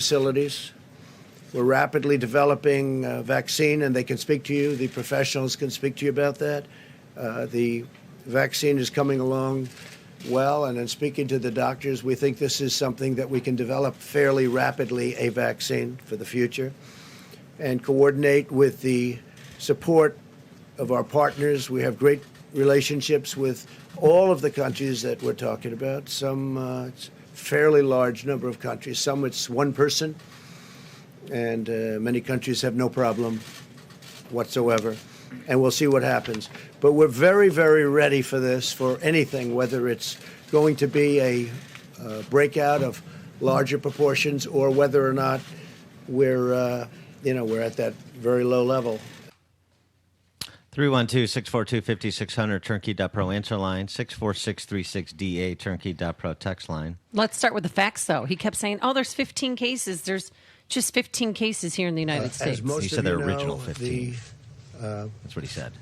facilities. We're rapidly developing a vaccine, and they can speak to you. The professionals can speak to you about that. The vaccine is coming along well, and in speaking to the doctors, we think this is something that we can develop fairly rapidly, a vaccine for the future, and coordinate with the support of our partners. We have great relationships with all of the countries that we're talking about. Some it's a fairly large number of countries. Some it's one person, and many countries have no problem whatsoever. And we'll see what happens. But we're very, very ready for this, for anything, whether it's going to be a breakout of larger proportions or whether or not we're at that very low level. 312-642-5600, turnkey.pro answer line, 64636DA, turnkey.pro text line. Let's start with the facts, though. He kept saying, there's 15 cases. There's just 15 cases here in the United States. He said the original 15. That's what he said.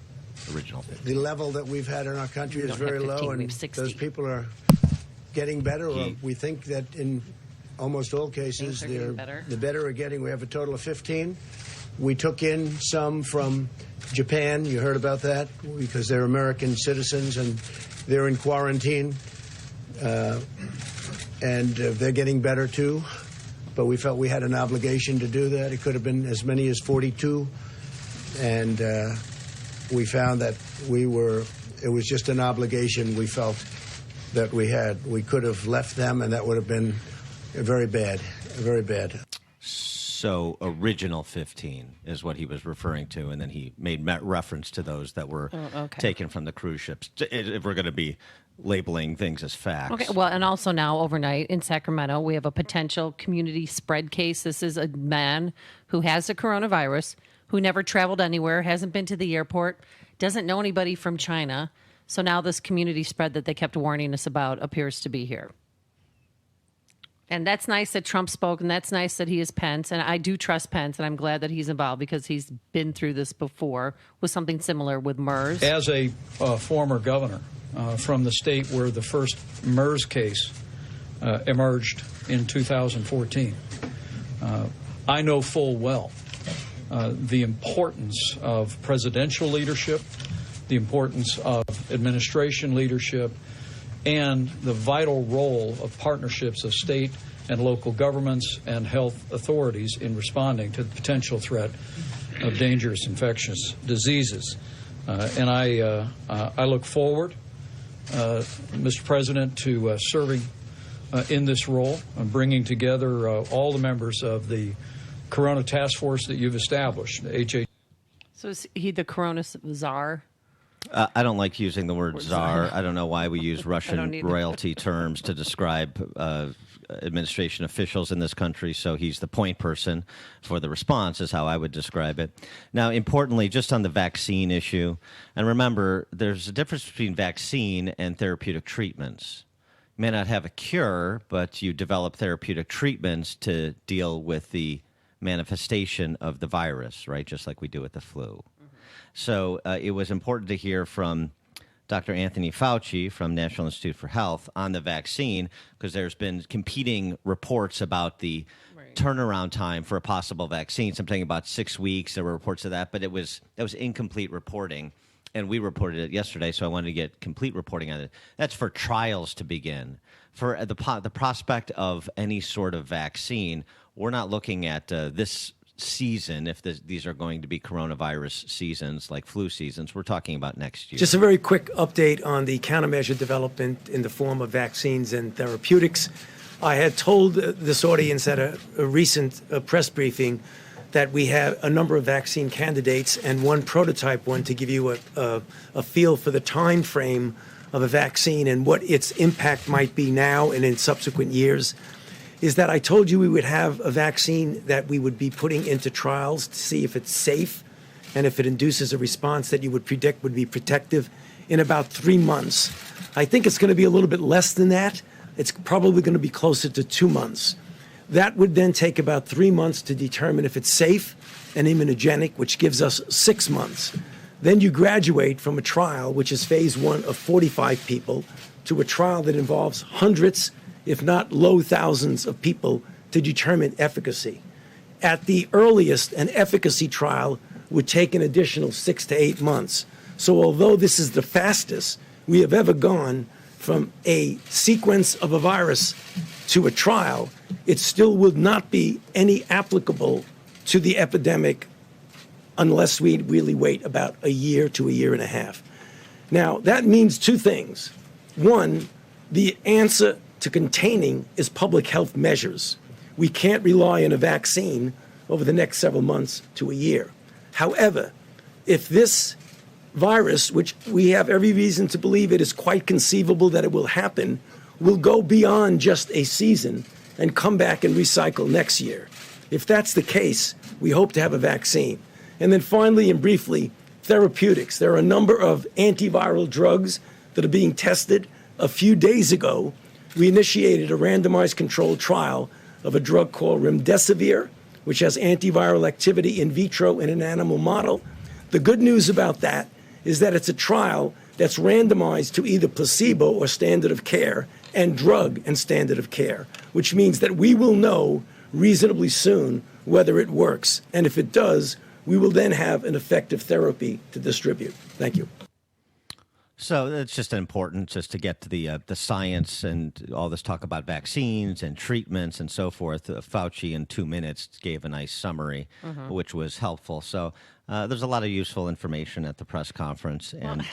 Original 15. The level that we've had in our country is very low, and those people are getting better. Or we think that in almost all cases, the better are getting. We have a total of 15. We took in some from Japan. You heard about that because they're American citizens and they're in quarantine, and they're getting better too. But we felt we had an obligation to do that. It could have been as many as 42. And we found that it was just an obligation we felt that we had. We could have left them, and that would have been very bad, very bad. So original 15 is what he was referring to, and then he made reference to those that were taken from the cruise ships, if we're going to be labeling things as facts. Okay, well, and also now overnight in Sacramento, we have a potential community spread case. This is a man who has the coronavirus, who never traveled anywhere, hasn't been to the airport, doesn't know anybody from China. So now this community spread that they kept warning us about appears to be here. And that's nice that Trump spoke, and that's nice that he is Pence. And I do trust Pence, and I'm glad that he's involved because he's been through this before with something similar with MERS. As a former governor from the state where the first MERS case emerged in 2014, I know full well the importance of presidential leadership, the importance of administration leadership, and the vital role of partnerships of state and local governments and health authorities in responding to the potential threat of dangerous infectious diseases. And I look forward, Mr. President, to serving in this role and bringing together all the members of the Corona Task Force that you've established. So is he the Corona czar? I don't like using the word czar. I don't know why we use Russian royalty terms to describe administration officials in this country. So he's the point person for the response is how I would describe it. Now, importantly, just on the vaccine issue, and remember, there's a difference between vaccine and therapeutic treatments. You may not have a cure, but you develop therapeutic treatments to deal with the manifestation of the virus, right? Just like we do with the flu. Mm-hmm. So it was important to hear from Dr. Anthony Fauci from National Institute for Health on the vaccine because there's been competing reports about the turnaround time for a possible vaccine. Something about 6 weeks. There were reports of that, but that was incomplete reporting. And we reported it yesterday, so I wanted to get complete reporting on it. That's for trials to begin. For the prospect of any sort of vaccine, we're not looking at this season, if these are going to be coronavirus seasons like flu seasons. We're talking about next year. Just a very quick update on the countermeasure development in the form of vaccines and therapeutics. I had told this audience at a recent press briefing that we have a number of vaccine candidates and one prototype one to give you a feel for the time frame of a vaccine and what its impact might be now and in subsequent years, is that I told you we would have a vaccine that we would be putting into trials to see if it's safe and if it induces a response that you would predict would be protective in about 3 months. I think it's going to be a little bit less than that. It's probably going to be closer to 2 months. That would then take about 3 months to determine if it's safe and immunogenic, which gives us 6 months. Then you graduate from a trial, which is phase 1 of 45 people, to a trial that involves hundreds, if not low thousands of people to determine efficacy. At the earliest, an efficacy trial would take an additional 6 to 8 months. So although this is the fastest we have ever gone from a sequence of a virus to a trial, it still would not be any applicable to the epidemic unless we really wait about a year to a year and a half. Now, that means two things. One, the answer to containing is public health measures. We can't rely on a vaccine over the next several months to a year. However, if this virus, which we have every reason to believe it is quite conceivable that it will happen, will go beyond just a season and come back and recycle next year. If that's the case, we hope to have a vaccine. And then finally and briefly, therapeutics. There are a number of antiviral drugs that are being tested. A few days ago, we initiated a randomized controlled trial of a drug called remdesivir, which has antiviral activity in vitro in an animal model. The good news about that is that it's a trial that's randomized to either placebo or standard of care and drug and standard of care, which means that we will know reasonably soon whether it works. And if it does, we will then have an effective therapy to distribute. Thank you. So it's just important just to get to the science and all this talk about vaccines and treatments and so forth. Fauci in 2 minutes gave a nice summary, which was helpful. So there's a lot of useful information at the press conference, and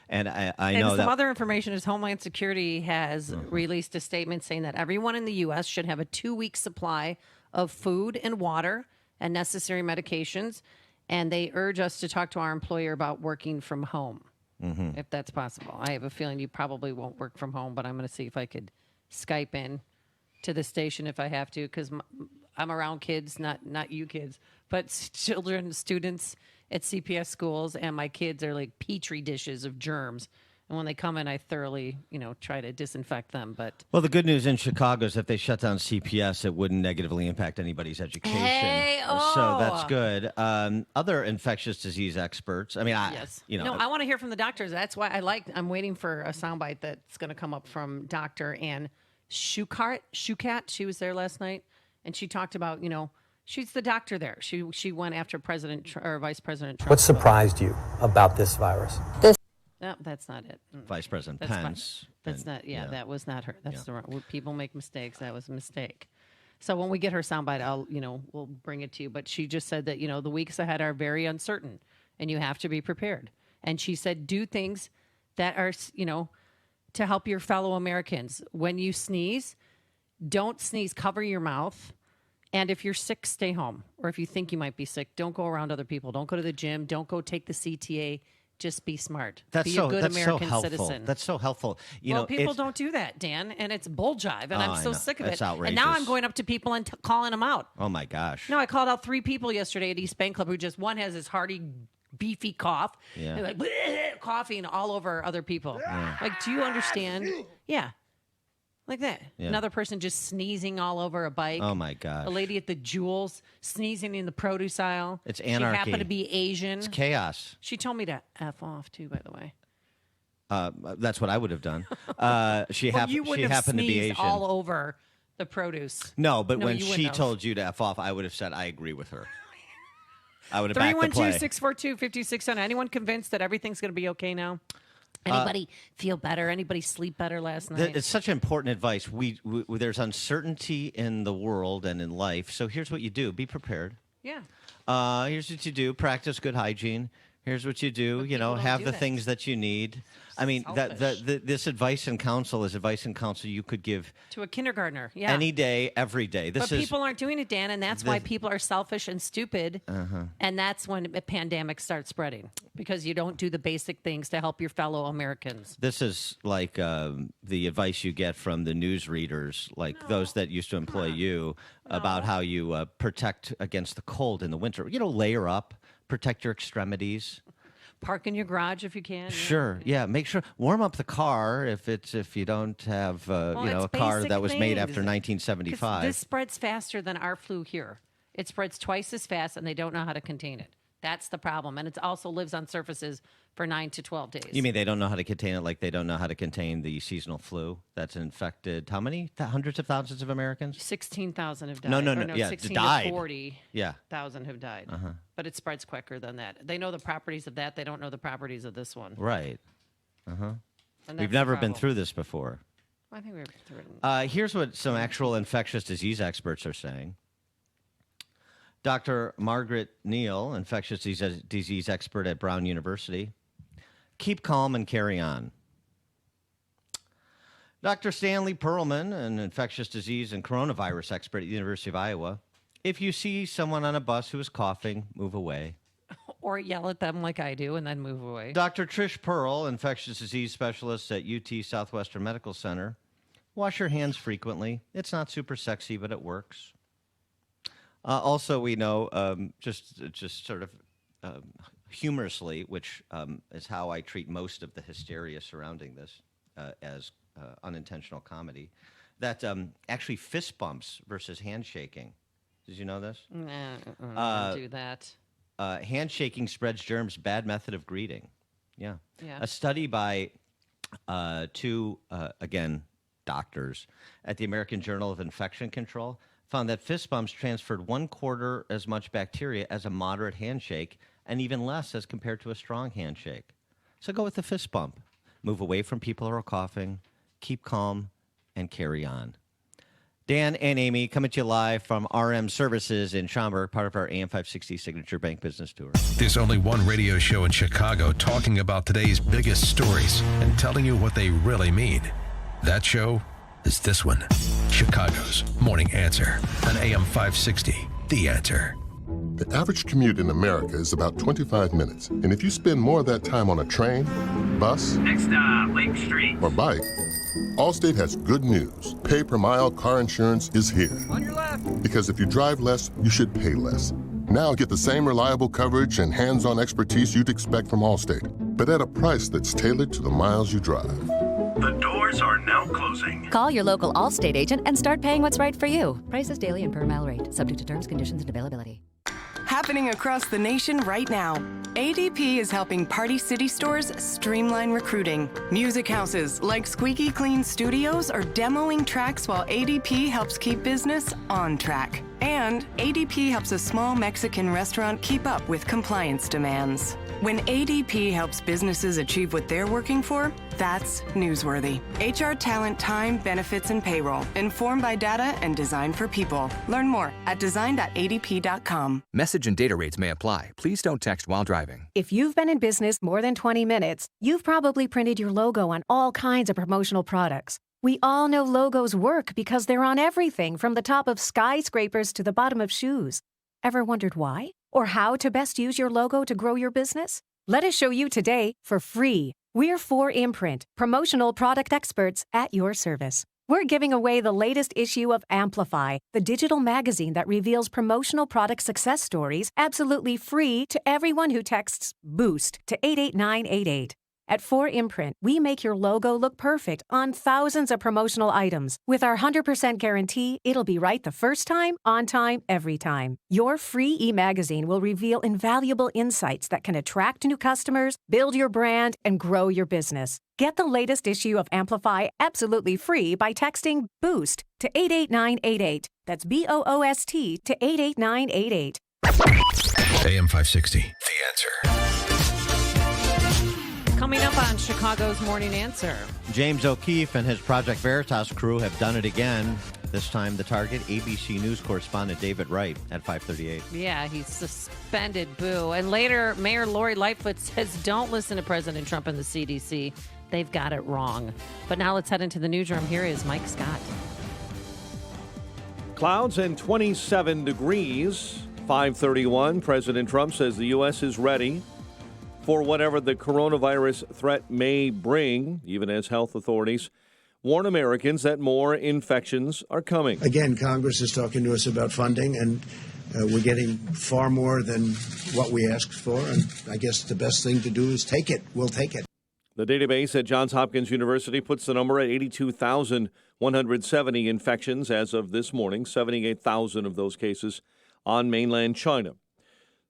I know some that other information is Homeland Security has released a statement saying that everyone in the U.S. should have a 2-week supply of food and water and necessary medications, and they urge us to talk to our employer about working from home. If that's possible. I have a feeling you probably won't work from home, but I'm going to see if I could Skype in to the station if I have to, because I'm around kids, not you kids, but children, students at CPS schools, and my kids are like petri dishes of germs. And when they come in, I thoroughly, try to disinfect them. But well, the good news in Chicago is if they shut down CPS, it wouldn't negatively impact anybody's education. Hey, So that's good. Other infectious disease experts. I mean, yes. I want to hear from the doctors. That's why I'm waiting for a soundbite that's going to come up from Dr. Ann Schukat. She was there last night, and she talked about, she's the doctor there. She went after Vice President Trump. What surprised you about this virus? No, that's not it. Vice President Pence. That's not. Yeah, that was not her. That's the wrong. People make mistakes. That was a mistake. So when we get her soundbite, we'll bring it to you. But she just said that the weeks ahead are very uncertain, and you have to be prepared. And she said, do things that are to help your fellow Americans. When you sneeze, don't sneeze. Cover your mouth. And if you're sick, stay home. Or if you think you might be sick, don't go around other people. Don't go to the gym. Don't go take the CTA. Just be smart. Be a good American citizen. That's so helpful. People don't do that, Dan, and it's bull jive, and I'm so sick of it. It's outrageous. And now I'm going up to people and calling them out. Oh my gosh! No, I called out 3 people yesterday at East Bank Club who one has this hearty, beefy cough, yeah, like coughing all over other people. Yeah. Like, do you understand? Yeah. Like that. Yeah. Another person just sneezing all over a bike. Oh, my gosh. A lady at the Jewels sneezing in the produce aisle. It's anarchy. She happened to be Asian. It's chaos. She told me to F off, too, by the way. That's what I would have done. She happened to be Asian. All over the produce. No, but when she told you to F off, I would have said I agree with her. I would have backed the play. 312-642-5600. Anyone convinced that everything's going to be okay now? Anybody feel better? Anybody sleep better last night? It's such important advice. There's uncertainty in the world and in life. So here's what you do. Be prepared. Yeah. Here's what you do. Practice good hygiene. Here's what you do. Have the things that you need. I mean, this advice and counsel is advice and counsel you could give to a kindergartner. Yeah. Any day, every day. But people aren't doing it, Dan, and that's why people are selfish and stupid. And that's when a pandemic starts spreading, because you don't do the basic things to help your fellow Americans. This is like the advice you get from the newsreaders, like those that used to employ you, about how you protect against the cold in the winter. Layer up, protect your extremities. Park in your garage if you can. Sure. Yeah. Make sure warm up the car if you don't have a car that was made after 1975. This spreads faster than our flu here. It spreads twice as fast, and they don't know how to contain it. That's the problem. And it also lives on surfaces for 9 to 12 days. You mean they don't know how to contain it like they don't know how to contain the seasonal flu that's infected how many? Hundreds of thousands of Americans? 16,000 have died. No. Yeah, 16 died. to 40,000 Yeah. have died. But it spreads quicker than that. They know the properties of that. They don't know the properties of this one. Right. And that's We've the never been problem. through this before. I think we've through it. Here's what some actual infectious disease experts are saying. Dr. Margaret Neal, infectious disease expert at Brown University. Keep calm and carry on. Dr. Stanley Perlman, an infectious disease and coronavirus expert at the University of Iowa. If you see someone on a bus who is coughing, move away. Or yell at them like I do and then move away. Dr. Trish Pearl, infectious disease specialist at UT Southwestern Medical Center. Wash your hands frequently. It's not super sexy, but it works. Also, we know, just sort of humorously, which is how I treat most of the hysteria surrounding this as unintentional comedy, that actually fist bumps versus handshaking. Did you know this? Don't do that. Handshaking spreads germs, bad method of greeting. Yeah. Yeah. A study by two, again, doctors at the American Journal of Infection Control found that fist bumps transferred 1/4 as much bacteria as a moderate handshake and even less as compared to a strong handshake. So go with the fist bump. Move away from people who are coughing, keep calm, and carry on. Dan and Amy coming to you live from RM Services in Schaumburg, part of our AM 560 Signature Bank Business Tour. There's only one radio show in Chicago talking about today's biggest stories and telling you what they really mean. That show is this one, Chicago's Morning Answer on AM 560, The Answer. The average commute in America is about 25 minutes. And if you spend more of that time on a train, bus, next stop, Lake Street, or bike, Allstate has good news. Pay per mile car insurance is here. on your left. Because if you drive less, you should pay less. Now get the same reliable coverage and hands-on expertise you'd expect from Allstate, but at a price that's tailored to the miles you drive. The doors are now closing. Call your local Allstate agent and start paying what's right for you. Prices daily and per mile rate, subject to terms, conditions, and availability. Happening across the nation right now. ADP is helping Party City stores streamline recruiting. Music houses like Squeaky Clean Studios are demoing tracks while ADP helps keep business on track. And ADP helps a small Mexican restaurant keep up with compliance demands. When ADP helps businesses achieve what they're working for, that's newsworthy. HR talent, time, benefits, and payroll. Informed by data and designed for people. Learn more at design.adp.com. Message and data rates may apply. Please don't text while driving. If you've been in business more than 20 minutes, you've probably printed your logo on all kinds of promotional products. We all know logos work because they're on everything from the top of skyscrapers to the bottom of shoes. Ever wondered why? Or how to best use your logo to grow your business? Let us show you today for free. We're 4imprint, promotional product experts at your service. We're giving away the latest issue of Amplify, the digital magazine that reveals promotional product success stories absolutely free to everyone who texts BOOST to 88988. At 4imprint, we make your logo look perfect on thousands of promotional items. With our 100% guarantee, it'll be right the first time, on time, every time. Your free e-magazine will reveal invaluable insights that can attract new customers, build your brand, and grow your business. Get the latest issue of Amplify absolutely free by texting BOOST to 88988. That's BOOST to 88988. AM 560, The Answer. Coming up on Chicago's Morning Answer. James O'Keefe and his Project Veritas crew have done it again. This time, the target, ABC News correspondent David Wright at 5:38. Yeah, he's suspended. Boo. And later, Mayor Lori Lightfoot says, don't listen to President Trump and the CDC. They've got it wrong. But now let's head into the newsroom. Here is Mike Scott. Clouds and 27 degrees. 5:31. President Trump says the U.S. is ready for whatever the coronavirus threat may bring, even as health authorities warn Americans that more infections are coming. Again, Congress is talking to us about funding, and we're getting far more than what we asked for. And I guess the best thing to do is take it. We'll take it. The database at Johns Hopkins University puts the number at 82,170 infections as of this morning, 78,000 of those cases on mainland China.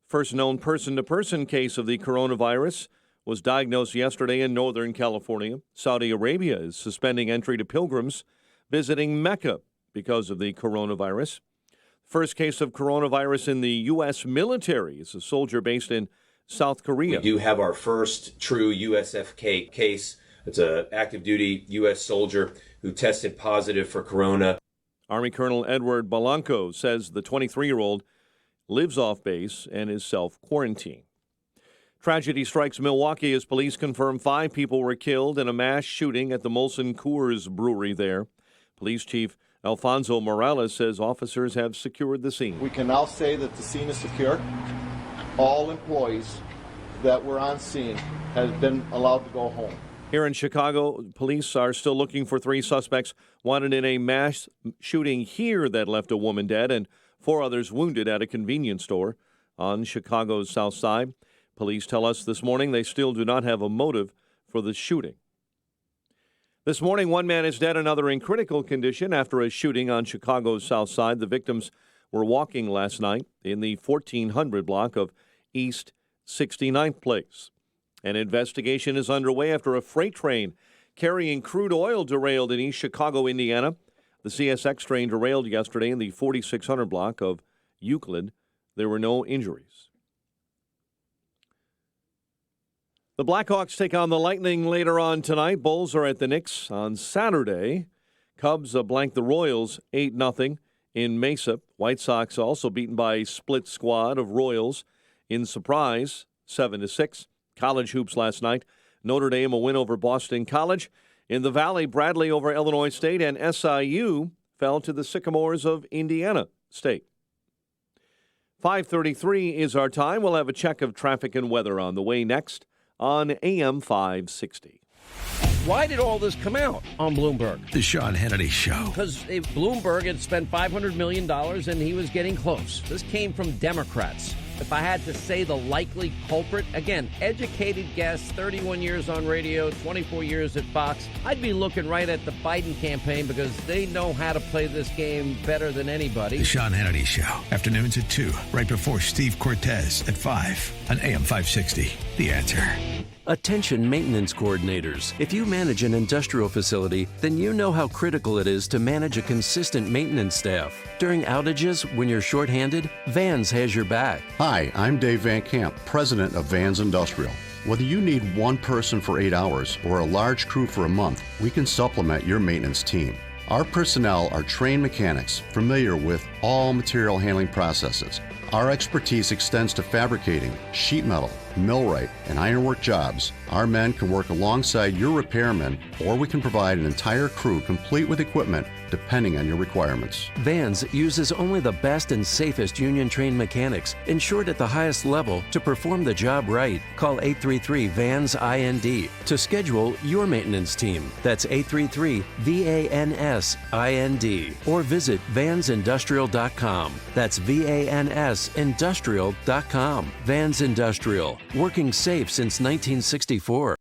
First known person-to-person case of the coronavirus was diagnosed yesterday in Northern California. Saudi Arabia is suspending entry to pilgrims visiting Mecca because of the coronavirus. First case of coronavirus in the U.S. military is a soldier based in South Korea. We do have our first true USFK case. It's an active duty U.S. soldier who tested positive for corona. Army Colonel Edward Balanco says the 23-year-old lives off base and is self-quarantined. Tragedy strikes Milwaukee as police confirm 5 people were killed in a mass shooting at the Molson Coors brewery there. Police Chief Alfonso Morales says officers have secured the scene. We can now say that the scene is secure. All employees that were on scene have been allowed to go home. Here in Chicago, police are still looking for 3 suspects wanted in a mass shooting here that left a woman dead and 4 others wounded at a convenience store on Chicago's South Side. Police tell us this morning they still do not have a motive for the shooting. This morning, 1 man is dead, another in critical condition after a shooting on Chicago's South Side. The victims were walking last night in the 1400 block of East 69th Place. An investigation is underway after a freight train carrying crude oil derailed in East Chicago, Indiana. The CSX train derailed yesterday in the 4600 block of Euclid. There were no injuries. The Blackhawks take on the Lightning later on tonight. Bulls are at the Knicks on Saturday. Cubs blank the Royals 8-0 in Mesa. White Sox also beaten by a split squad of Royals in surprise 7-6. College hoops last night. Notre Dame a win over Boston College. In the Valley, Bradley over Illinois State, and SIU fell to the Sycamores of Indiana State. 5:33 is our time. We'll have a check of traffic and weather on the way next on AM 560. Why did all this come out on Bloomberg? The Sean Hannity Show. Because Bloomberg had spent $500 million and he was getting close. This came from Democrats. If I had to say the likely culprit, again, educated guess, 31 years on radio, 24 years at Fox, I'd be looking right at the Biden campaign because they know how to play this game better than anybody. The Sean Hannity Show. Afternoons at 2, right before Steve Cortez at 5 on AM 560. The Answer. Attention maintenance coordinators. If you manage an industrial facility, then you know how critical it is to manage a consistent maintenance staff. During outages, when you're shorthanded, Vans has your back. Hi, I'm Dave Van Camp, president of Vans Industrial. Whether you need one person for 8 hours or a large crew for a month, we can supplement your maintenance team. Our personnel are trained mechanics familiar with all material handling processes. Our expertise extends to fabricating, sheet metal, millwright, and ironwork jobs. Our men can work alongside your repairmen, or we can provide an entire crew complete with equipment depending on your requirements. Vans uses only the best and safest union-trained mechanics, insured at the highest level, to perform the job right. Call 833-VANS-IND to schedule your maintenance team. That's 833-VANS-IND. Or visit vansindustrial.com. That's VANSindustrial.com. Vans Industrial, working safe since 1964.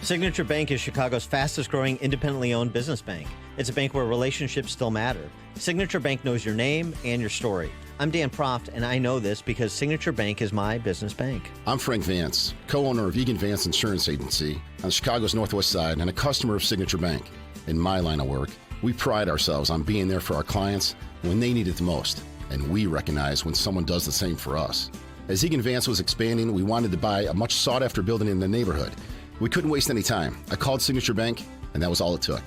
Signature Bank is Chicago's fastest growing independently owned business bank. It's a bank where relationships still matter. Signature Bank knows your name and your story. I'm Dan Proft, and I know this because Signature Bank is my business bank. I'm Frank Vance, co-owner of Egan Vance Insurance Agency on Chicago's Northwest Side and a customer of Signature Bank. In my line of work, we pride ourselves on being there for our clients when they need it the most, and we recognize when someone does the same for us. As Egan Vance was expanding, we wanted to buy a much sought-after building in the neighborhood. We couldn't waste any time. I called Signature Bank, and that was all it took.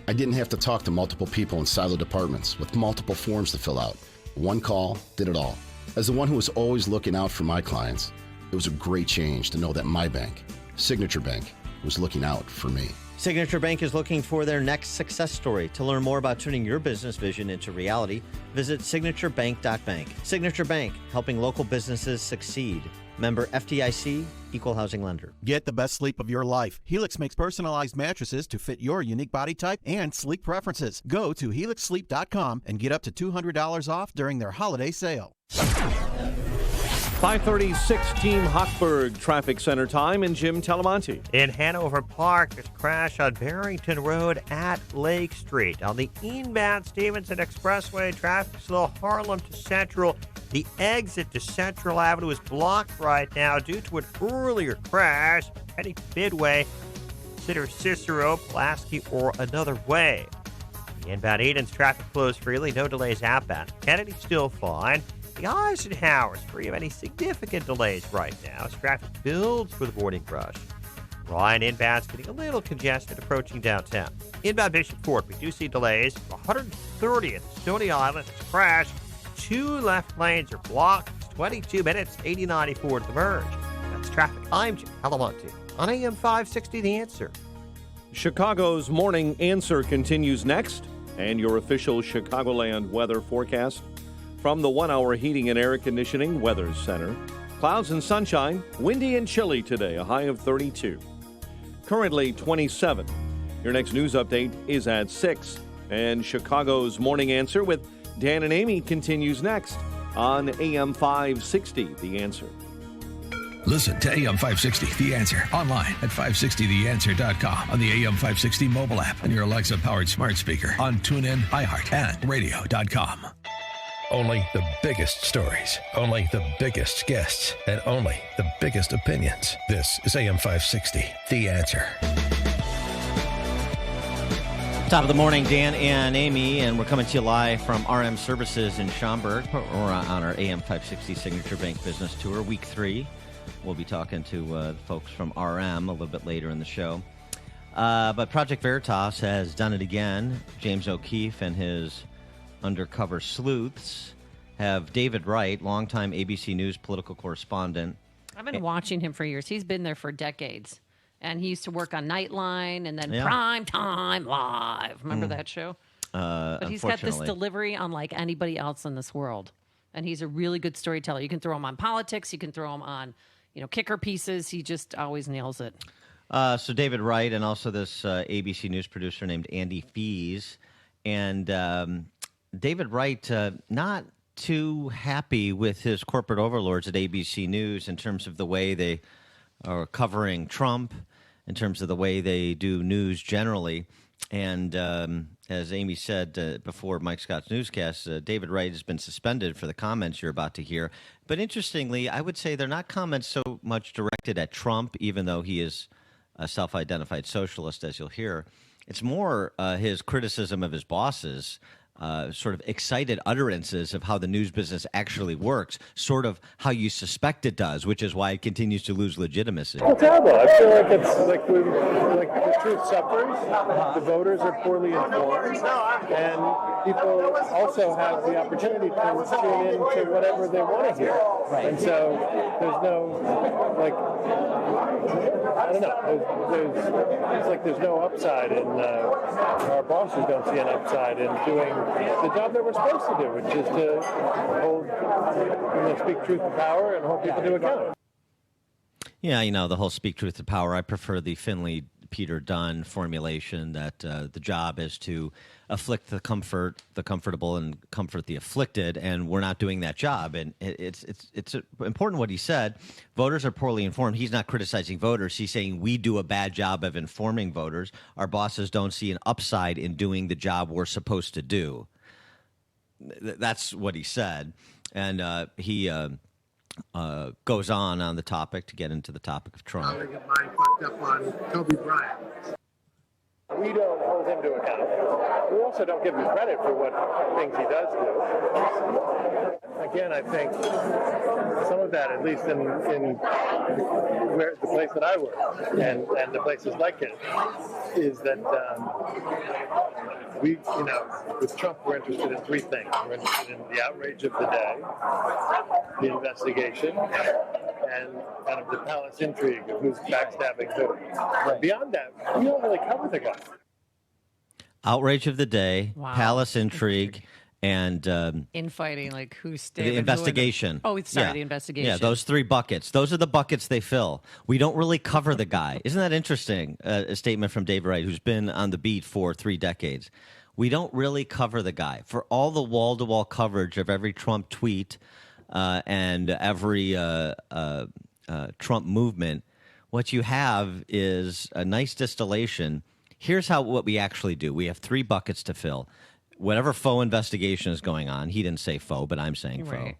I didn't have to talk to multiple people in siloed departments with multiple forms to fill out. One call did it all. As the one who was always looking out for my clients, it was a great change to know that my bank, Signature Bank, was looking out for me. Signature Bank is looking for their next success story. To learn more about turning your business vision into reality, visit signaturebank.bank. Signature Bank, helping local businesses succeed. Member FDIC, Equal Housing Lender. Get the best sleep of your life. Helix makes personalized mattresses to fit your unique body type and sleep preferences. Go to helixsleep.com and get up to $200 off during their holiday sale. 5:36 Team Hochberg Traffic Center time, and Jim Talamonte. In Hanover Park, this crash on Barrington Road at Lake Street. On the eastbound Stevenson Expressway, traffic slow Harlem to Central. The exit to Central Avenue is blocked right now due to an earlier crash heading Midway. Consider Cicero, Pulaski, or another way. The inbound Eden's traffic flows freely, no delays outbound. Kennedy still fine. The Eisenhower's free of any significant delays right now as traffic builds for the boarding rush. Ryan inbound's getting a little congested approaching downtown. Inbound Bishop Fort, we do see delays. 130th Stony Island has crashed. 2 left lanes are blocked. It's 22 minutes, 80-94 to the merge. That's traffic. I'm Jim Palamonte on AM 560 The Answer. Chicago's Morning Answer continues next, and your official Chicagoland weather forecast from the 1-hour heating and air conditioning weather center. Clouds and sunshine, windy and chilly today, a high of 32. Currently 27. Your next news update is at 6, and Chicago's Morning Answer with Dan and Amy continues next on AM 560, The Answer. Listen to AM 560, The Answer, online at 560theanswer.com, on the AM 560 mobile app, on your Alexa-powered smart speaker, on TuneIn, iHeart, and radio.com. Only the biggest stories, only the biggest guests, and only the biggest opinions. This is AM 560, The Answer. Top of the morning, Dan and Amy, and we're coming to you live from RM Services in Schaumburg. We're on our AM 560 Signature Bank Business Tour, week 3. We'll be talking to folks from RM a little bit later in the show. But Project Veritas has done it again. James O'Keefe and his undercover sleuths have David Wright, longtime ABC News political correspondent. I've been watching him for years. He's been there for decades. And he used to work on Nightline and then Prime Time Live. Remember that show? But he's got this delivery unlike anybody else in this world. And he's a really good storyteller. You can throw him on politics. You can throw him on, kicker pieces. He just always nails it. So David Wright and also this ABC News producer named Andy Fees. And David Wright, not too happy with his corporate overlords at ABC News in terms of the way they are covering Trump, in terms of the way they do news generally. And as Amy said before Mike Scott's newscast, David Wright has been suspended for the comments you're about to hear. But interestingly, I would say they're not comments so much directed at Trump, even though he is a self-identified socialist, as you'll hear. It's more his criticism of his bosses, sort of excited utterances of how the news business actually works, sort of how you suspect it does, which is why it continues to lose legitimacy. Well, terrible. I feel like it's like the truth suffers. The voters are poorly informed, and people also have the opportunity to tune in to whatever they want to hear. And so there's no, I don't know. It's like there's no upside in our bosses don't see an upside in doing the job that we're supposed to do, which is to speak truth to power and hold people to account. Yeah, the whole speak truth to power. I prefer the Finley Peter Dunn formulation that the job is to afflict the comfortable, and comfort the afflicted, and we're not doing that job. And it's important what he said. Voters are poorly informed. He's not criticizing voters. He's saying we do a bad job of informing voters. Our bosses don't see an upside in doing the job we're supposed to do. That's what he said. And he goes on the topic to get into the topic of Trump. Colleague of mine fucked up on Kobe Bryant. We don't hold him to account. We also don't give him credit for what things he does do. Again, I think some of that, at least in where the place that I work and the places like it, is that we, with Trump, we're interested in 3 things. We're interested in the outrage of the day, the investigation, and kind of the palace intrigue of who's backstabbing who. But beyond that, we don't really cover the guy. Outrage of the day, palace intrigue, and infighting, like who's the standing. investigation. The investigation. Yeah, those 3 buckets. Those are the buckets they fill. We don't really cover the guy. Isn't that interesting? A statement from David Wright, who's been on the beat for 3 decades. We don't really cover the guy. For all the wall-to-wall coverage of every Trump tweet and every Trump movement, what you have is a nice distillation. Here's what we actually do. We have 3 buckets to fill. Whatever faux investigation is going on, he didn't say faux, but I'm saying faux.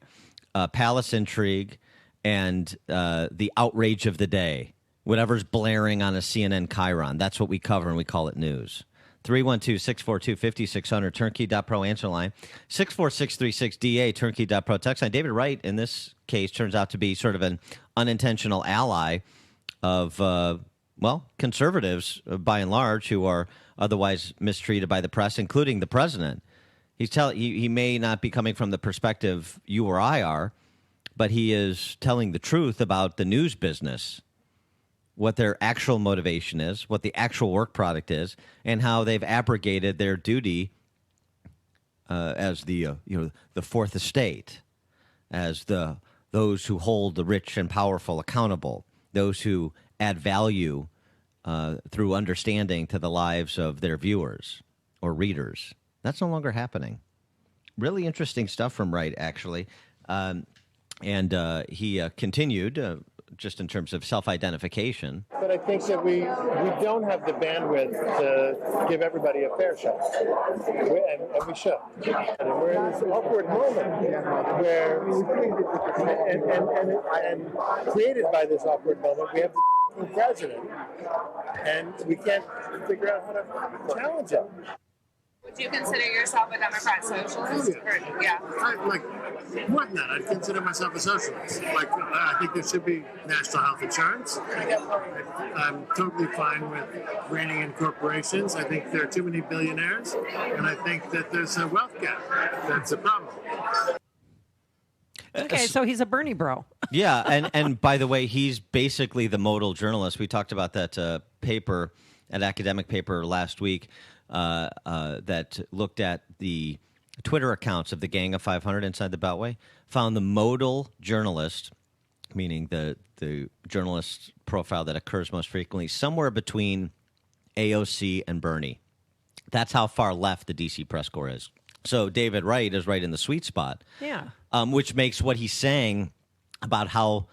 palace intrigue, and the outrage of the day. Whatever's blaring on a CNN Chiron. That's what we cover, and we call it news. 312-642-5600, turnkey.pro answer line. 64636-DA, turnkey.pro text line. David Wright, in this case, turns out to be sort of an unintentional ally of, conservatives, by and large, who are otherwise mistreated by the press, including the president. He may not be coming from the perspective you or I are, but he is telling the truth about the news business, what their actual motivation is, what the actual work product is, and how they've abrogated their duty as the fourth estate, as those who hold the rich and powerful accountable, those who add value through understanding to the lives of their viewers or readers. That's no longer happening. Really interesting stuff from Wright, actually. And he continued, just in terms of self-identification. But I think that we don't have the bandwidth to give everybody a fair shot, and we should. And we're in this awkward moment where, and created by this awkward moment, we have the president, and we can't figure out how to challenge him. Would you consider yourself a Democrat socialist? Yeah. More than that, I'd consider myself a socialist. I think there should be national health insurance. I'm totally fine with reining in corporations. I think there are too many billionaires, and I think that there's a wealth gap. That's a problem. Okay, so he's a Bernie bro. Yeah, and by the way, he's basically the modal journalist. We talked about that paper, an academic paper last week, that looked at the Twitter accounts of the Gang of 500 inside the Beltway, found the modal journalist, meaning the journalist profile that occurs most frequently, somewhere between AOC and Bernie. That's how far left the DC press corps is. So David Wright is right in the sweet spot. Yeah. Which makes what he's saying about how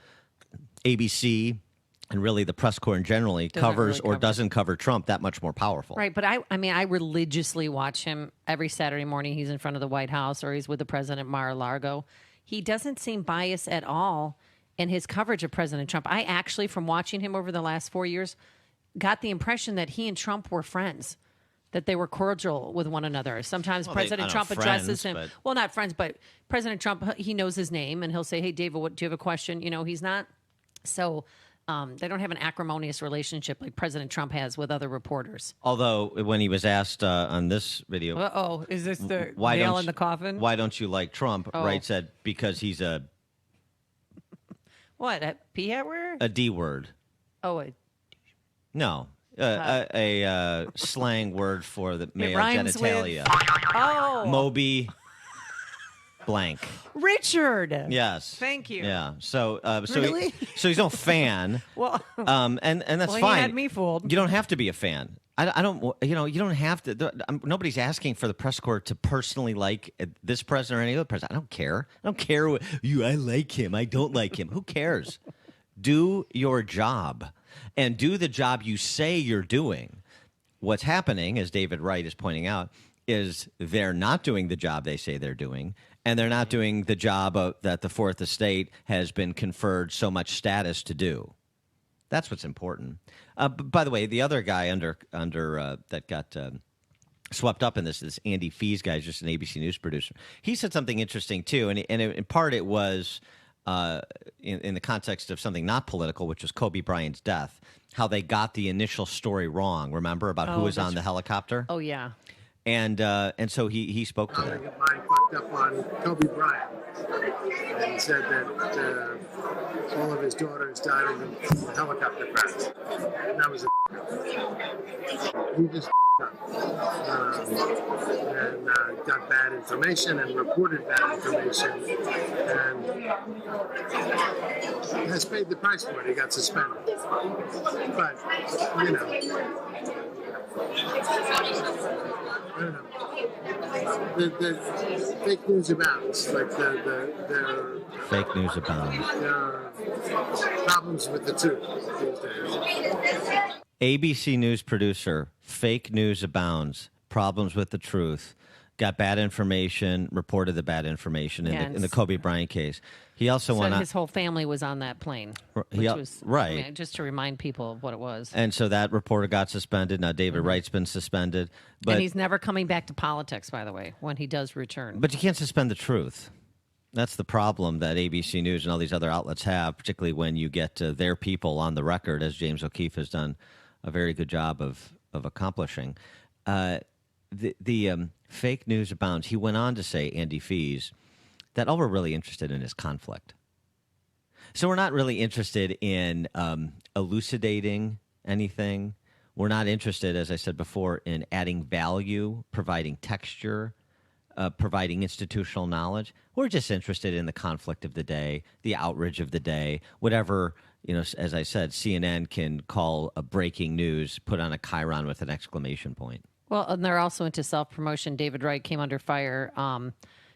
ABC and really the press corps generally covers or doesn't cover Trump that much more powerful. Right, but I religiously watch him every Saturday morning. He's in front of the White House or he's with the president, Mar-a-Lago. He doesn't seem biased at all in his coverage of President Trump. I actually, from watching him over the last 4 years, got the impression that he and Trump were friends, that they were cordial with one another. Sometimes President Trump addresses him. But... Well, not friends, but President Trump, he knows his name, and he'll say, hey, David, do you have a question? He's not. So... they don't have an acrimonious relationship like President Trump has with other reporters. Although, when he was asked on this video... Uh-oh, is this the nail in the coffin? Why don't you like Trump? Oh. Wright said, because he's a... What, a P-hat word? A D word. Oh, No, a slang word for the male genitalia. Oh. Moby... blank. Richard. Yes. Thank you. Yeah. So Really? He's no fan. Well, and that's well, fine. He had me fooled. You don't have to be a fan. I don't. You don't have to. Nobody's asking for the press corps to personally like this president or any other president. I don't care. I don't care. I like him. I don't like him. Who cares? Do your job, and do the job you say you're doing. What's happening, as David Wright is pointing out, is they're not doing the job they say they're doing. And they're not doing the job that the Fourth Estate has been conferred so much status to do. That's what's important. By the way, the other guy under that got swept up in this Andy Fees guy, is just an ABC News producer. He said something interesting too, and in part it was in the context of something not political, which was Kobe Bryant's death. How they got the initial story wrong. Remember about who was on the helicopter? Oh yeah. And so he spoke to that. Mine fucked up on Kobe Bryant and said that all of his daughters died in the helicopter crash. And that was he just and got bad information and reported bad information and has paid the price for it. He got suspended. But, I don't know. The fake news abounds. Like the fake news abounds. There are problems with the truth these days. ABC News producer, fake news abounds. Problems with the truth got bad information, reported the bad information in the Kobe Bryant case. He also went on. His whole family was on that plane, which was right. I mean, just to remind people of what it was. And so that reporter got suspended. Now David Wright's been suspended, but and he's never coming back to politics, by the way, when he does return. But you can't suspend the truth. That's the problem that ABC News and all these other outlets have, particularly when you get their people on the record, as James O'Keefe has done a very good job of accomplishing. The fake news abounds. He went on to say, Andy Fees, that all we're really interested in is conflict. So we're not really interested in elucidating anything. We're not interested, as I said before, in adding value, providing texture, providing institutional knowledge. We're just interested in the conflict of the day, the outrage of the day, whatever, as I said, CNN can call a breaking news, put on a chyron with an exclamation point. Well, and they're also into self-promotion. David Wright came under fire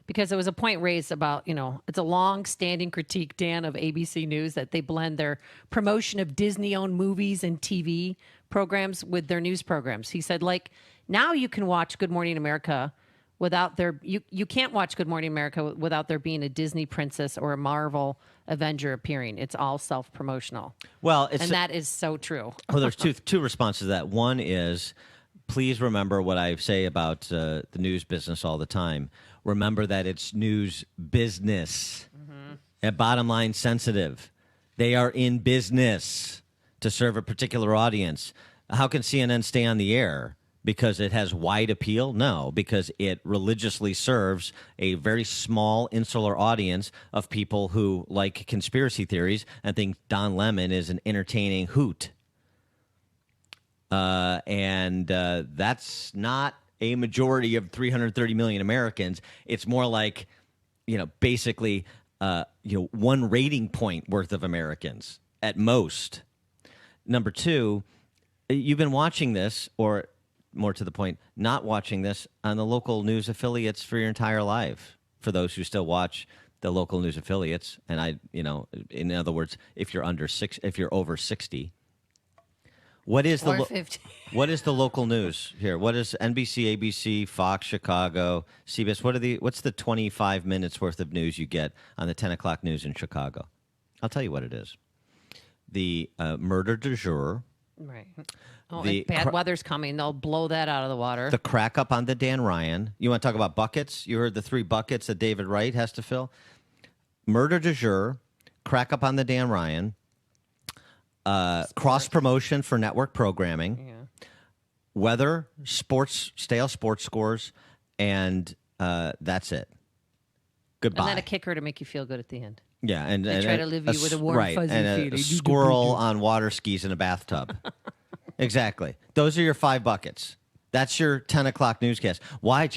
because there was a point raised about, it's a long-standing critique, Dan, of ABC News that they blend their promotion of Disney-owned movies and TV programs with their news programs. He said, now you can watch Good Morning America without you can't watch Good Morning America without there being a Disney princess or a Marvel Avenger appearing. It's all self-promotional. Well, and that is so true. Well, there's two responses to that. One is, please remember what I say about the news business all the time. Remember that it's news business. At bottom line sensitive. They are in business to serve a particular audience. How can CNN stay on the air? Because it has wide appeal? No, because it religiously serves a very small insular audience of people who like conspiracy theories and think Don Lemon is an entertaining hoot. And that's not a majority of 330 million Americans. It's more like, basically, one rating point worth of Americans at most. Number two, you've been watching this, or more to the point, not watching this on the local news affiliates for your entire life. For those who still watch the local news affiliates, and in other words, if you're over 60. What is the local news here? What is NBC, ABC, Fox, Chicago, CBS? What's the 25 minutes worth of news you get on the 10 o'clock news in Chicago? I'll tell you what it is. The murder du jour. Right. Oh, and bad weather's coming. They'll blow that out of the water. The crack up on the Dan Ryan. You want to talk about buckets? You heard the 3 buckets that David Wright has to fill? Murder du jour, crack up on the Dan Ryan, cross-promotion for network programming, weather, sports, stale sports scores, and that's it. Goodbye. And then a kicker to make you feel good at the end. Yeah, and try to leave you with a warm, fuzzy feeling. A squirrel on water skis in a bathtub. Exactly. Those are your 5 buckets. That's your 10 o'clock newscast. Why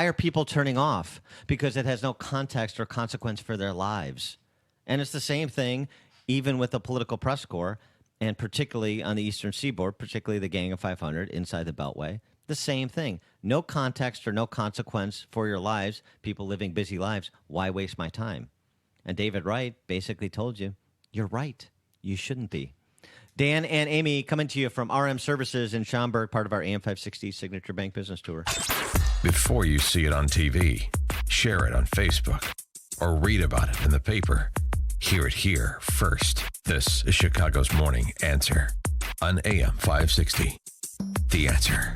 are people turning off? Because it has no context or consequence for their lives. And it's the same thing even with the political press corps, and particularly on the Eastern Seaboard, particularly the Gang of 500 inside the Beltway. The same thing. No context or no consequence for your lives, people living busy lives. Why waste my time? And David Wright basically told you, you're right. You shouldn't be. Dan and Amy coming to you from RM Services in Schaumburg, part of our AM 560 Signature Bank Business Tour. Before you see it on TV, share it on Facebook, or read about it in the paper, hear it here first. This is Chicago's Morning Answer on AM 560. The Answer.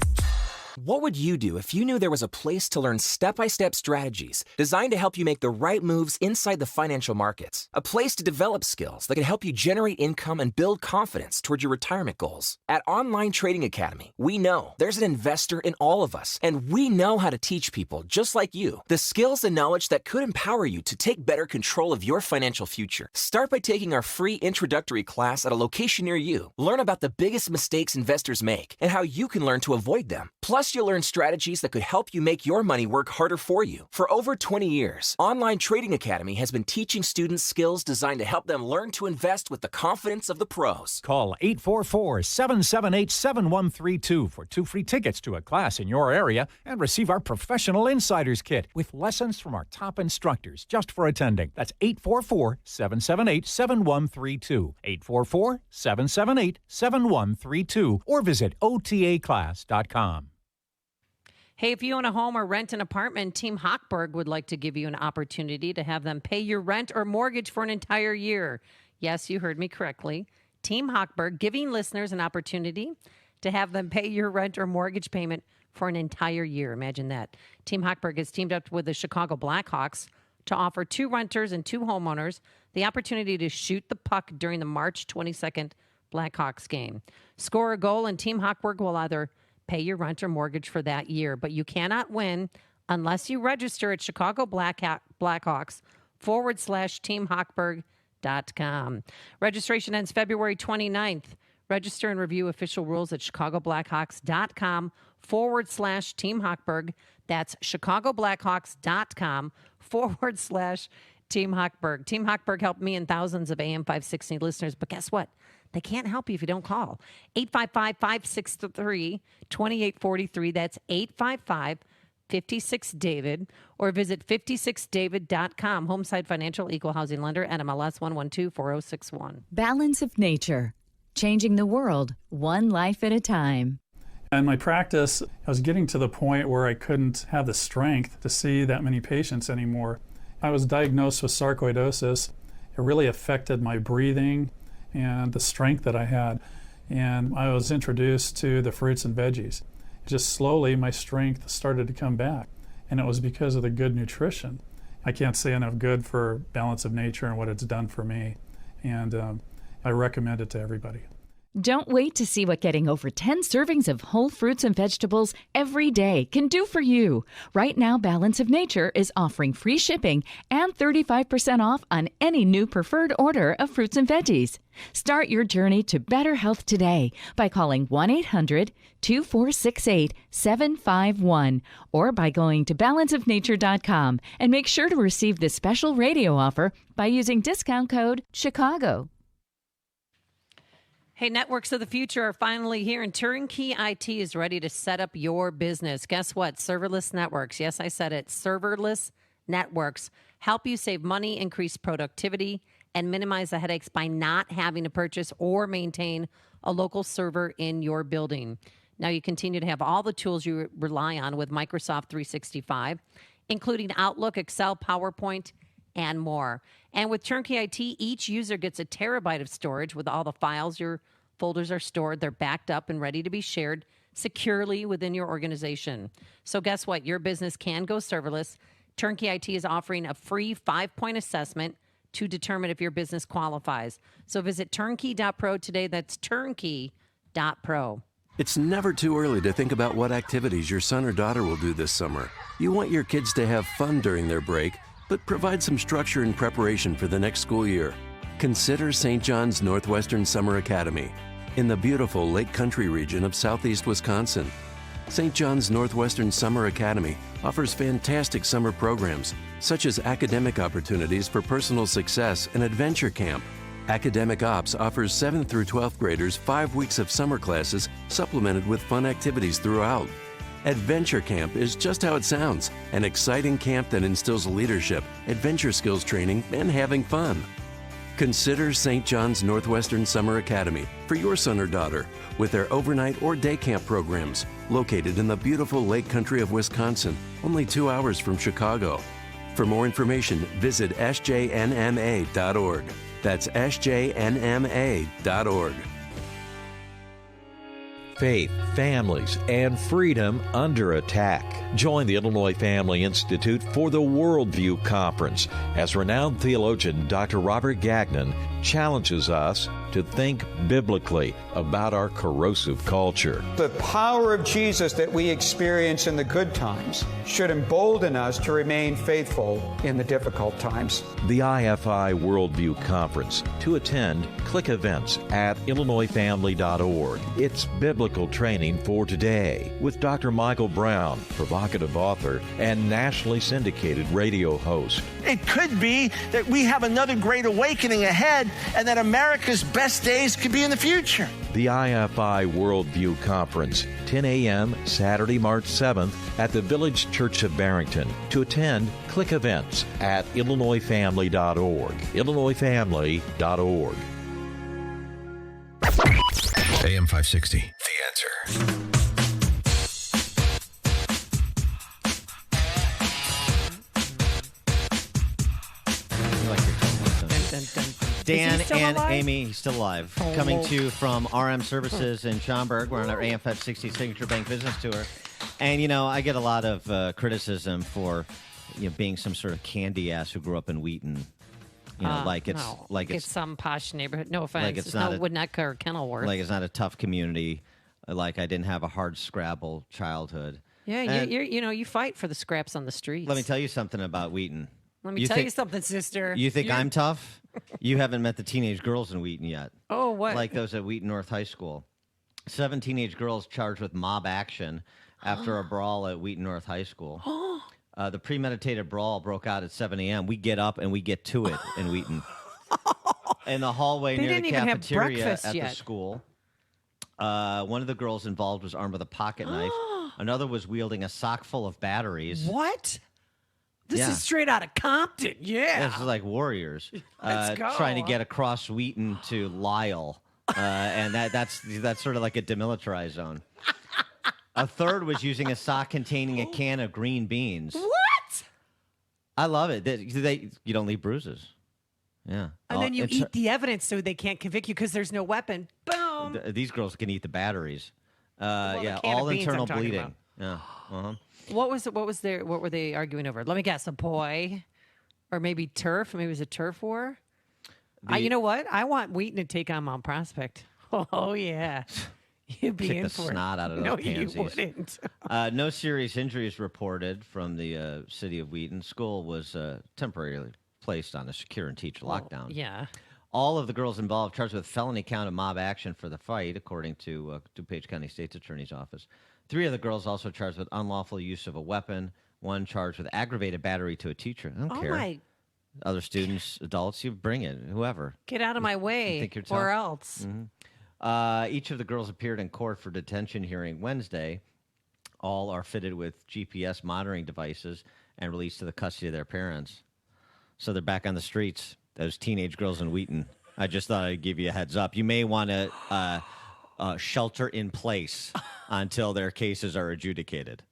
What would you do if you knew there was a place to learn step-by-step strategies designed to help you make the right moves inside the financial markets? A place to develop skills that can help you generate income and build confidence toward your retirement goals. At Online Trading Academy, we know there's an investor in all of us, and we know how to teach people just like you the skills and knowledge that could empower you to take better control of your financial future. Start by taking our free introductory class at a location near you. Learn about the biggest mistakes investors make and how you can learn to avoid them. Plus, you'll learn strategies that could help you make your money work harder for you. For over 20 years, Online Trading Academy has been teaching students skills designed to help them learn to invest with the confidence of the pros. Call 844-778-7132 for 2 free tickets to a class in your area and receive our Professional Insiders Kit with lessons from our top instructors just for attending. That's 844-778-7132. 844-778-7132 or visit otaclass.com. Hey, if you own a home or rent an apartment, Team Hochberg would like to give you an opportunity to have them pay your rent or mortgage for an entire year. Yes, you heard me correctly. Team Hochberg giving listeners an opportunity to have them pay your rent or mortgage payment for an entire year. Imagine that. Team Hochberg has teamed up with the Chicago Blackhawks to offer 2 renters and 2 homeowners the opportunity to shoot the puck during the March 22nd Blackhawks game. Score a goal, and Team Hochberg will either pay your rent or mortgage for that year. But you cannot win unless you register at Chicago Blackhawks.com/teamhochberg.com. Registration ends February 29th. Register and review official rules at chicagoblackhawks.com/Team Hochberg. That's chicagoblackhawks.com/Team Hochberg. Team Hochberg helped me and thousands of AM 560 listeners, but guess what? They can't help you if you don't call. 855-563-2843. That's 855-56-DAVID. Or visit 56david.com. Homeside Financial, Equal Housing Lender, NMLS 1124061. Balance of nature. Changing the world, one life at a time. In my practice, I was getting to the point where I couldn't have the strength to see that many patients anymore. I was diagnosed with sarcoidosis. It really affected my breathing and the strength that I had. And I was introduced to the fruits and veggies. Just slowly, my strength started to come back. And it was because of the good nutrition. I can't say enough good for Balance of Nature and what it's done for me. And I recommend it to everybody. Don't wait to see what getting over 10 servings of whole fruits and vegetables every day can do for you. Right now, Balance of Nature is offering free shipping and 35% off on any new preferred order of fruits and veggies. Start your journey to better health today by calling 1-800-2468-751 or by going to balanceofnature.com, and make sure to receive this special radio offer by using discount code CHICAGO. Hey, networks of the future are finally here, and Turnkey IT is ready to set up your business. Guess what? Serverless networks. Yes, I said it. Serverless networks help you save money, increase productivity, and minimize the headaches by not having to purchase or maintain a local server in your building. Now you continue to have all the tools you rely on with Microsoft 365, including Outlook, Excel, PowerPoint, and more. And with Turnkey IT, each user gets a terabyte of storage with all the files. Your folders are stored. They're backed up and ready to be shared securely within your organization. So guess what? Your business can go serverless. Turnkey IT is offering a free 5-point assessment to determine if your business qualifies. So visit turnkey.pro today. That's turnkey.pro. It's never too early to think about what activities your son or daughter will do this summer. You want your kids to have fun during their break, but provide some structure and preparation for the next school year. Consider St. John's Northwestern Summer Academy in the beautiful Lake Country region of southeast Wisconsin. St. John's Northwestern Summer Academy offers fantastic summer programs, such as academic opportunities for personal success and adventure camp. Academic Ops offers 7th through 12th graders 5 weeks of summer classes supplemented with fun activities throughout. Adventure Camp is just how it sounds, an exciting camp that instills leadership, adventure skills training, and having fun. Consider St. John's Northwestern Summer Academy for your son or daughter with their overnight or day camp programs, located in the beautiful Lake Country of Wisconsin, only 2 hours from Chicago. For more information, visit sjnma.org. That's sjnma.org. Faith, families, and freedom under attack. Join the Illinois Family Institute for the Worldview Conference as renowned theologian Dr. Robert Gagnon challenges us to think biblically about our corrosive culture. The power of Jesus that we experience in the good times should embolden us to remain faithful in the difficult times. The IFI Worldview Conference. To attend, click events at IllinoisFamily.org. It's biblical training for today with Dr. Michael Brown, provocative author and nationally syndicated radio host. It could be that we have another great awakening ahead and that America's best days could be in the future. The IFI Worldview Conference, 10 a.m. Saturday, March 7th at the Village Church of Barrington. To attend, click events at IllinoisFamily.org. IllinoisFamily.org. AM 560, The Answer. Dan Is he still and alive? Amy, he's still alive. Oh. Coming to you from RM Services in Schaumburg. We're on our AMFET 60 Signature Bank Business Tour. And, I get a lot of criticism for, being some sort of candy ass who grew up in Wheaton. It's some posh neighborhood. No offense. Like it's It's not no Winnetka or Kenilworth. Like it's not a tough community. Like I didn't have a hard Scrabble childhood. Yeah, And you fight for the scraps on the streets. let me tell you something about Wheaton. Let me tell you something, sister. You think You're- I'm tough? You haven't met the teenage girls in Wheaton yet. Oh, what? Like those at Wheaton North High School. 7 teenage girls charged with mob action after a brawl at Wheaton North High School. The premeditated brawl broke out at 7 a.m. We get up and we get to it in Wheaton. In the hallway They near the didn't even have cafeteria breakfast at yet. the school. One of the girls involved was armed with a pocket knife. Another was wielding a sock full of batteries. What? This Yeah. is straight out of Compton. Yeah. This is like warriors Let's go. trying to get across Wheaton to Lyle, and that's sort of like a demilitarized zone. A third was using a sock containing a can of green beans. What? I love it. You don't leave bruises. Yeah, And then you it's- eat the evidence so they can't convict you because there's no weapon. Boom. These girls can eat the batteries. the Yeah, can of all beans I'm internal talking bleeding. Yeah. Uh-huh. What were they arguing over? Let me guess, a boy, or maybe turf? Maybe it was a turf war. You know what? I want Wheaton to take on Mount Prospect. Oh yeah, you'd be Kick in the for snot it. out of those No, pansies. you wouldn't. No serious injuries reported from the city of Wheaton. School was temporarily placed on a secure and teach lockdown. Yeah. All of the girls involved charged with felony count of mob action for the fight, according to DuPage County State's Attorney's Office. 3 of the girls also charged with unlawful use of a weapon. 1 charged with aggravated battery to a teacher. I don't care. My, Other students, adults, you bring it, whoever. get out of my way, You think you're or tough? else. Each of the girls appeared in court for detention hearing Wednesday. All are fitted with GPS monitoring devices and released to the custody of their parents. So they're back on the streets, those teenage girls in Wheaton. I just thought I'd give you a heads up. You may want to shelter in place until their cases are adjudicated.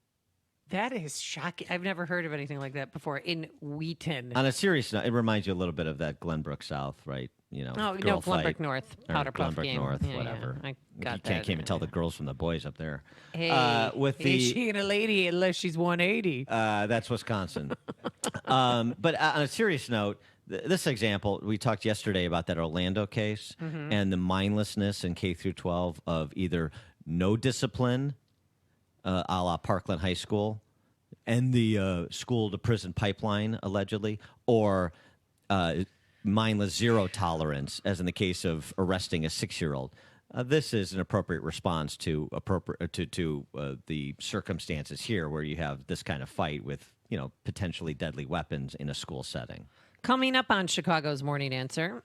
That is shocking. I've never heard of anything like that before in Wheaton. On a serious note, it reminds you a little bit of that Glenbrook South, right? Oh, girl no, fight, Glenbrook North, or Powder Puff Glenbrook game. North, Yeah, whatever. yeah, I got you that. can't even tell the girls from the boys up there. Hey, with is the she ain't a lady unless she's 180. that's Wisconsin. But on a serious note, this example, we talked yesterday about that Orlando case and the mindlessness in K through 12 of either no discipline, a la Parkland High School, and the school to prison pipeline, allegedly, or mindless zero tolerance, as in the case of arresting a 6-year-old. This is an appropriate response to the circumstances here, where you have this kind of fight with potentially deadly weapons in a school setting. Coming up on Chicago's Morning Answer.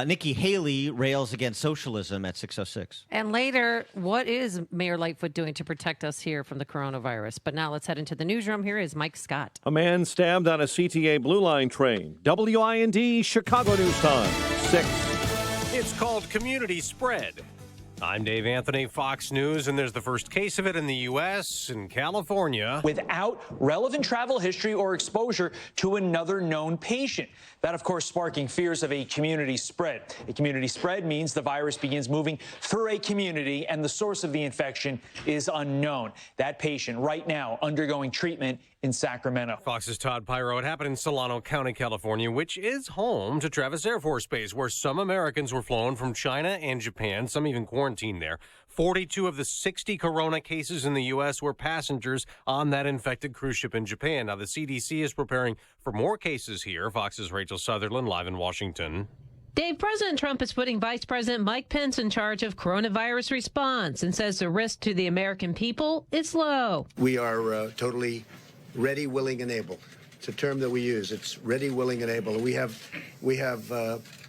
Nikki Haley rails against socialism at 6:06. And later, what is Mayor Lightfoot doing to protect us here from the coronavirus? But now let's head into the newsroom. Here is Mike Scott. A man stabbed on a CTA Blue Line train. WIND Chicago News Time, 6. It's called community spread. I'm Dave Anthony, Fox News, and there's the first case of it in the U.S. in California. Without relevant travel history or exposure to another known patient. That, of course, sparking fears of a community spread. A community spread means the virus begins moving through a community and the source of the infection is unknown. That patient right now undergoing treatment in Sacramento. Fox's Todd Pyro. It happened in Solano County, California, which is home to Travis Air Force Base, where some Americans were flown from China and Japan, some even quarantined there. 42 of the 60 corona cases in the U.S. were passengers on that infected cruise ship in Japan. Now, the CDC is preparing for more cases here. Fox's Rachel Sutherland, live in Washington. Dave, President Trump is putting Vice President Mike Pence in charge of coronavirus response and says the risk to the American people is low. We are totally ready, willing, and able. It's a term that we use. It's ready, willing, and able. We have.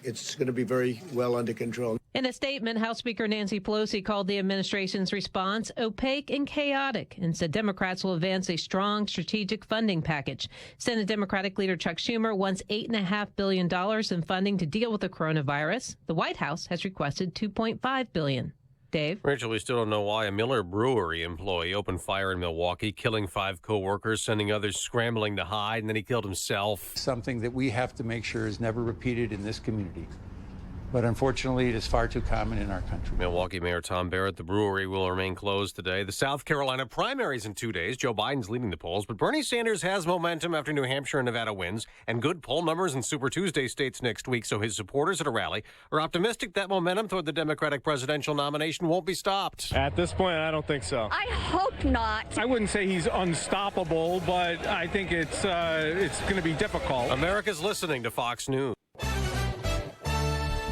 It's going to be very well under control. In a statement, House Speaker Nancy Pelosi called the administration's response opaque and chaotic and said Democrats will advance a strong strategic funding package. Senate Democratic leader Chuck Schumer wants $8.5 billion in funding to deal with the coronavirus. The White House has requested $2.5 billion. Dave? Rachel, we still don't know why a Miller Brewery employee opened fire in Milwaukee, killing 5 co-workers, sending others scrambling to hide, and then he killed himself. Something that we have to make sure is never repeated in this community. But unfortunately, it is far too common in our country. Milwaukee Mayor Tom Barrett, the brewery will remain closed today. The South Carolina primaries in 2 days. Joe Biden's leading the polls, but Bernie Sanders has momentum after New Hampshire and Nevada wins, and good poll numbers in Super Tuesday states next week, so his supporters at a rally are optimistic that momentum toward the Democratic presidential nomination won't be stopped. At this point, I don't think so. I hope not. I wouldn't say he's unstoppable, but I think it's going to be difficult. America's listening to Fox News.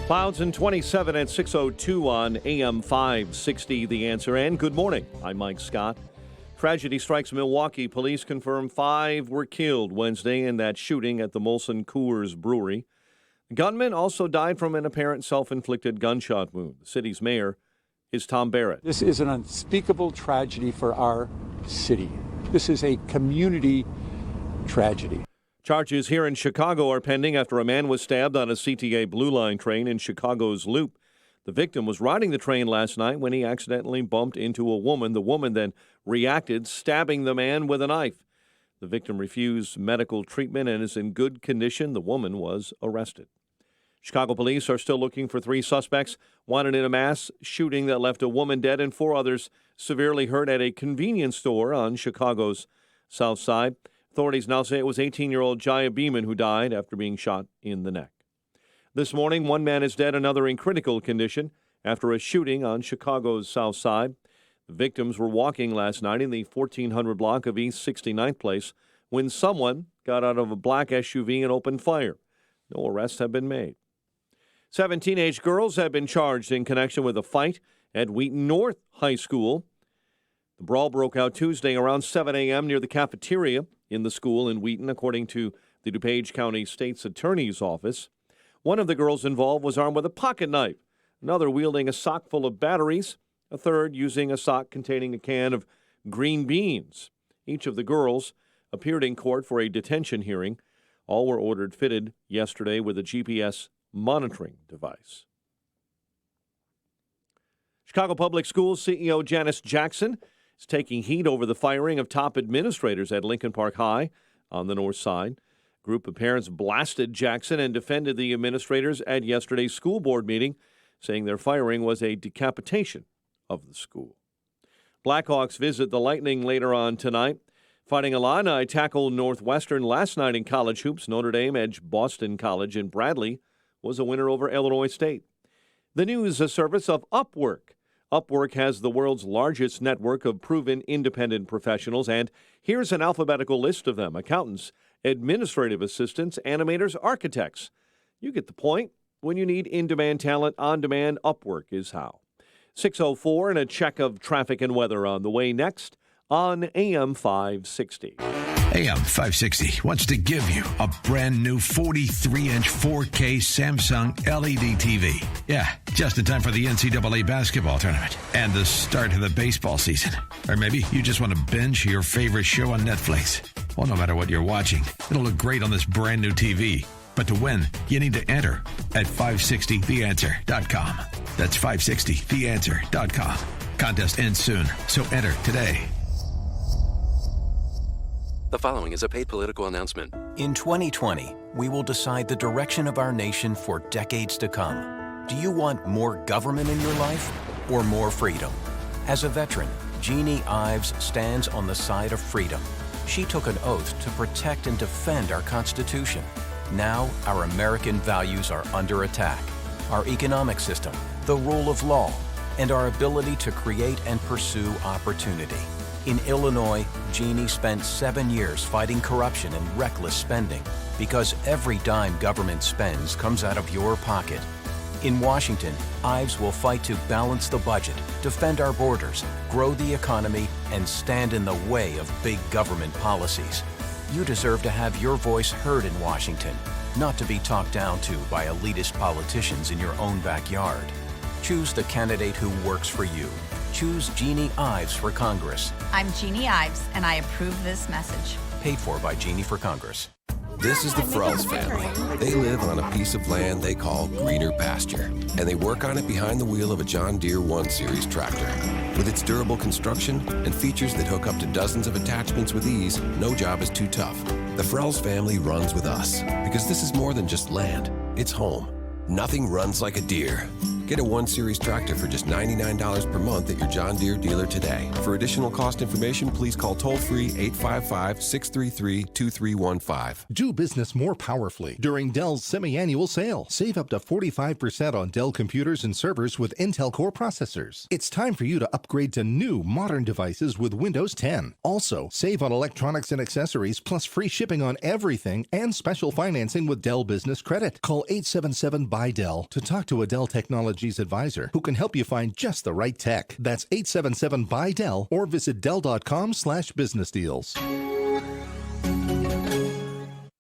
Clouds and 27 at 6:02 on AM 560, The Answer. And good morning. I'm Mike Scott. Tragedy strikes Milwaukee. Police confirm 5 were killed Wednesday in that shooting at the Molson Coors Brewery. The gunman also died from an apparent self-inflicted gunshot wound. The city's mayor is Tom Barrett. This is an unspeakable tragedy for our city. This is a community tragedy. Charges here in Chicago are pending after a man was stabbed on a CTA Blue Line train in Chicago's Loop. The victim was riding the train last night when he accidentally bumped into a woman. The woman then reacted, stabbing the man with a knife. The victim refused medical treatment and is in good condition. The woman was arrested. Chicago police are still looking for 3 suspects wanted in a mass shooting that left a woman dead and 4 others severely hurt at a convenience store on Chicago's South Side. Authorities now say it was 18-year-old Jaya Beeman who died after being shot in the neck. This morning, 1 man is dead, another in critical condition after a shooting on Chicago's South Side. The victims were walking last night in the 1400 block of East 69th Place when someone got out of a black SUV and opened fire. No arrests have been made. 7 teenage girls have been charged in connection with a fight at Wheaton North High School. The brawl broke out Tuesday around 7 a.m. near the cafeteria in the school in Wheaton, according to the DuPage County State's Attorney's Office. One of the girls involved was armed with a pocket knife, another wielding a sock full of batteries, a third using a sock containing a can of green beans. Each of the girls appeared in court for a detention hearing. All were ordered fitted yesterday with a GPS monitoring device. Chicago Public Schools CEO Janice Jackson is taking heat over the firing of top administrators at Lincoln Park High on the north side. A group of parents blasted Jackson and defended the administrators at yesterday's school board meeting, saying their firing was a decapitation of the school. Blackhawks visit the Lightning later on tonight. Fighting Illini tackled Northwestern last night in college hoops. Notre Dame edged Boston College, and Bradley was a winner over Illinois State. The news service of Upwork. Upwork has the world's largest network of proven independent professionals, and here's an alphabetical list of them: accountants, administrative assistants, animators, architects. You get the point. When you need in-demand talent, on-demand, Upwork is how. 6:04 and a check of traffic and weather on the way next on AM 560. AM 560 wants to give you a brand new 43-inch 4K Samsung LED TV. Yeah, just in time for the NCAA basketball tournament and the start of the baseball season. Or maybe you just want to binge your favorite show on Netflix. Well, no matter what you're watching, it'll look great on this brand new TV. But to win, you need to enter at 560theanswer.com. That's 560theanswer.com. Contest ends soon, so enter today. The following is a paid political announcement. In 2020, we will decide the direction of our nation for decades to come. Do you want more government in your life or more freedom? As a veteran, Jeannie Ives stands on the side of freedom. She took an oath to protect and defend our Constitution. Now, our American values are under attack. Our economic system, the rule of law, and our ability to create and pursue opportunity. In Illinois, Jeannie spent 7 years fighting corruption and reckless spending because every dime government spends comes out of your pocket. In Washington, Ives will fight to balance the budget, defend our borders, grow the economy, and stand in the way of big government policies. You deserve to have your voice heard in Washington, not to be talked down to by elitist politicians in your own backyard. Choose the candidate who works for you. Choose Jeannie Ives for Congress. I'm Jeannie Ives, and I approve this message. Paid for by Jeannie for Congress. This is the Frells family. They live on a piece of land they call greener pasture, and they work on it behind the wheel of a John Deere 1 Series tractor. With its durable construction and features that hook up to dozens of attachments with ease, no job is too tough. The Frells family runs with us because this is more than just land. It's home. Nothing runs like a Deere. Get a 1 Series tractor for just $99 per month at your John Deere dealer today. For additional cost information, please call toll-free 855-633-2315. Do business more powerfully during Dell's semi-annual sale. Save up to 45% on Dell computers and servers with Intel Core processors. It's time for you to upgrade to new modern devices with Windows 10. Also, save on electronics and accessories plus free shipping on everything and special financing with Dell Business Credit. Call 877-BUY-DELL to talk to a Dell Technologies advisor who can help you find just the right tech. That's 877-BUY-DELL or visit Dell.com/business deals.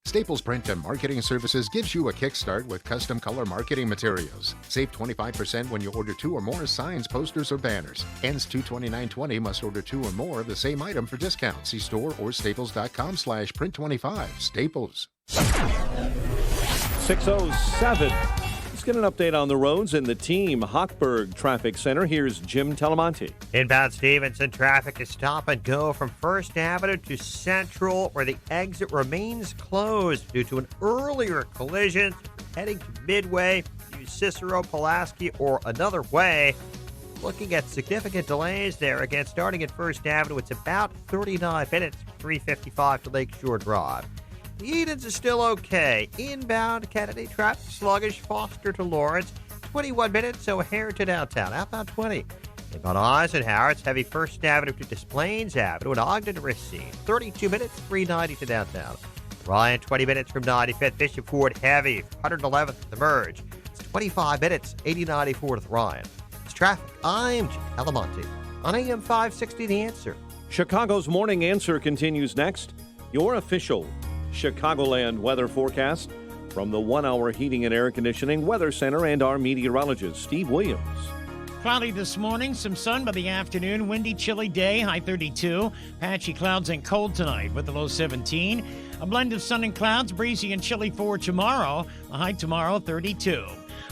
Staples Print and Marketing Services gives you a kickstart with custom color marketing materials. Save 25% when you order 2 or more signs, posters, or banners. Ends 2/29/20. Must order 2 or more of the same item for discount. See store or staples.com/print25. Staples. 6:07. Let's get an update on the roads in the Team Hochberg Traffic Center. Here's Jim Telemonte. Inbound Stevenson traffic is stop and go from First Avenue to Central, where the exit remains closed due to an earlier collision. Heading to Midway, use Cicero, Pulaski, or another way. Looking at significant delays there. Again, starting at First Avenue, it's about 39 minutes, 355 to Lakeshore Drive. The Edens is still okay. Inbound Kennedy traffic sluggish, Foster to Lawrence, 21 minutes, O'Hare to downtown, outbound 20. Inbound Eisenhower, it's heavy First Avenue to Des Plaines Avenue and Ogden to Racine, 32 minutes, 390 to downtown. Ryan, 20 minutes from 95th, Bishop Ford heavy, 111th to the Merge. It's 25 minutes, 8094 to Ryan. It's traffic. I'm Jim Telemonte on AM 560 The Answer. Chicago's Morning Answer continues next. Your official Chicagoland weather forecast from the 1 Hour Heating and Air Conditioning Weather Center and our meteorologist, Steve Williams. Cloudy this morning, some sun by the afternoon, windy, chilly day, high 32. Patchy clouds and cold tonight with the low 17. A blend of sun and clouds, breezy and chilly for tomorrow, a high tomorrow 32.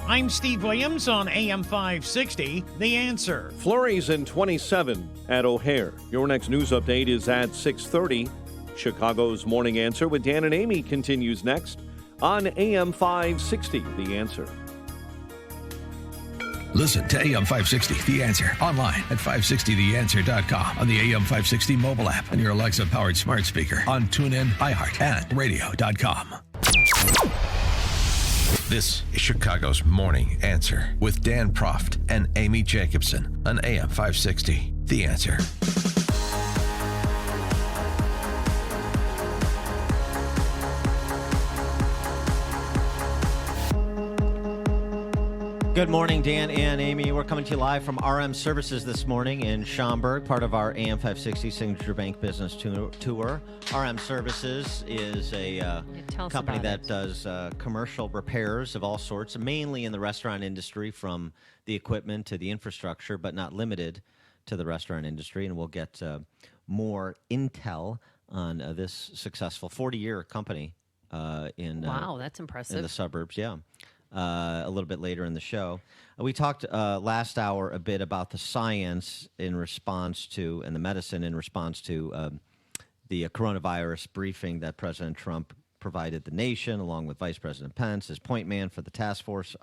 I'm Steve Williams on AM 560, The Answer. Flurries in 27 at O'Hare. Your next news update is at 6:30. Chicago's Morning Answer with Dan and Amy continues next on AM 560, The Answer. Listen to AM 560, The Answer, online at 560theanswer.com, on the AM 560 mobile app, and your Alexa-powered smart speaker, on TuneIn, iHeart, and radio.com. This is Chicago's Morning Answer with Dan Proft and Amy Jacobson on AM 560, The Answer. Good morning, Dan and Amy. We're coming to you live from RM Services this morning in Schaumburg, part of our AM 560 Signature Bank Business Tour. RM Services is a company that does commercial repairs of all sorts, mainly in the restaurant industry, from the equipment to the infrastructure, but not limited to the restaurant industry. And we'll get more intel on this successful 40-year company wow, that's impressive. In the suburbs, yeah. A little bit later in the show. We talked last hour a bit about the science in response to, and the medicine in response to the coronavirus briefing that President Trump provided the nation, along with Vice President Pence, his point man for the task force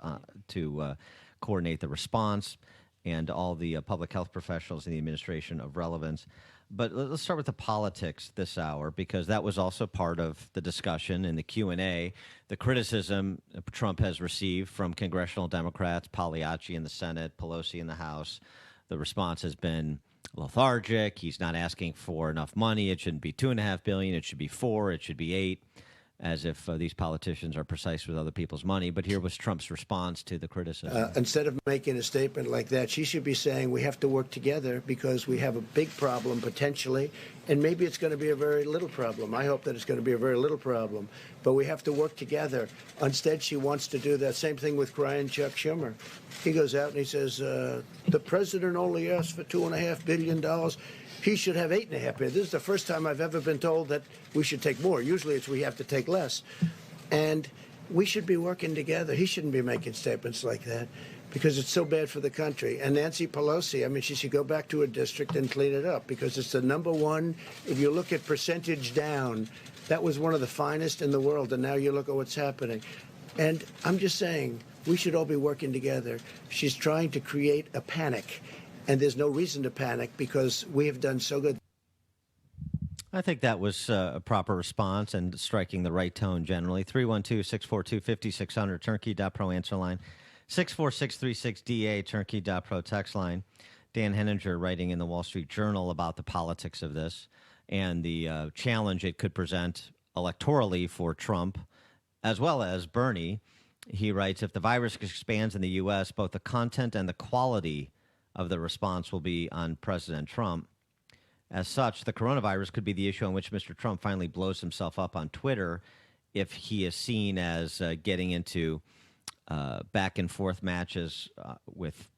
to coordinate the response, and all the public health professionals in the administration of relevance. But let's start with the politics this hour, because that was also part of the discussion in the Q&A. The criticism Trump has received from congressional Democrats, Pagliacci in the Senate, Pelosi in the House. The response has been lethargic. He's not asking for enough money. It shouldn't be $2.5 billion. It should be $4 billion. It should be $8 billion. As if these politicians are precise with other people's money. But here was Trump's response to the criticism. Instead of making a statement like that, she should be saying we have to work together because we have a big problem potentially, and maybe it's going to be a very little problem. I hope that it's going to be a very little problem, but we have to work together. Instead, she wants to do that same thing with crying Chuck Schumer. He goes out and he says, the president only asked for $2.5 billion. He should have 8.5 years. This is the first time I've ever been told that we should take more. Usually it's we have to take less. And we should be working together. He shouldn't be making statements like that because it's so bad for the country. And Nancy Pelosi, I mean, she should go back to her district and clean it up because it's the number one. If you look at percentage down, that was one of the finest in the world. And now you look at what's happening. And I'm just saying, we should all be working together. She's trying to create a panic. And there's no reason to panic because we have done so good. I think that was a proper response and striking the right tone generally. 312-642-5600, turnkey.pro answer line. 64636DA, turnkey.pro text line. Dan Henninger writing in the Wall Street Journal about the politics of this and the challenge it could present electorally for Trump as well as Bernie. He writes, if the virus expands in the U.S., both the content and the quality of the response will be on President Trump. As such, the coronavirus could be the issue on which Mr. Trump finally blows himself up on Twitter if he is seen as getting into back and forth matches with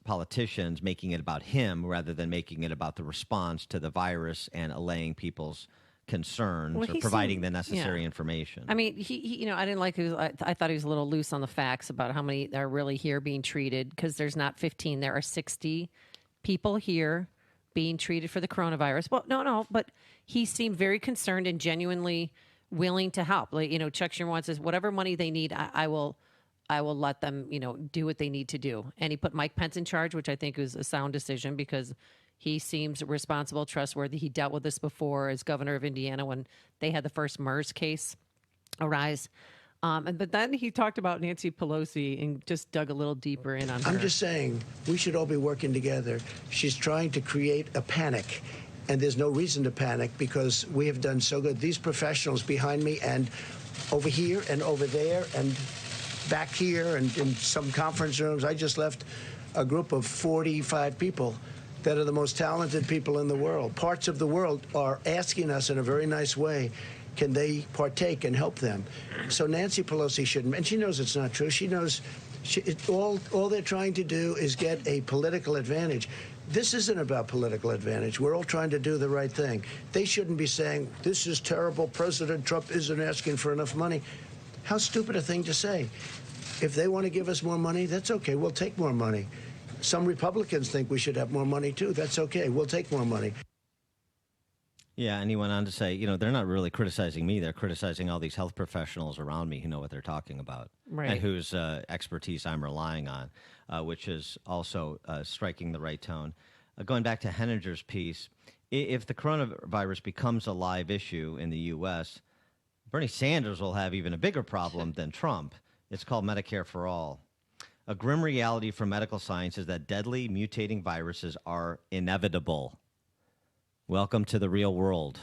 politicians, making it about him rather than making it about the response to the virus and allaying people's concerns or providing the necessary information. I mean, he I didn't like I thought he was a little loose on the facts about how many are really here being treated because there's not 15. There are 60 people here being treated for the coronavirus. Well, no, but he seemed very concerned and genuinely willing to help. Like, Chuck Schumer says, whatever money they need, I will let them, do what they need to do. And he put Mike Pence in charge, which I think was a sound decision because he seems responsible, trustworthy. He dealt with this before as governor of Indiana when they had the first MERS case arise. But then he talked about Nancy Pelosi and just dug a little deeper in on her. I'm just saying we should all be working together. She's trying to create a panic, and there's no reason to panic because we have done so good. These professionals behind me and over here and over there and back here and in some conference rooms. I just left a group of 45 people that are the most talented people in the world. Parts of the world are asking us in a very nice way, can they partake and help them? So Nancy Pelosi shouldn't, and she knows it's not true. She knows all they're trying to do is get a political advantage. This isn't about political advantage. We're all trying to do the right thing. They shouldn't be saying, this is terrible, President Trump isn't asking for enough money. How stupid a thing to say. If they want to give us more money, that's okay, we'll take more money. Some Republicans think we should have more money too. That's okay, we'll take more money. Yeah, and he went on to say, they're not really criticizing me. They're criticizing all these health professionals around me who know what they're talking about and whose expertise I'm relying on, which is also striking the right tone. Going back to Henninger's piece, if the coronavirus becomes a live issue in the U.S., Bernie Sanders will have even a bigger problem than Trump. It's called Medicare for All. A grim reality from medical science is that deadly mutating viruses are inevitable. Welcome to the real world.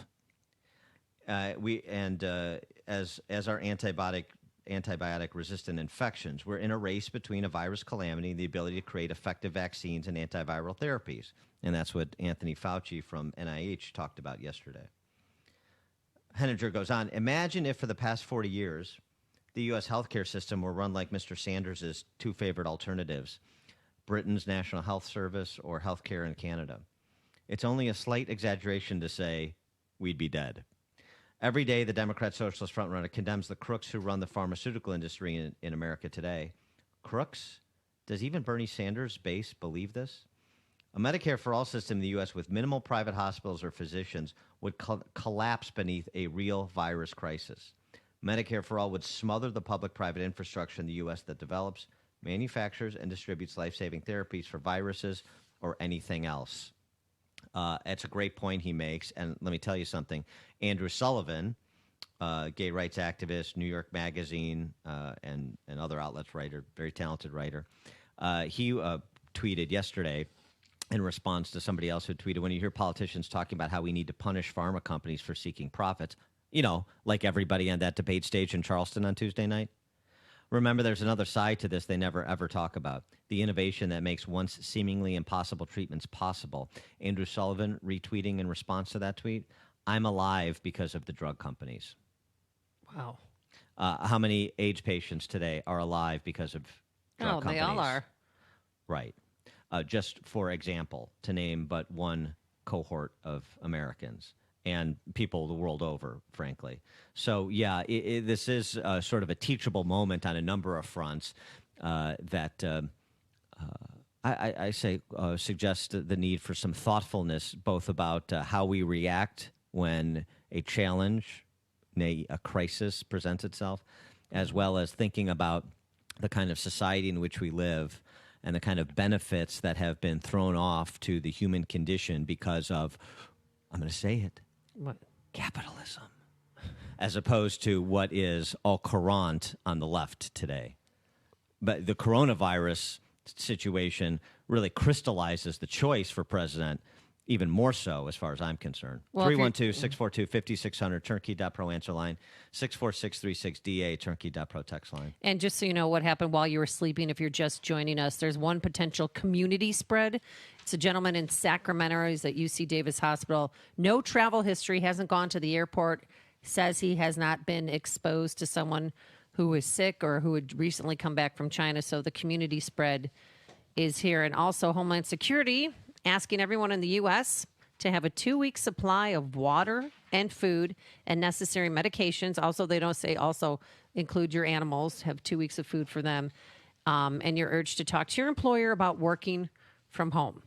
As our antibiotic-resistant infections, we're in a race between a virus calamity and the ability to create effective vaccines and antiviral therapies. And that's what Anthony Fauci from NIH talked about yesterday. Henninger goes on, imagine if for the past 40 years, the U.S. healthcare system were run like Mr. Sanders' two favorite alternatives, Britain's National Health Service or healthcare in Canada. It's only a slight exaggeration to say we'd be dead. Every day, the Democrat Socialist frontrunner condemns the crooks who run the pharmaceutical industry in America today. Crooks? Does even Bernie Sanders' base believe this? A Medicare for All system in the U.S. with minimal private hospitals or physicians would collapse beneath a real virus crisis. Medicare for All would smother the public-private infrastructure in the U.S. that develops, manufactures, and distributes life-saving therapies for viruses or anything else. It's a great point he makes, and let me tell you something. Andrew Sullivan, gay rights activist, New York Magazine, and other outlets writer, very talented writer, he tweeted yesterday in response to somebody else who tweeted, when you hear politicians talking about how we need to punish pharma companies for seeking profits, like everybody on that debate stage in Charleston on Tuesday night, remember there's another side to this they never ever talk about, the innovation that makes once seemingly impossible treatments possible. Andrew Sullivan retweeting in response to that tweet, I'm alive because of the drug companies. Wow. How many AIDS patients today are alive because of drug companies? They all are. Right. Just for example, to name but one cohort of Americans and people the world over, frankly. So, yeah, this is sort of a teachable moment on a number of fronts that I say suggest the need for some thoughtfulness, both about how we react when a challenge, nay, a crisis presents itself, as well as thinking about the kind of society in which we live and the kind of benefits that have been thrown off to the human condition because of, I'm going to say it, what? Capitalism, as opposed to what is au courant on the left today. But the coronavirus situation really crystallizes the choice for president even more so, as far as I'm concerned. Well, 312-642-5600, turnkey.pro answer line, 64636DA, turnkey.pro text line. And just so you know what happened while you were sleeping, if you're just joining us, there's one potential community spread. It's a gentleman in Sacramento. He's at UC Davis Hospital. No travel history, hasn't gone to the airport, says he has not been exposed to someone who is sick or who had recently come back from China. So the community spread is here. And also Homeland Security asking everyone in the U.S. to have a 2-week supply of water and food and necessary medications. Also, they don't say also include your animals, have 2 weeks of food for them. And you're urged to talk to your employer about working from home.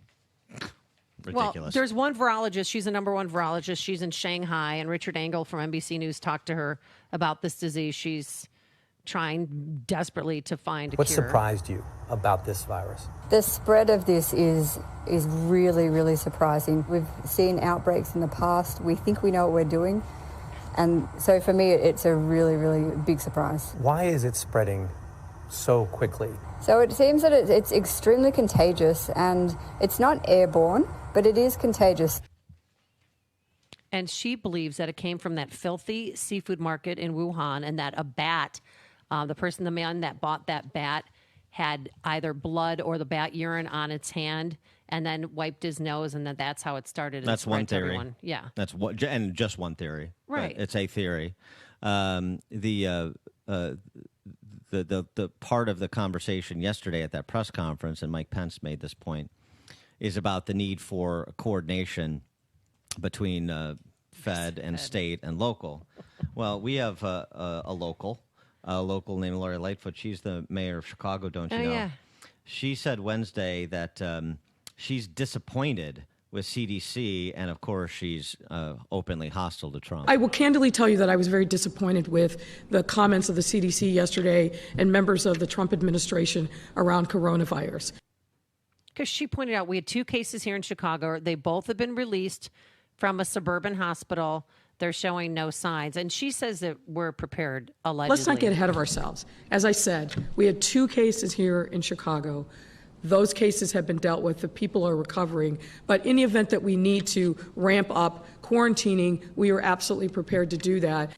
Ridiculous. Well, there's one virologist. She's the number one virologist. She's in Shanghai. And Richard Engel from NBC News talked to her about this disease. She's trying desperately to find a What cure. surprised you about this virus? The spread of this is really, really surprising. We've seen outbreaks in the past. We think we know what we're doing. And so for me, it's a really, really big surprise. Why is it spreading so quickly? So it seems that it's extremely contagious, and it's not airborne, but it is contagious. And she believes that it came from that filthy seafood market in Wuhan, and that a bat, the man that bought that bat, had either blood or the bat urine on its hand and then wiped his nose, and that's how it started. That's one theory. Everyone. Yeah. That's what, and just one theory. Right. It's a theory. The part of the conversation yesterday at that press conference, and Mike Pence made this point, is about the need for coordination between Fed and state and local. Well, we have a local named Lori Lightfoot. She's the mayor of Chicago, don't you know? Yeah. She said Wednesday that she's disappointed with CDC, and of course she's openly hostile to Trump. I will candidly tell you that I was very disappointed with the comments of the CDC yesterday and members of the Trump administration around coronavirus. Because she pointed out we had 2 cases here in Chicago. They both have been released from a suburban hospital. They're showing no signs. And she says that we're prepared, allegedly. Let's not get ahead of ourselves. As I said, we had 2 cases here in Chicago. Those cases have been dealt with. The people are recovering. But in the event that we need to ramp up quarantining, we are absolutely prepared to do that.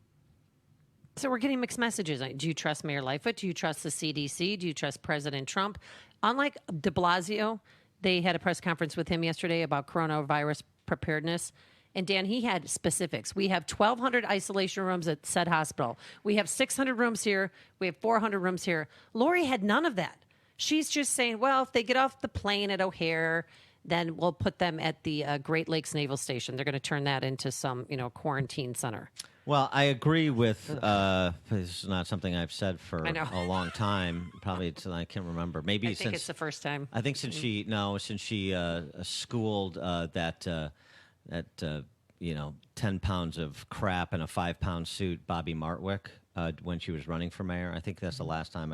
So we're getting mixed messages. Do you trust Mayor Lightfoot? Do you trust the CDC? Do you trust President Trump? Unlike de Blasio, they had a press conference with him yesterday about coronavirus preparedness. And Dan, he had specifics. We have 1,200 isolation rooms at said hospital. We have 600 rooms here. We have 400 rooms here. Lori had none of that. She's just saying, well, if they get off the plane at O'Hare, then we'll put them at the Great Lakes Naval Station. They're going to turn that into some, quarantine center. Well, I agree with, this is not something I've said for a long time. Probably, I can't remember. Maybe I think it's the first time. I think since she schooled that 10 pounds of crap in a 5-pound suit, Bobby Martwick, when she was running for mayor. I think that's the last time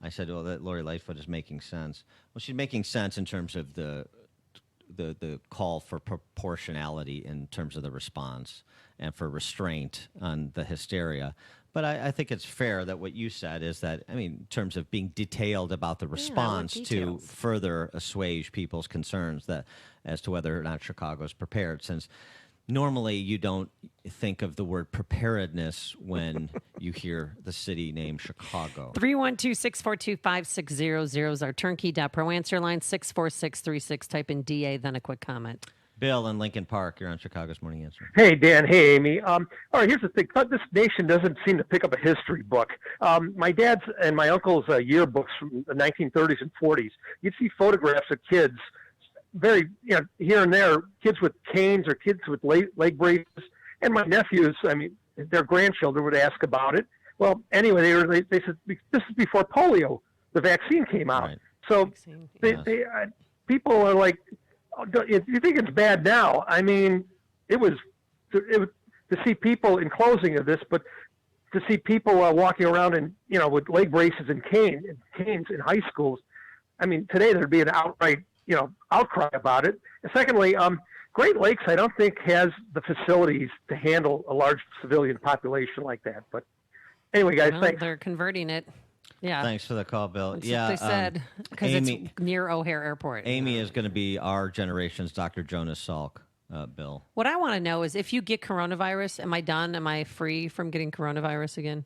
I said, well, that Lori Lightfoot is making sense. Well, she's making sense in terms of the call for proportionality in terms of the response and for restraint on the hysteria. But I think it's fair that what you said is that, in terms of being detailed about the response to further assuage people's concerns as to whether or not Chicago's prepared, since normally you don't think of the word preparedness when you hear the city name Chicago. 312-642-5600 is our turnkey.pro answer line, 64636. Type in DA, then a quick comment. Bill in Lincoln Park, you're on Chicago's Morning Answer. Hey, Dan. Hey, Amy. All right, here's the thing. This nation doesn't seem to pick up a history book. My dad's and my uncle's yearbooks from the 1930s and 40s, you'd see photographs of kids, very, here and there, kids with canes or kids with leg braces. And my nephews, their grandchildren would ask about it. Well, anyway, they said, this is before polio, the vaccine came out. Right. So people are like, if you think it's bad now, it was to see people in closing of this, but to see people walking around in, with leg braces and canes in high schools. Today there'd be an outright, outcry about it. And secondly, Great Lakes, I don't think has the facilities to handle a large civilian population like that. But anyway, guys, thanks. They're converting it. Yeah. Thanks for the call, Bill. That's what they said, because it's near O'Hare Airport. Amy is going to be our generation's Dr. Jonas Salk, Bill. What I want to know is, if you get coronavirus, am I done? Am I free from getting coronavirus again?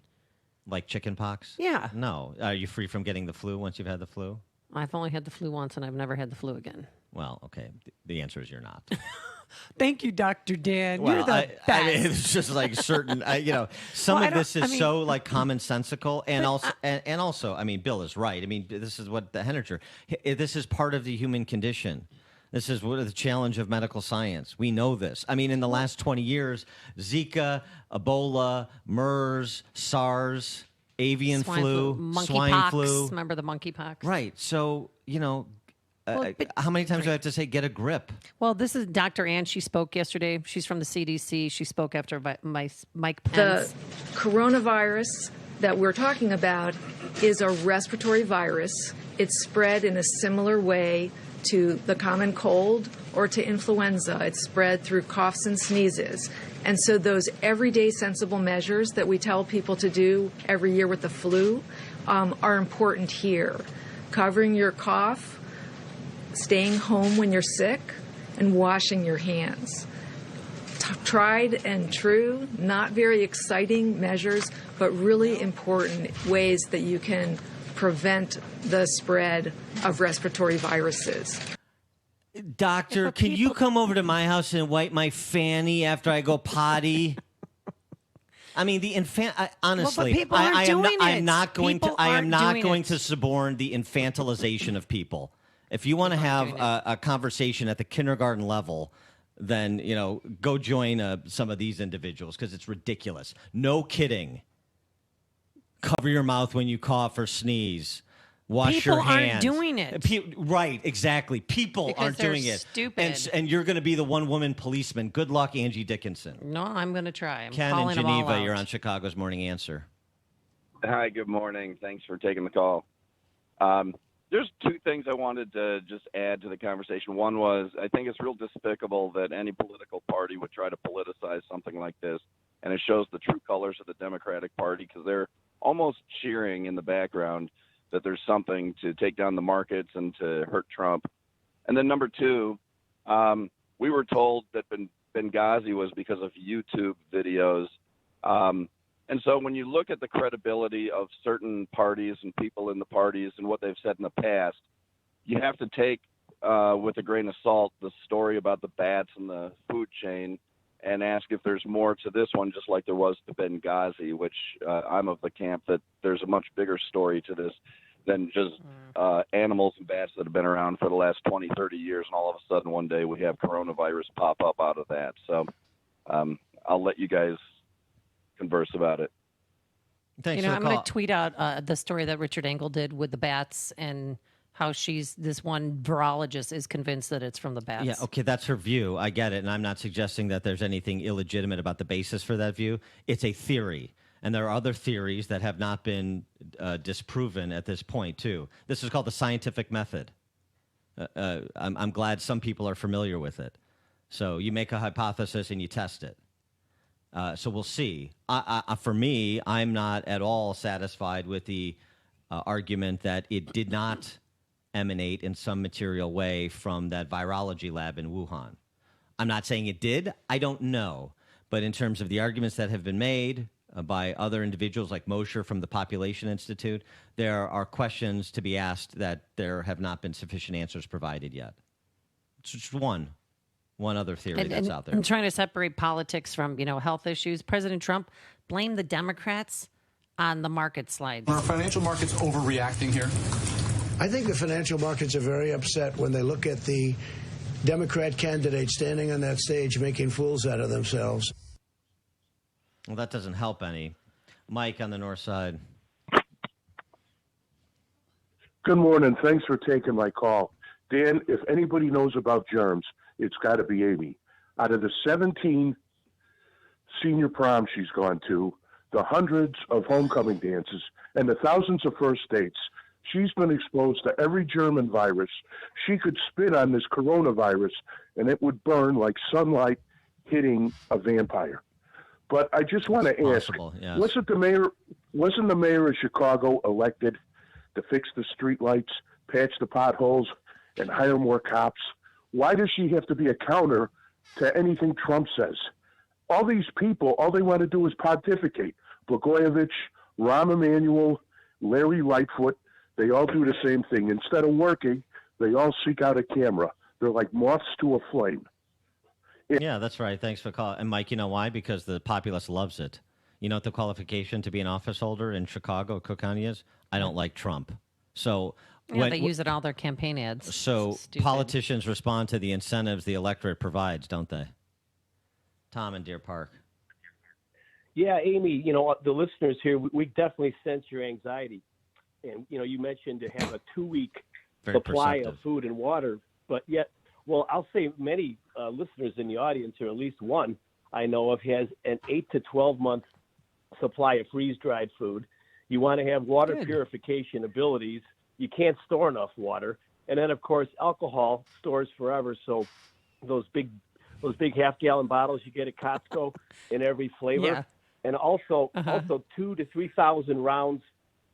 Like chicken pox? Yeah. No. Are you free from getting the flu once you've had the flu? I've only had the flu once, and I've never had the flu again. Well, okay. The answer is you're not. Thank you, Dr. Dan. Well, You're the best. It's just like certain, some of this is so like commonsensical, and also, Bill is right. This is what the Henninger. This is part of the human condition. This is what the challenge of medical science. We know this. In the last 20 years, Zika, Ebola, MERS, SARS, avian flu, swine flu. Remember the monkeypox? Right. So, how many times do I have to say, get a grip? Well, this is Dr. Ann. She spoke yesterday. She's from the CDC. She spoke after Mike Pence. The coronavirus that we're talking about is a respiratory virus. It's spread in a similar way to the common cold or to influenza. It's spread through coughs and sneezes. And so those everyday sensible measures that we tell people to do every year with the flu are important here. Covering your cough, staying home when you're sick, and washing your hands. Tried and true, not very exciting measures, but really important ways that you can prevent the spread of respiratory viruses. Doctor, can you come over to my house and wipe my fanny after I go potty? Honestly, people aren't doing it. I am not going to suborn the infantilization of people. If you want to have a conversation at the kindergarten level, then go join some of these individuals, because it's ridiculous. No kidding. Cover your mouth when you cough or sneeze. Wash your hands. People aren't doing it. Right, exactly. People aren't doing it. Stupid. And you're going to be the one-woman policeman. Good luck, Angie Dickinson. No, I'm going to try. I'm Ken calling in them all Geneva, out. you're on Chicago's Morning Answer. Hi, good morning. Thanks for taking the call. There's two things I wanted to just add to the conversation. One was, I think it's real despicable that any political party would try to politicize something like this, and it shows the true colors of the Democratic Party, because they're almost cheering in the background that there's something to take down the markets and to hurt Trump. And then number two, we were told that Benghazi was because of YouTube videos. And so when you look at the credibility of certain parties and people in the parties and what they've said in the past, you have to take with a grain of salt the story about the bats and the food chain, and ask if there's more to this one, just like there was to Benghazi, which I'm of the camp that there's a much bigger story to this than just animals and bats that have been around for the last 20, 30 years, and all of a sudden one day we have coronavirus pop up out of that. So I'll let you guys converse about it. Thanks I'm going to tweet out the story that Richard Engel did with the bats, and how this one virologist is convinced that it's from the bats. Yeah, okay, that's her view. I get it, and I'm not suggesting that there's anything illegitimate about the basis for that view. It's a theory, and there are other theories that have not been disproven at this point, too. This is called the scientific method. I'm glad some people are familiar with it. So you make a hypothesis and you test it. So we'll see. For me, I'm not at all satisfied with the argument that it did not emanate in some material way from that virology lab in Wuhan. I'm not saying it did. I don't know. But in terms of the arguments that have been made by other individuals like Mosher from the Population Institute, there are questions to be asked that there have not been sufficient answers provided yet. It's just one other theory that's out there. I'm trying to separate politics from, health issues. President Trump blamed the Democrats on the market slides. Are financial markets overreacting here? I think the financial markets are very upset when they look at the Democrat candidates standing on that stage making fools out of themselves. Well, that doesn't help any. Mike on the north side. Good morning. Thanks for taking my call. Dan, if anybody knows about germs, it's got to be Amy. Out of the 17 senior proms she's gone to, the hundreds of homecoming dances, and the thousands of first dates, she's been exposed to every germ and virus. She could spit on this coronavirus, and it would burn like sunlight hitting a vampire. But I just want to ask, yes. wasn't the mayor of Chicago elected to fix the streetlights, patch the potholes, and hire more cops? Why does she have to be a counter to anything Trump says? All these people, all they want to do is pontificate. Blagojevich, Rahm Emanuel, Larry Lightfoot, they all do the same thing. Instead of working, they all seek out a camera. They're like moths to a flame. Yeah, that's right. Thanks for calling. And Mike, you know why? Because the populace loves it. You know what the qualification to be an office holder in Chicago, Cook County is? I don't like Trump. So they use it in all their campaign ads. So politicians respond to the incentives the electorate provides, don't they? Tom in Deer Park. Yeah, Amy, the listeners here, we definitely sense your anxiety. And, you mentioned to have a 2-week supply of food and water, but yet, well, I'll say many listeners in the audience, or at least one I know of, has an 8 to 12 month supply of freeze-dried food. You want to have water purification abilities. You can't store enough water. And then, of course, alcohol stores forever. So those big half-gallon bottles you get at Costco in every flavor. Yeah. And also 2,000 to 3,000 rounds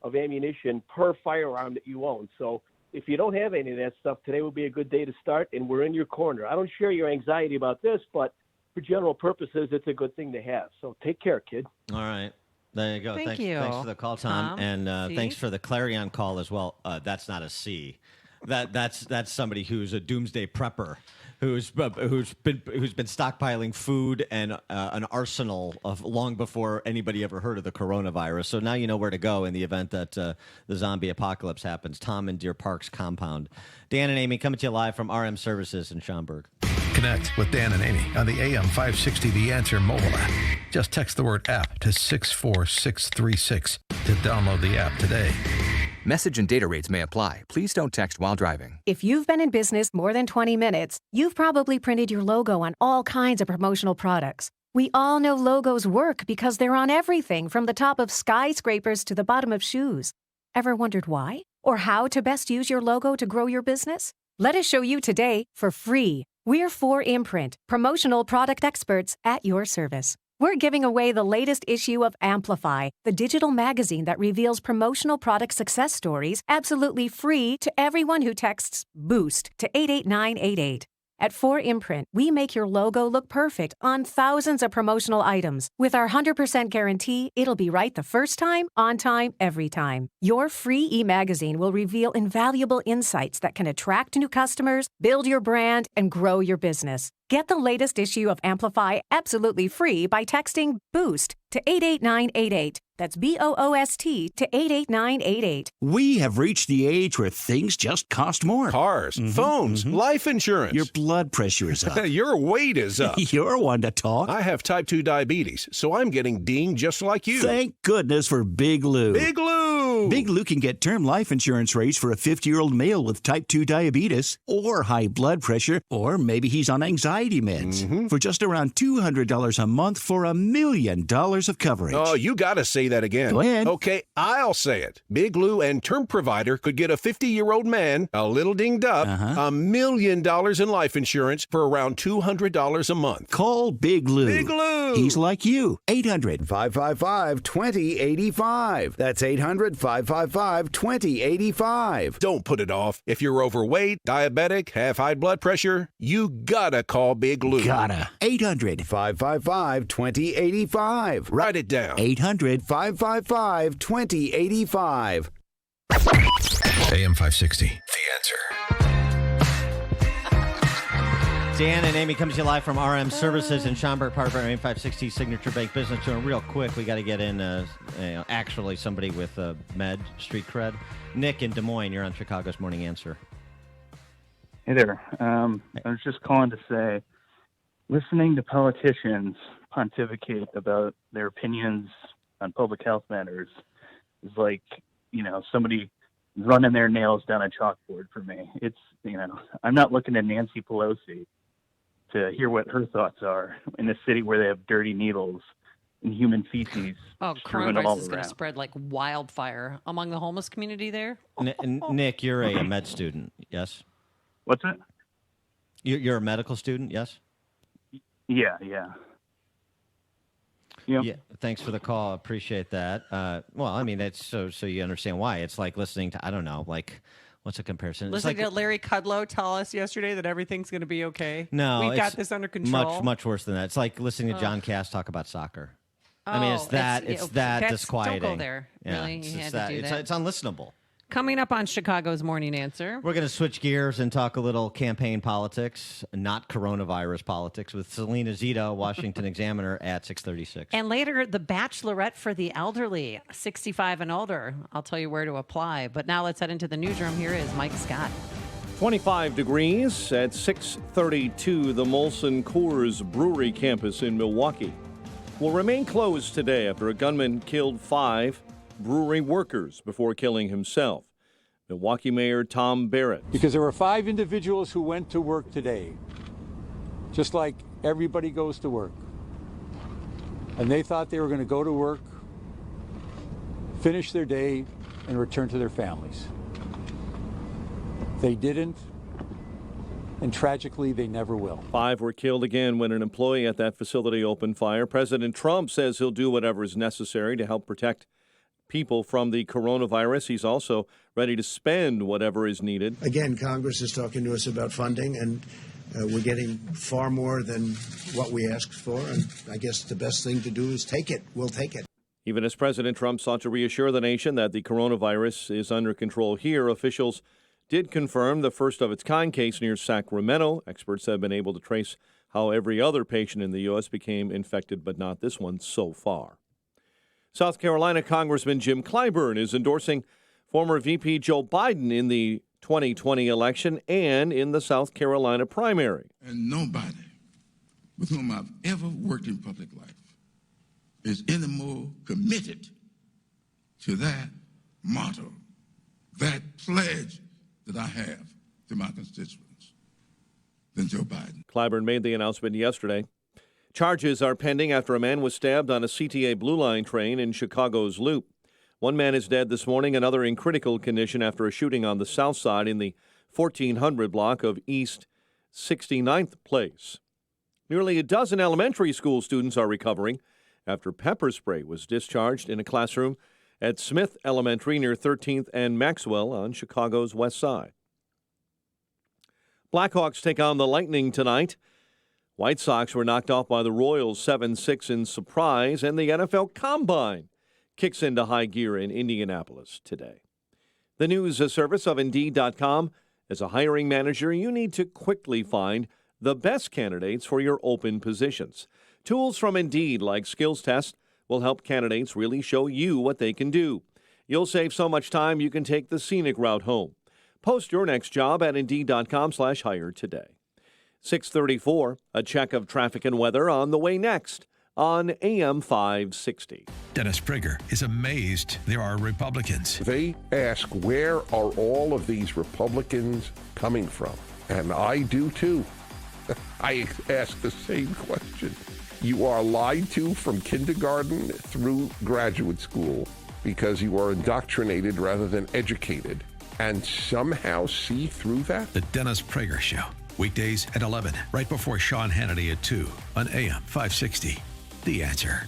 of ammunition per firearm that you own. So if you don't have any of that stuff, today would be a good day to start, and we're in your corner. I don't share your anxiety about this, but for general purposes, it's a good thing to have. So take care, kid. All right. There you go. Thanks for the call, Tom. And thanks for the Clarion call as well. That's not a C. That's somebody who's a doomsday prepper, who's been stockpiling food and an arsenal of long before anybody ever heard of the coronavirus. So now you know where to go in the event that the zombie apocalypse happens. Tom in Deer Park's compound. Dan and Amy coming to you live from RM Services in Schaumburg. Connect with Dan and Amy on the AM 560 The Answer mobile app. Just text the word app to 64636 to download the app today. Message and data rates may apply. Please don't text while driving. If you've been in business more than 20 minutes, you've probably printed your logo on all kinds of promotional products. We all know logos work because they're on everything from the top of skyscrapers to the bottom of shoes. Ever wondered why? Or how to best use your logo to grow your business? Let us show you today for free. We're 4imprint, promotional product experts at your service. We're giving away the latest issue of Amplify, the digital magazine that reveals promotional product success stories absolutely free to everyone who texts BOOST to 88988. At 4imprint, we make your logo look perfect on thousands of promotional items. With our 100% guarantee, it'll be right the first time, on time, every time. Your free e-magazine will reveal invaluable insights that can attract new customers, build your brand, and grow your business. Get the latest issue of Amplify absolutely free by texting BOOST to 88988. That's BOOST to 88988. We have reached the age where things just cost more. Cars, phones, life insurance. Your blood pressure is up. Your weight is up. You're one to talk. I have type 2 diabetes, so I'm getting dinged just like you. Thank goodness for Big Lou. Big Lou! Big Lou can get term life insurance rates for a 50-year-old male with type 2 diabetes or high blood pressure, or maybe he's on anxiety meds. For just around $200 a month for $1 million of coverage. Oh, you gotta say that again. Go ahead. Okay, I'll say it. Big Lou and Term Provider could get a 50-year-old man, a little dinged up, $1 million in life insurance for around $200 a month. Call Big Lou. Big Lou! He's like you. 800-555-2085. That's 800-555-2085. Don't put it off. If you're overweight, diabetic, have high blood pressure, you gotta call Big Lou. Gotta. 800-555-2085. Write it down. 800-555-2085. AM 560. The Answer. Dan and Amy comes to you live from RM Services in Schaumburg, part of our AM 560 Signature Bank Business Journal. Real quick, we got to get in actually somebody with street cred. Nick in Des Moines, you're on Chicago's Morning Answer. Hey there. I was just calling to say, listening to politicians pontificate about their opinions on public health matters is like, somebody running their nails down a chalkboard for me. It's, I'm not looking at Nancy Pelosi to hear what her thoughts are in a city where they have dirty needles and human feces. Oh, strewn all coronavirus is going around. to spread like wildfire among the homeless community there. Nick, you're a med student, yes? What's it? You're a medical student, yes? Yeah. Yeah. Thanks for the call. Appreciate that. Well, I mean, it's so you understand why. It's like listening to, I don't know, like, what's a comparison? Listening to Larry Kudlow tell us yesterday that everything's going to be okay. No, we've got it's this under control. Much worse than that. It's like listening to John Cass talk about soccer. I mean, it's that disquieting. Don't go there. Yeah, Really, you had to do it's that. it's unlistenable. Coming up on Chicago's Morning Answer. We're going to switch gears and talk a little campaign politics, not coronavirus politics, with Selena Zito, Washington Examiner, at 6:36. And later, the Bachelorette for the elderly, 65 and older. I'll tell you where to apply. But now let's head into the newsroom. Here is Mike Scott. 25 degrees at 6:32. The Molson Coors Brewery campus in Milwaukee will remain closed today after a gunman killed 5 brewery workers before killing himself. Milwaukee Mayor Tom Barrett. Because there were 5 individuals who went to work today, just like everybody goes to work. And they thought they were going to go to work, finish their day, and return to their families. They didn't, and tragically, they never will. 5 were killed again when an employee at that facility opened fire. President Trump says he'll do whatever is necessary to help protect people from the coronavirus. He's also ready to spend whatever is needed. Again, Congress is talking to us about funding, and we're getting far more than what we asked for. And I guess the best thing to do is take it. We'll take it. Even as President Trump sought to reassure the nation that the coronavirus is under control here, officials did confirm the first of its kind case near Sacramento. Experts have been able to trace how every other patient in the U.S. became infected, but not this one so far. South Carolina Congressman Jim Clyburn is endorsing former VP Joe Biden in the 2020 election and in the South Carolina primary. And nobody with whom I've ever worked in public life is any more committed to that motto, that pledge that I have to my constituents than Joe Biden. Clyburn made the announcement yesterday. Charges are pending after a man was stabbed on a CTA Blue Line train in Chicago's Loop. One man is dead this morning, another in critical condition after a shooting on the south side in the 1400 block of East 69th Place. Nearly a dozen elementary school students are recovering after pepper spray was discharged in a classroom at Smith Elementary near 13th and Maxwell on Chicago's west side. Blackhawks take on the Lightning tonight. White Sox were knocked off by the Royals 7-6 in surprise, and the NFL Combine kicks into high gear in Indianapolis today. The news service of Indeed.com. As a hiring manager, you need to quickly find the best candidates for your open positions. Tools from Indeed, like Skills Test, will help candidates really show you what they can do. You'll save so much time you can take the scenic route home. Post your next job at Indeed.com/hire today. 6:34, a check of traffic and weather on the way next on AM 560. Dennis Prager is amazed there are Republicans. They ask, where are all of these Republicans coming from? And I do too. I ask the same question. You are lied to from kindergarten through graduate school because you are indoctrinated rather than educated, and somehow see through that? The Dennis Prager Show. Weekdays at 11, right before Sean Hannity at 2 on AM 560. The Answer.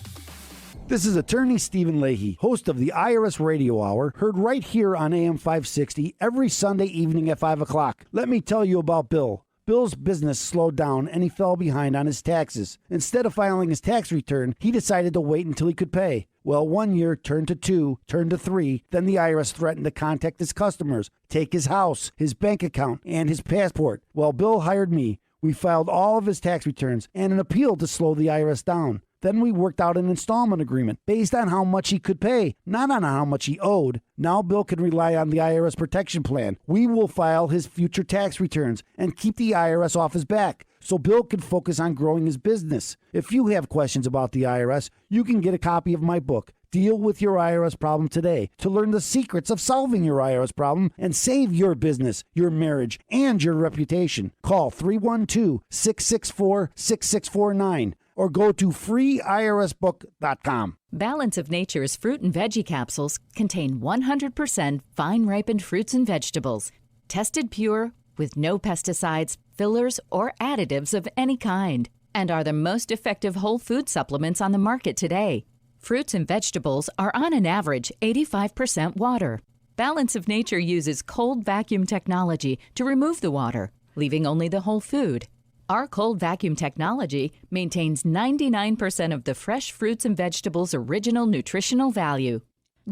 This is attorney Stephen Leahy, host of the IRS Radio Hour, heard right here on AM 560 every Sunday evening at 5 o'clock. Let me tell you about Bill. Bill's business slowed down and he fell behind on his taxes. Instead of filing his tax return, he decided to wait until he could pay. Well, 1 year turned to 2, turned to 3. Then the IRS threatened to contact his customers, take his house, his bank account, and his passport. Well, Bill hired me. We filed all of his tax returns and an appeal to slow the IRS down. Then we worked out an installment agreement based on how much he could pay, not on how much he owed. Now Bill can rely on the IRS protection plan. We will file his future tax returns and keep the IRS off his back so Bill can focus on growing his business. If you have questions about the IRS, you can get a copy of my book, Deal with Your IRS Problem Today, to learn the secrets of solving your IRS problem and save your business, your marriage, and your reputation. Call 312-664-6649 or go to freeirsbook.com. Balance of Nature's fruit and veggie capsules contain 100% fine-ripened fruits and vegetables, tested pure with no pesticides, fillers, or additives of any kind, and are the most effective whole food supplements on the market today. Fruits and vegetables are on an average 85% water. Balance of Nature uses cold vacuum technology to remove the water, leaving only the whole food. Our cold vacuum technology maintains 99% of the fresh fruits and vegetables' original nutritional value.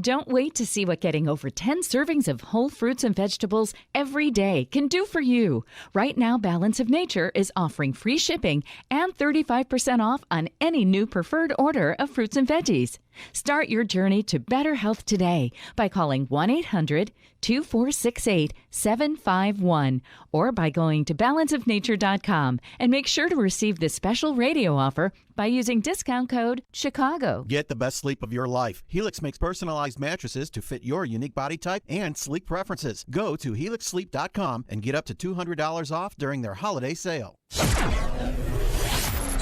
Don't wait to see what getting over 10 servings of whole fruits and vegetables every day can do for you. Right now, Balance of Nature is offering free shipping and 35% off on any new preferred order of fruits and veggies. Start your journey to better health today by calling 1-800-2468-751 or by going to balanceofnature.com and make sure to receive this special radio offer by using discount code Chicago. Get the best sleep of your life. Helix makes personalized mattresses to fit your unique body type and sleep preferences. Go to helixsleep.com and get up to $200 off during their holiday sale.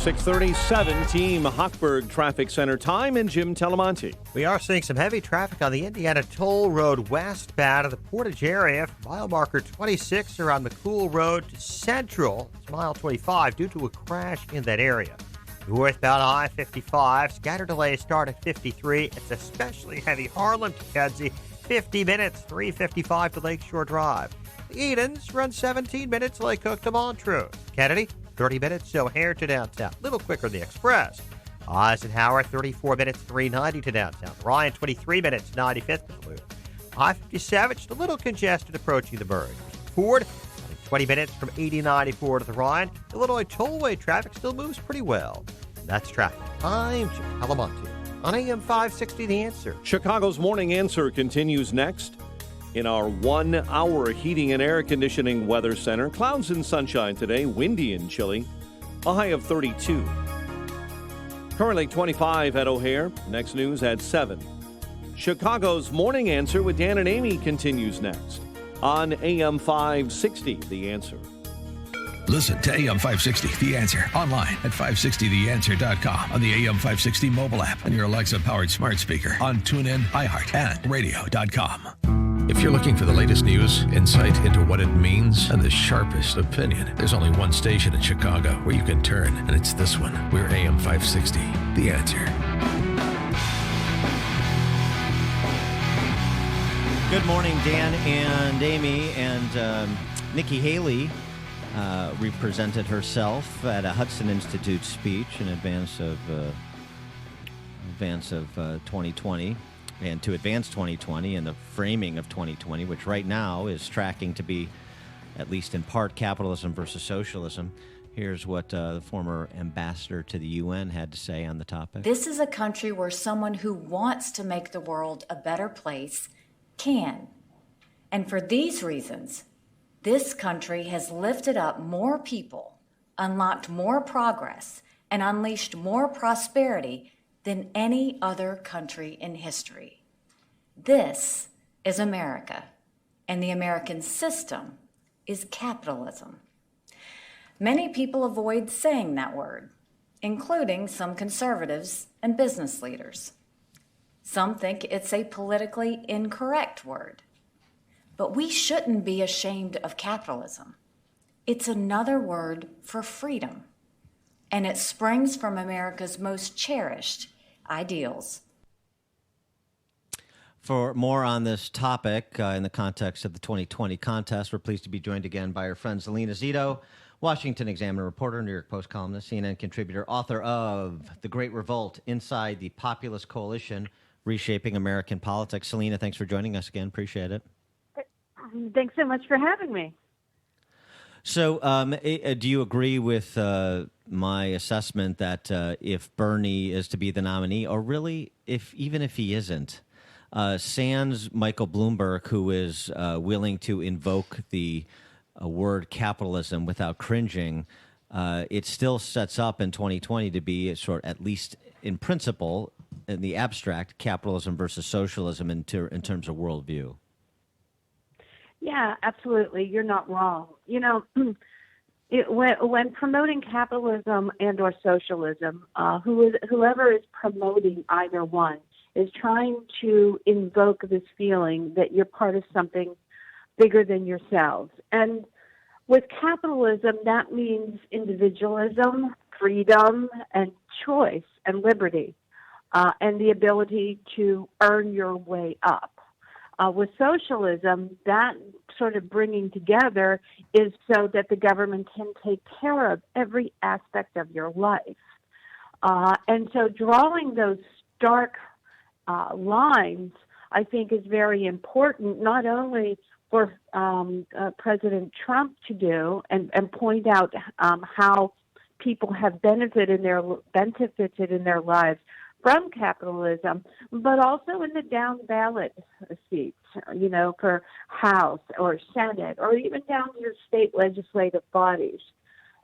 6:37, Team Hochberg Traffic Center time, and Jim Telemonte. We are seeing some heavy traffic on the Indiana Toll Road westbound of the Portage area from mile marker 26 around McCool Road to Central. It's mile 25 due to a crash in that area. Northbound I-55, scatter delays start at 53. It's especially heavy Harlem to Kedzie, 50 minutes, 355 to Lakeshore Drive. The Edens run 17 minutes, Lake Cook to Montrose. Kennedy, 30 minutes, O'Hare to downtown. A little quicker than the Express. Eisenhower, 34 minutes, 390 to downtown. Ryan, 23 minutes, 95th to Duluth. I-57, just a little congested approaching the Burg. Ford, 20 minutes from 8094 to the Rhine. Illinois Tollway traffic still moves pretty well. And that's traffic. I'm Jim Talamonte on AM 560 The Answer. Chicago's Morning Answer continues next. In our 1 hour heating and air conditioning weather center, clouds and sunshine today, windy and chilly, a high of 32. Currently 25 at O'Hare. Next news at 7. Chicago's Morning Answer with Dan and Amy continues next on AM 560, The Answer. Listen to AM 560, The Answer, online at 560theanswer.com, on the AM 560 mobile app, on your Alexa-powered smart speaker, on TuneIn, iHeart, and radio.com. If you're looking for the latest news, insight into what it means, and the sharpest opinion, there's only one station in Chicago where you can turn, and it's this one. We're AM 560, The Answer. Good morning, Dan and Amy. And Nikki Haley represented herself at a Hudson Institute speech in advance of 2020. And to advance 2020 and the framing of 2020, which right now is tracking to be, at least in part, capitalism versus socialism. Here's what the former ambassador to the UN had to say on the topic. This is a country where someone who wants to make the world a better place can. And for these reasons, this country has lifted up more people, unlocked more progress, and unleashed more prosperity than any other country in history. This is America, and the American system is capitalism. Many people avoid saying that word, including some conservatives and business leaders. Some think it's a politically incorrect word. But we shouldn't be ashamed of capitalism. It's another word for freedom, and it springs from America's most cherished ideals. For more on this topic in the context of the 2020 contest, we're pleased to be joined again by our friend Zelina Zito, Washington Examiner reporter, New York Post columnist, CNN contributor, author of The Great Revolt, Inside the Populist Coalition, Reshaping American Politics. Zelina, thanks for joining us again. Appreciate it. Thanks so much for having me. So do you agree with my assessment that if Bernie is to be the nominee, or really even if he isn't, sans Michael Bloomberg, who is willing to invoke the word capitalism without cringing, it still sets up in 2020 to be at least in principle, in the abstract, capitalism versus socialism in terms of worldview. Yeah, absolutely. You're not wrong. When promoting capitalism and or socialism, whoever is promoting either one is trying to invoke this feeling that you're part of something bigger than yourselves. And with capitalism, that means individualism, freedom, and choice and liberty, and the ability to earn your way up. With socialism, that sort of bringing together is so that the government can take care of every aspect of your life. And so drawing those stark lines, I think, is very important, not only for President Trump to do and point out how people have benefited in their lives from capitalism, but also in the down ballot seats, for House or Senate, or even down to your state legislative bodies.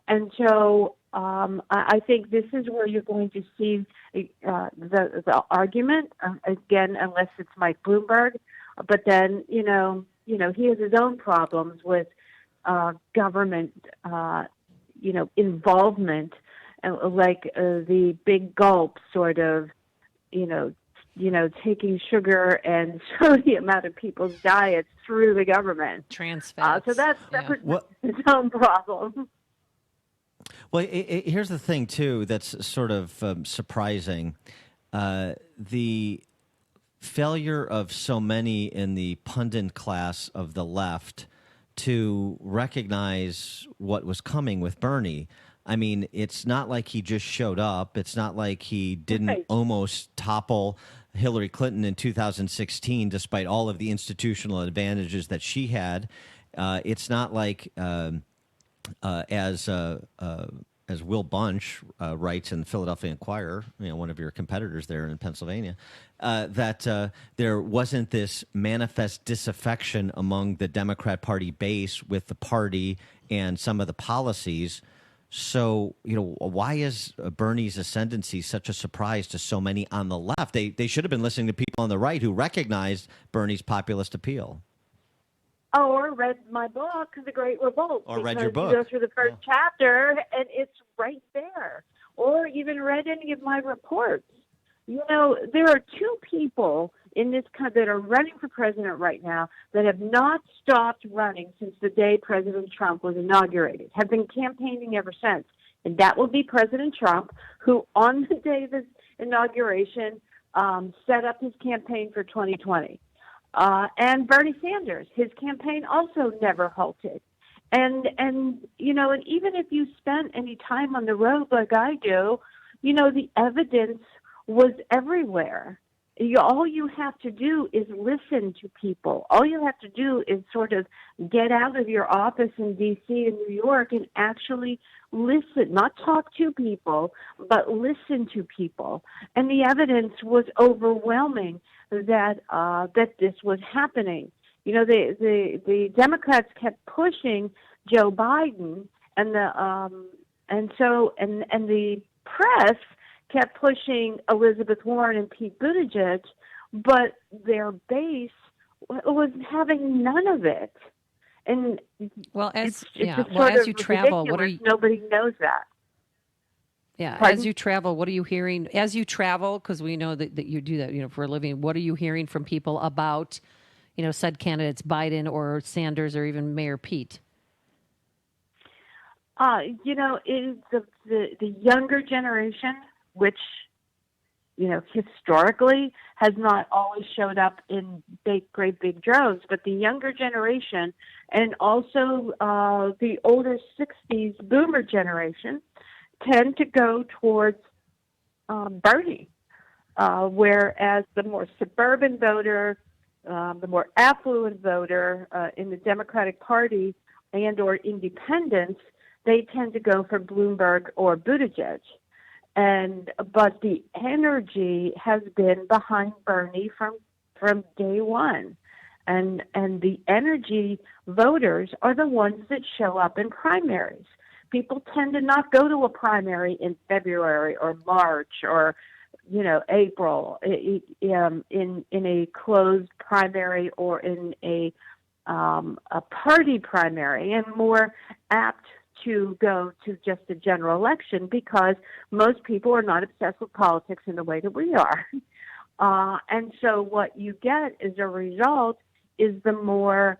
And so I think this is where you're going to see the argument, again, unless it's Mike Bloomberg, but then, he has his own problems with government, involvement, like the big gulp sort of, taking sugar and sodium out of people's diets through the government. Trans fats. So that's his own problem. Well, here's the thing, too, that's sort of surprising. The failure of so many in the pundit class of the left to recognize what was coming with Bernie. I mean, it's not like he just showed up. It's not like he didn't almost topple Hillary Clinton in 2016, despite all of the institutional advantages that she had. It's not like, as Will Bunch writes in the Philadelphia Inquirer, one of your competitors there in Pennsylvania, that there wasn't this manifest disaffection among the Democrat Party base with the party and some of the policies. So, why is Bernie's ascendancy such a surprise to so many on the left? They should have been listening to people on the right who recognized Bernie's populist appeal. Or read my book, The Great Revolt. Or read your book. You go through the first chapter, and it's right there. Or even read any of my reports. There are two people in this country that are running for president right now that have not stopped running since the day President Trump was inaugurated, have been campaigning ever since. And that will be President Trump, who on the day of his inauguration set up his campaign for 2020. And Bernie Sanders, his campaign also never halted. And even if you spent any time on the road like I do, the evidence was everywhere. All you have to do is listen to people. All you have to do is sort of get out of your office in D.C. and New York and actually listen, not talk to people, but listen to people. And the evidence was overwhelming that this was happening. The Democrats kept pushing Joe Biden, and the press kept pushing Elizabeth Warren and Pete Buttigieg, but their base was having none of it. And as you travel, what are you? Nobody knows that. Yeah, Pardon? as you travel, what are you hearing? As you travel, because we know that you do that, for a living. What are you hearing from people about, said candidates Biden or Sanders or even Mayor Pete? It is the younger generation, which, historically has not always showed up in great big droves, but the younger generation and also the older 60s boomer generation tend to go towards Bernie, whereas the more suburban voter, the more affluent voter in the Democratic Party and or independents they tend to go for Bloomberg or Buttigieg. But the energy has been behind Bernie from day one. And the energy voters are the ones that show up in primaries. People tend to not go to a primary in February or March or, April in a closed primary or in a party primary, and more apt to go to just a general election because most people are not obsessed with politics in the way that we are. And so what you get as a result is the more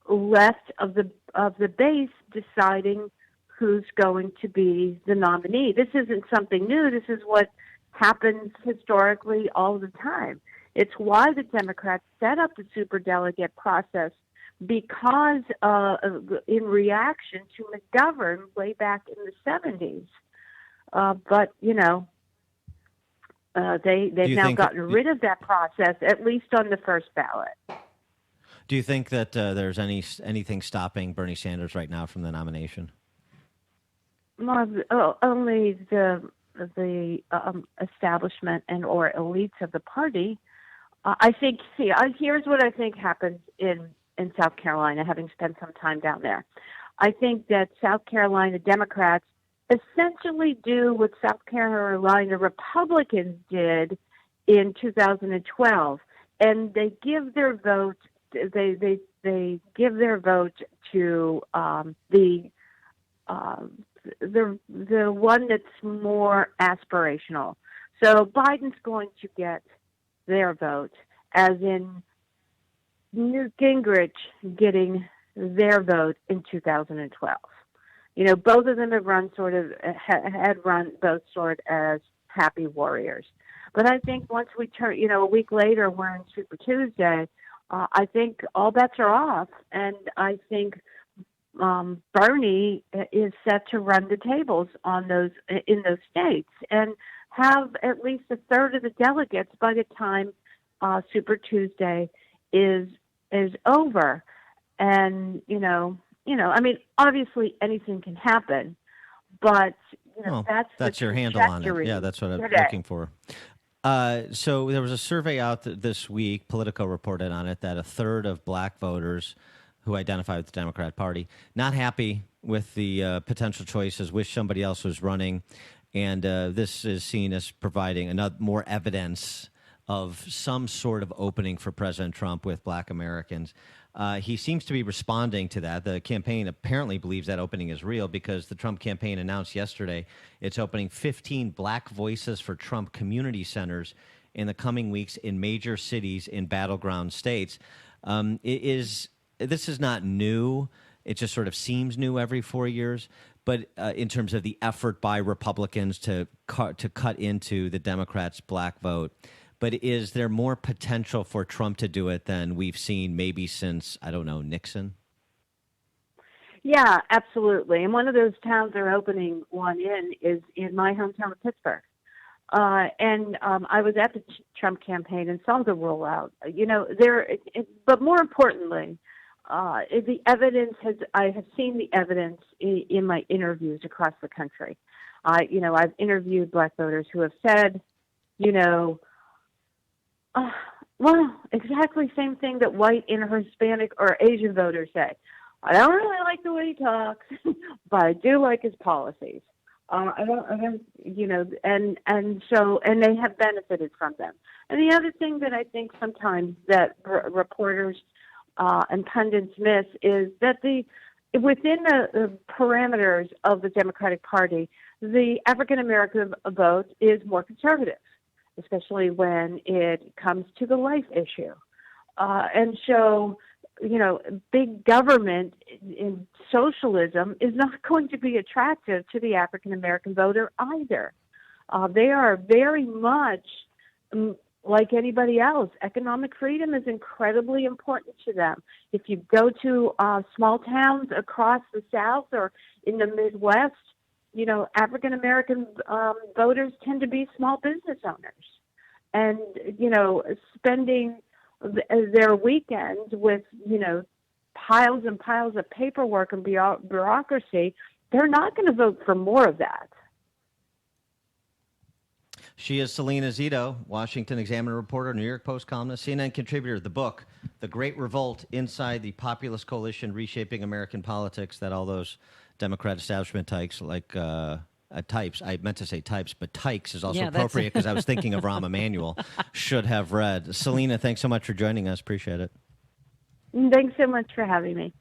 left of the base deciding who's going to be the nominee. This isn't something new. This is what happens historically all the time. It's why the Democrats set up the superdelegate process, because in reaction to McGovern way back in the 70s. But, they've now gotten rid of that process, at least on the first ballot. Do you think that there's anything stopping Bernie Sanders right now from the nomination? Well, only the establishment and or elites of the party. I think. Here's what I think happens in South Carolina, having spent some time down there. I think that South Carolina Democrats essentially do what South Carolina Republicans did in 2012, and they give their vote. They give their vote to the one that's more aspirational. So Biden's going to get their vote, as in Newt Gingrich getting their vote in 2012. Both of them have run had run both sort as happy warriors. But I think once we turn, a week later, we're in Super Tuesday. I think all bets are off, and I think Bernie is set to run the tables in those states and have at least a third of the delegates by the time Super Tuesday is over. And obviously anything can happen, but that's your handle on it. Yeah, that's what I'm looking for. So there was a survey out this week, Politico reported on it, that a third of black voters who identify with the Democrat Party not happy with the potential choices, wish somebody else was running, and this is seen as providing more evidence of some sort of opening for President Trump with black Americans. He seems to be responding to that. The campaign apparently believes that opening is real because the Trump campaign announced yesterday it's opening 15 Black Voices for Trump community centers in the coming weeks in major cities in battleground states. This is not new. It just sort of seems new every 4 years. But in terms of the effort by Republicans to cut into the Democrats' black vote. But is there more potential for Trump to do it than we've seen maybe since, I don't know, Nixon? Yeah, absolutely. And one of those towns they're opening one in is in my hometown of Pittsburgh. I was at the Trump campaign and saw the rollout. But more importantly, the evidence I have seen the evidence in my interviews across the country. I've interviewed black voters who have said, exactly same thing that white and Hispanic or Asian voters say. I don't really like the way he talks, but I do like his policies. And they have benefited from them. And the other thing that I think sometimes that reporters and pundits miss is that within the parameters of the Democratic Party, the African American vote is more conservative, especially when it comes to the life issue. And so, big government in socialism is not going to be attractive to the African American voter either. They are very much like anybody else. Economic freedom is incredibly important to them. If you go to small towns across the South or in the Midwest, African American voters tend to be small business owners. And, spending their weekends with, piles and piles of paperwork and bureaucracy, they're not going to vote for more of that. She is Selena Zito, Washington Examiner reporter, New York Post columnist, CNN contributor. The book, The Great Revolt Inside the Populist Coalition Reshaping American Politics, that all those Democrat establishment types like types, I meant to say types, but tykes is also appropriate because I was thinking of Rahm Emanuel, should have read. Selena, thanks so much for joining us. Appreciate it. Thanks so much for having me.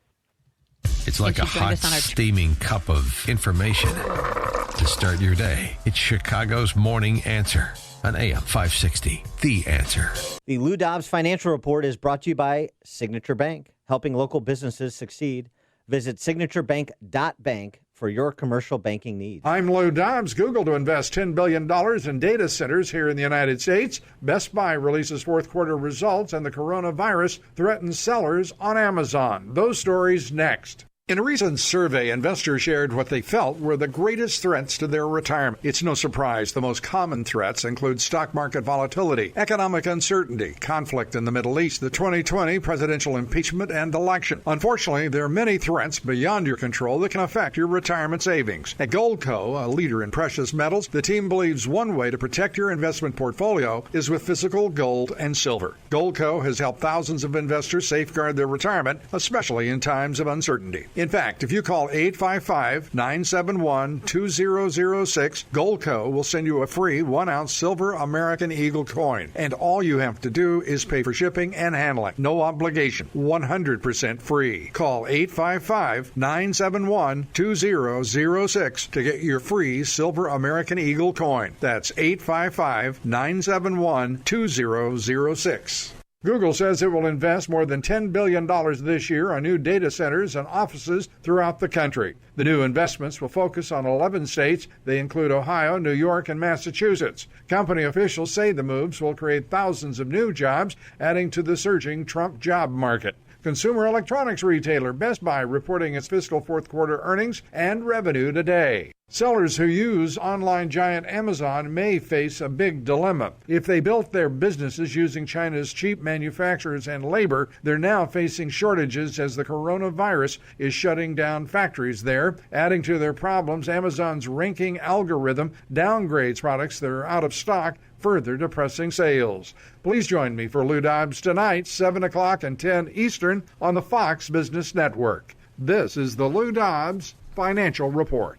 It's like a hot, steaming cup of information to start your day. It's Chicago's Morning Answer on AM 560, The Answer. The Lou Dobbs Financial Report is brought to you by Signature Bank, helping local businesses succeed. Visit signaturebank.bank for your commercial banking needs. I'm Lou Dobbs. Google to invest $10 billion in data centers here in the United States. Best Buy releases fourth quarter results, and the coronavirus threatens sellers on Amazon. Those stories next. In a recent survey, investors shared what they felt were the greatest threats to their retirement. It's no surprise the most common threats include stock market volatility, economic uncertainty, conflict in the Middle East, the 2020 presidential impeachment, and election. Unfortunately, there are many threats beyond your control that can affect your retirement savings. At Goldco, a leader in precious metals, the team believes one way to protect your investment portfolio is with physical gold and silver. Goldco has helped thousands of investors safeguard their retirement, especially in times of uncertainty. In fact, if you call 855-971-2006, Goldco will send you a free 1-ounce silver American Eagle coin. And all you have to do is pay for shipping and handling. No obligation. 100% free. Call 855-971-2006 to get your free silver American Eagle coin. That's 855-971-2006. Google says it will invest more than $10 billion this year on new data centers and offices throughout the country. The new investments will focus on 11 states. They include Ohio, New York, and Massachusetts. Company officials say the moves will create thousands of new jobs, adding to the surging Trump job market. Consumer electronics retailer Best Buy reporting its fiscal fourth quarter earnings and revenue today. Sellers who use online giant Amazon may face a big dilemma. If they built their businesses using China's cheap manufacturers and labor, they're now facing shortages as the coronavirus is shutting down factories there. Adding to their problems, Amazon's ranking algorithm downgrades products that are out of stock, further depressing sales. Please join me for Lou Dobbs tonight, 7 o'clock and 10 Eastern on the Fox Business Network. This is the Lou Dobbs Financial Report.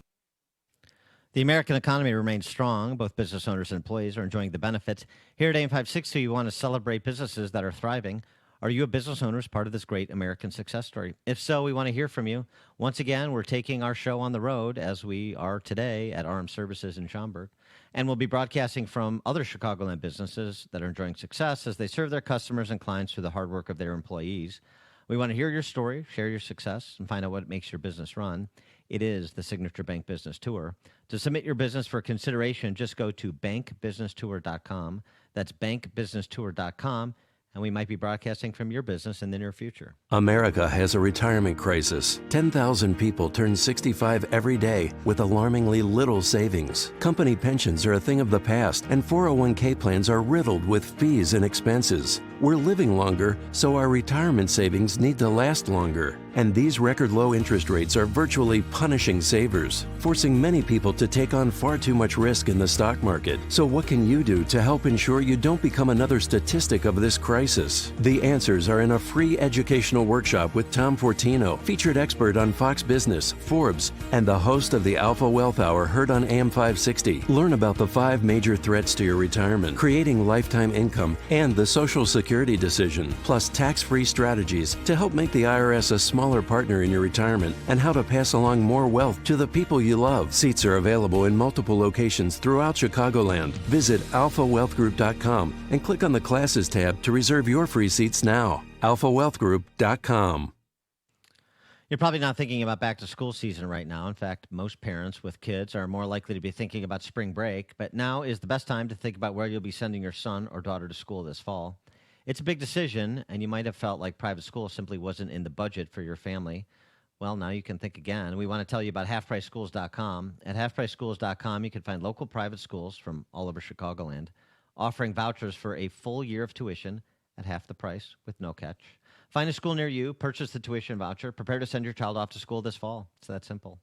The American economy remains strong. Both business owners and employees are enjoying the benefits. Here at AM 560, we want to celebrate businesses that are thriving. Are you a business owner as part of this great American success story? If so, we want to hear from you. Once again, we're taking our show on the road, as we are today at Armed Services in Schaumburg. And we'll be broadcasting from other Chicagoland businesses that are enjoying success as they serve their customers and clients through the hard work of their employees. We want to hear your story, share your success, and find out what makes your business run. It is the Signature Bank Business Tour. To submit your business for consideration, just go to bankbusinesstour.com. That's bankbusinesstour.com. And we might be broadcasting from your business in the near future. America has a retirement crisis. 10,000 people turn 65 every day with alarmingly little savings. Company pensions are a thing of the past, and 401k plans are riddled with fees and expenses. We're living longer, so our retirement savings need to last longer. And these record low interest rates are virtually punishing savers, forcing many people to take on far too much risk in the stock market. So what can you do to help ensure you don't become another statistic of this crisis? The answers are in a free educational workshop with Tom Fortino, featured expert on Fox Business, Forbes, and the host of the Alpha Wealth Hour heard on AM 560. Learn about the 5 major threats to your retirement, creating lifetime income, and the Social Security decision, plus tax-free strategies to help make the IRS a smaller partner in your retirement, and how to pass along more wealth to the people you love. Seats are available in multiple locations throughout Chicagoland. Visit alphawealthgroup.com and click on the Classes tab to reserve your free seats now. alphawealthgroup.com. You're probably not thinking about back to school season right now. In fact, most parents with kids are more likely to be thinking about spring break, but now is the best time to think about where you'll be sending your son or daughter to school this fall. It's a big decision, and you might have felt like private school simply wasn't in the budget for your family. Well, now you can think again. We want to tell you about halfpriceschools.com. At halfpriceschools.com, you can find local private schools from all over Chicagoland offering vouchers for a full year of tuition at half the price with no catch. Find a school near you, purchase the tuition voucher, prepare to send your child off to school this fall. It's that simple.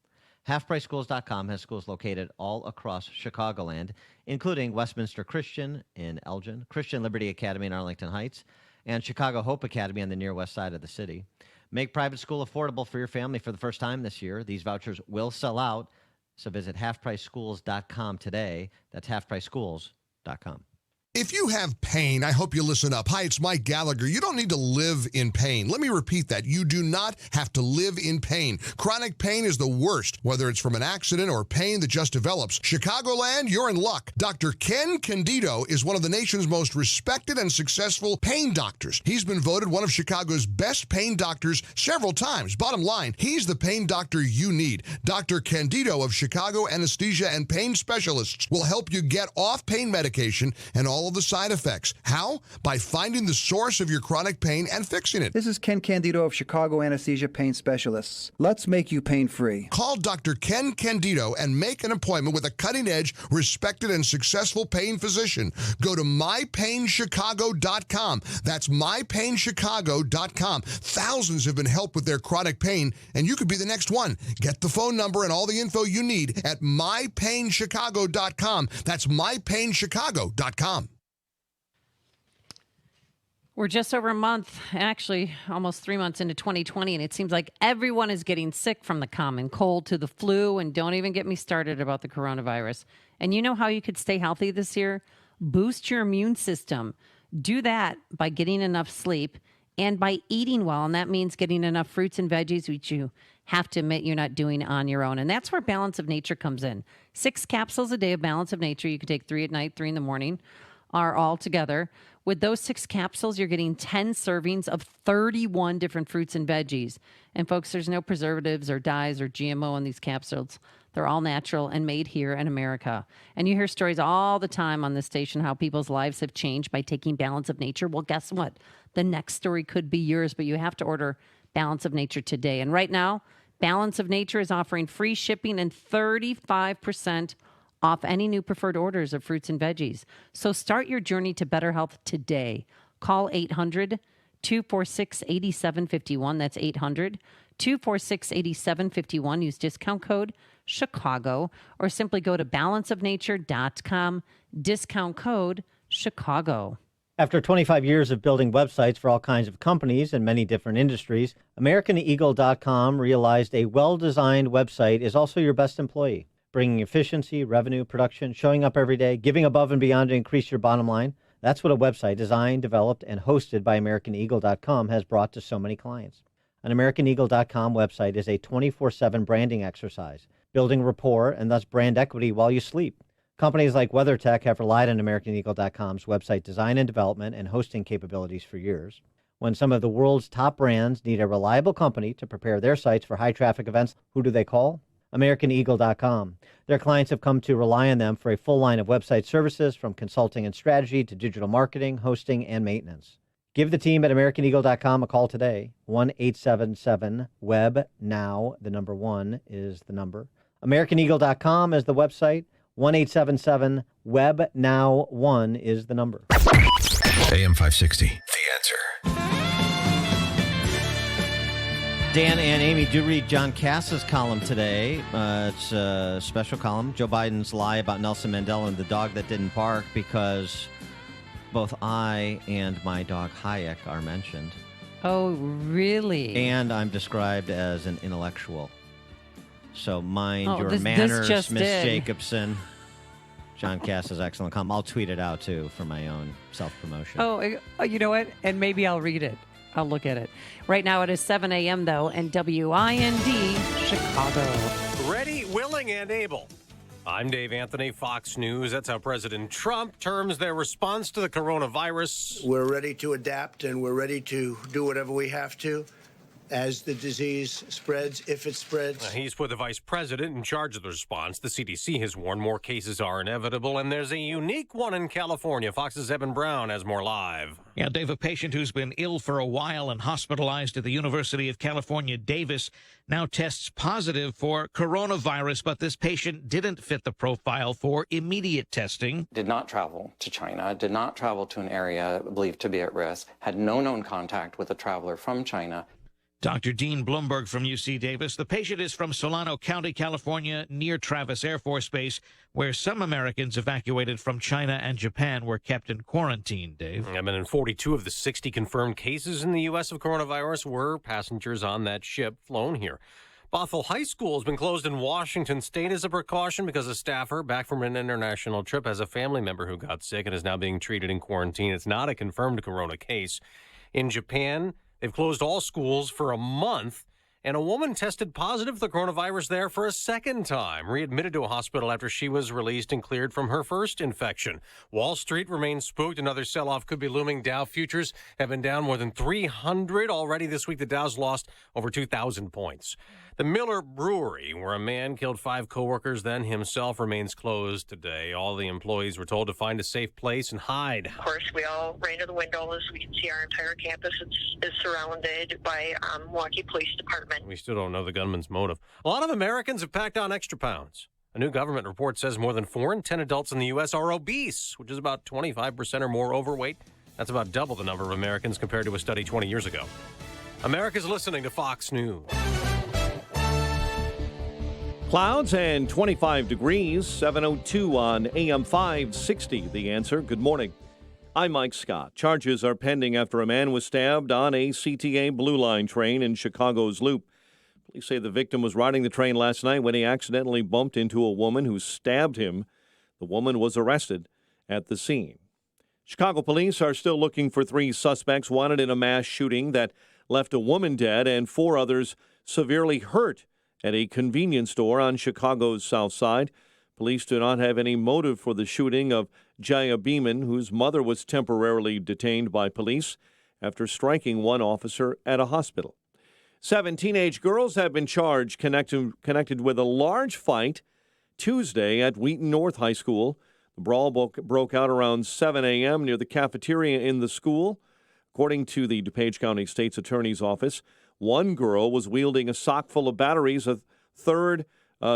HalfPriceSchools.com has schools located all across Chicagoland, including Westminster Christian in Elgin, Christian Liberty Academy in Arlington Heights, and Chicago Hope Academy on the near west side of the city. Make private school affordable for your family for the first time this year. These vouchers will sell out, so visit HalfPriceSchools.com today. That's HalfPriceSchools.com. If you have pain, I hope you listen up. Hi, it's Mike Gallagher. You don't need to live in pain. Let me repeat that. You do not have to live in pain. Chronic pain is the worst, whether it's from an accident or pain that just develops. Chicagoland, you're in luck. Dr. Ken Candido is one of the nation's most respected and successful pain doctors. He's been voted one of Chicago's best pain doctors several times. Bottom line, he's the pain doctor you need. Dr. Candido of Chicago Anesthesia and Pain Specialists will help you get off pain medication and all of the side effects. How? By finding the source of your chronic pain and fixing it. This is Ken Candido of Chicago Anesthesia Pain Specialists. Let's make you pain-free. Call Dr. Ken Candido and make an appointment with a cutting-edge, respected, and successful pain physician. Go to mypainchicago.com. That's mypainchicago.com. Thousands have been helped with their chronic pain, and you could be the next one. Get the phone number and all the info you need at mypainchicago.com. That's mypainchicago.com. We're just over a month, actually almost 3 months into 2020, and it seems like everyone is getting sick, from the common cold to the flu, and don't even get me started about the coronavirus. And you know how you could stay healthy this year? Boost your immune system. Do that by getting enough sleep and by eating well, and that means getting enough fruits and veggies, which you have to admit you're not doing on your own. And that's where Balance of Nature comes in. 6 capsules a day of Balance of Nature. You can take 3 at night, 3 in the morning, are all together. With those 6 capsules, you're getting 10 servings of 31 different fruits and veggies. And folks, there's no preservatives or dyes or GMO in these capsules. They're all natural and made here in America. And you hear stories all the time on this station how people's lives have changed by taking Balance of Nature. Well, guess what? The next story could be yours, but you have to order Balance of Nature today. And right now, Balance of Nature is offering free shipping and 35% off any new preferred orders of fruits and veggies. So start your journey to better health today. Call 800-246-8751. That's 800-246-8751. Use discount code Chicago, or simply go to balanceofnature.com, discount code Chicago. After 25 years of building websites for all kinds of companies in many different industries, AmericanEagle.com realized a well-designed website is also your best employee. Bringing efficiency, revenue, production, showing up every day, giving above and beyond to increase your bottom line. That's what a website designed, developed, and hosted by AmericanEagle.com has brought to so many clients. An AmericanEagle.com website is a 24/7 branding exercise, building rapport and thus brand equity while you sleep. Companies like WeatherTech have relied on AmericanEagle.com's website design and development and hosting capabilities for years. When some of the world's top brands need a reliable company to prepare their sites for high-traffic events, who do they call? AmericanEagle.com. Their clients have come to rely on them for a full line of website services, from consulting and strategy to digital marketing, hosting, and maintenance. Give the team at AmericanEagle.com a call today. 1-877-WEB-NOW. The number 1 is the number. AmericanEagle.com is the website. 1-877-WEB-NOW. 1 is the number. AM 560, The Answer. Dan and Amy, do read John Cass's column today. It's a special column, Joe Biden's lie about Nelson Mandela and the dog that didn't bark, because both I and my dog Hayek are mentioned. Oh, really? And I'm described as an intellectual. So mind your this manners, just Miss did. Jacobson. John Cass's excellent column. I'll tweet it out, too, for my own self-promotion. Oh, you know what? And maybe I'll read it. I'll look at it. Right now it is 7 a.m., though, and WIND, Chicago. Ready, willing, and able. I'm Dave Anthony, Fox News. That's how President Trump terms their response to the coronavirus. We're ready to adapt, and we're ready to do whatever we have to. as the disease spreads, if it spreads. He's put the vice president in charge of the response. The CDC has warned more cases are inevitable, and there's a unique one in California. Fox's Evan Brown has more live. Yeah, Dave, a patient who's been ill for a while and hospitalized at the University of California, Davis, now tests positive for coronavirus, but this patient didn't fit the profile for immediate testing. Did not travel to China, did not travel to an area believed to be at risk, had no known contact with a traveler from China. Dr. Dean Bloomberg from UC Davis. The patient is from Solano County, California, near Travis Air Force Base, where some Americans evacuated from China and Japan were kept in quarantine, Dave. And 42 of the 60 confirmed cases in the U.S. of coronavirus were passengers on that ship flown here. Bothell High School has been closed in Washington State as a precaution because a staffer back from an international trip has a family member who got sick and is now being treated in quarantine. It's not a confirmed corona case. In Japan, they've closed all schools for a month, and a woman tested positive for the coronavirus there for a second time, readmitted to a hospital after she was released and cleared from her first infection. Wall Street remains spooked. Another sell-off could be looming. Dow futures have been down more than 300 already this week. The Dow's lost over 2,000 points. The Miller Brewery, where a man killed 5 coworkers, then himself, remains closed today. All the employees were told to find a safe place and hide. Of course, we all ran to the windows. We can see our entire campus is surrounded by Milwaukee Police Department. We still don't know the gunman's motive. A lot of Americans have packed on extra pounds. A new government report says more than 4 in 10 adults in the U.S. are obese, which is about 25% or more overweight. That's about double the number of Americans compared to a study 20 years ago. America's listening to Fox News. Clouds and 25 degrees, 7:02 on AM 560. The Answer. Good morning. I'm Mike Scott. Charges are pending after a man was stabbed on a CTA Blue Line train in Chicago's Loop. Police say the victim was riding the train last night when he accidentally bumped into a woman who stabbed him. The woman was arrested at the scene. Chicago police are still looking for 3 suspects wanted in a mass shooting that left a woman dead and 4 others severely hurt at a convenience store on Chicago's South Side. Police do not have any motive for the shooting of Jaya Beeman, whose mother was temporarily detained by police after striking one officer at a hospital. 7 teenage girls have been charged connected with a large fight Tuesday at Wheaton North High School. The brawl broke out around 7 a.m. near the cafeteria in the school. According to the DuPage County State's Attorney's Office, one girl was wielding a sock full of batteries, a third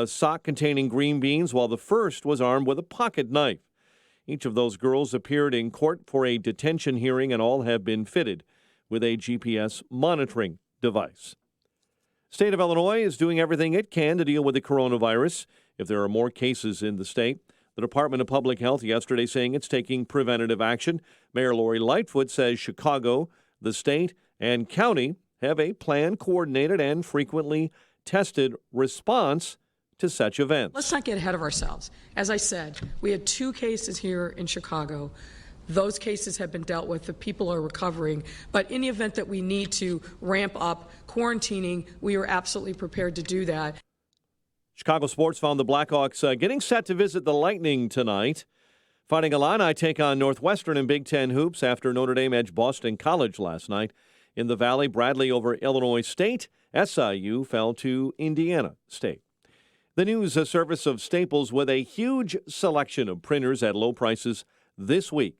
sock containing green beans, while the first was armed with a pocket knife. Each of those girls appeared in court for a detention hearing, and all have been fitted with a GPS monitoring device. State of Illinois is doing everything it can to deal with the coronavirus. If there are more cases in the state, the Department of Public Health yesterday saying it's taking preventative action. Mayor Lori Lightfoot says Chicago, the state, and county have a planned, coordinated, and frequently tested response to such events. Let's not get ahead of ourselves. As I said, we had 2 cases here in Chicago. Those cases have been dealt with. The people are recovering. But in the event that we need to ramp up quarantining, we are absolutely prepared to do that. Chicago sports found the Blackhawks getting set to visit the Lightning tonight. Fighting Illini take on Northwestern in Big Ten hoops after Notre Dame edged Boston College last night. In the Valley, Bradley over Illinois State. SIU fell to Indiana State. The news service of Staples with a huge selection of printers at low prices this week.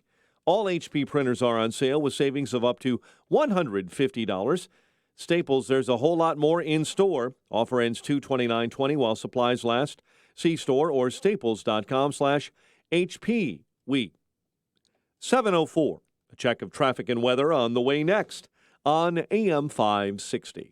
All HP printers are on sale with savings of up to $150. Staples, there's a whole lot more in store. Offer ends 2/29/20 while supplies last. See store or staples.com/HP week. 7:04. A check of traffic and weather on the way next on AM 560.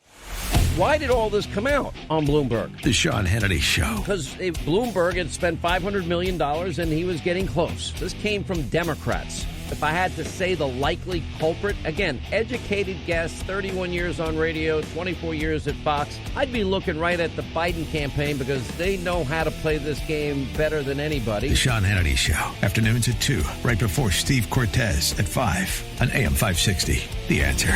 Why did all this come out on Bloomberg? The Sean Hannity Show. Because Bloomberg had spent $500 million and he was getting close. This came from Democrats. If I had to say the likely culprit, again, educated guess, 31 years on radio, 24 years at Fox, I'd be looking right at the Biden campaign because they know how to play this game better than anybody. The Sean Hannity Show. Afternoons at 2, right before Steve Cortez at 5 on AM 560. The Answer.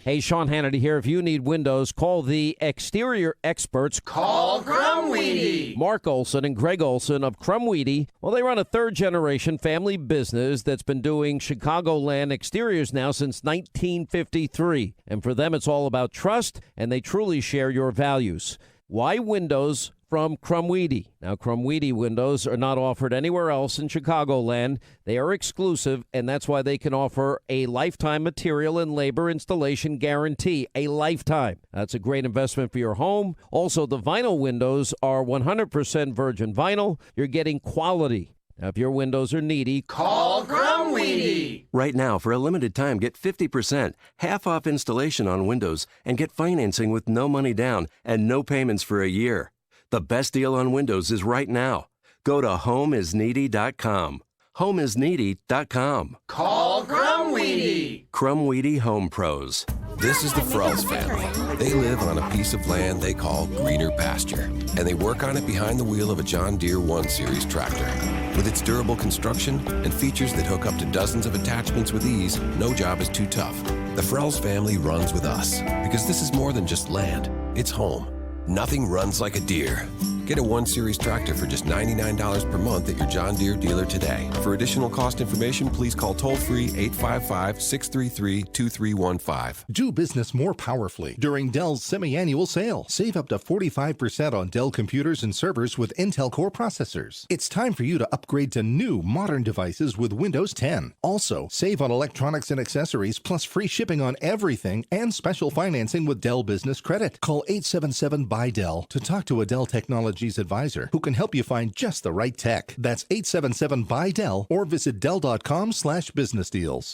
Hey, Sean Hannity here. If you need windows, call the exterior experts. Call Crumweedy. Mark Olson and Greg Olson of Crumweedy. Well, they run a third-generation family business that's been doing Chicagoland exteriors now since 1953. And for them, it's all about trust, and they truly share your values. Why windows from Crumweedy? Now, Crumweedy windows are not offered anywhere else in Chicagoland. They are exclusive, and that's why they can offer a lifetime material and labor installation guarantee. A lifetime. That's a great investment for your home. Also, the vinyl windows are 100% virgin vinyl. You're getting quality. Now, if your windows are needy, call Crumweedy. Right now, for a limited time, get 50%, half off installation on windows, and get financing with no money down and no payments for a year. The best deal on windows is right now. Go to homeisneedy.com. Homeisneedy.com. Call Crumweedy. Crumweedy Home Pros. This is the Frells family. They live on a piece of land they call greener pasture, and they work on it behind the wheel of a John Deere 1 Series tractor. With its durable construction and features that hook up to dozens of attachments with ease, no job is too tough. The Frells family runs with us because this is more than just land. It's home. Nothing runs like a Deere. Get a 1 Series tractor for just $99 per month at your John Deere dealer today. For additional cost information, please call toll-free 855-633-2315. Do business more powerfully during Dell's semi-annual sale. Save up to 45% on Dell computers and servers with Intel Core processors. It's time for you to upgrade to new modern devices with Windows 10. Also, save on electronics and accessories plus free shipping on everything and special financing with Dell Business Credit. Call 877-BUY-DELL to talk to a Dell Technologies advisor who can help you find just the right tech. That's 877-BUY-DELL or visit Dell.com/business deals.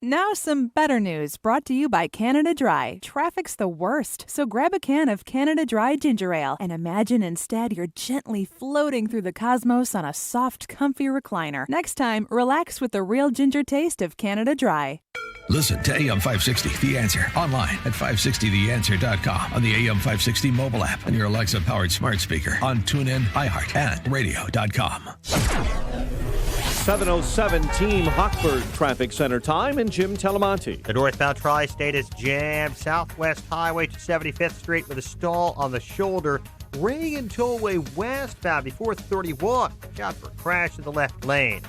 Now some better news brought to you by Canada Dry. Traffic's the worst, so grab a can of Canada Dry Ginger Ale and imagine instead you're gently floating through the cosmos on a soft, comfy recliner. Next time, relax with the real ginger taste of Canada Dry. Listen to AM 560, The Answer, online at 560theanswer.com, on the AM 560 mobile app, on your Alexa-powered smart speaker, on TuneIn, iHeart, and radio.com. 7:07 Team Hochberg Traffic Center time, and Jim Telemonti. The northbound tri-state is jammed. Southwest Highway to 75th Street with a stall on the shoulder. Reagan Tollway westbound before 31. Watch out for a crash in the left lane.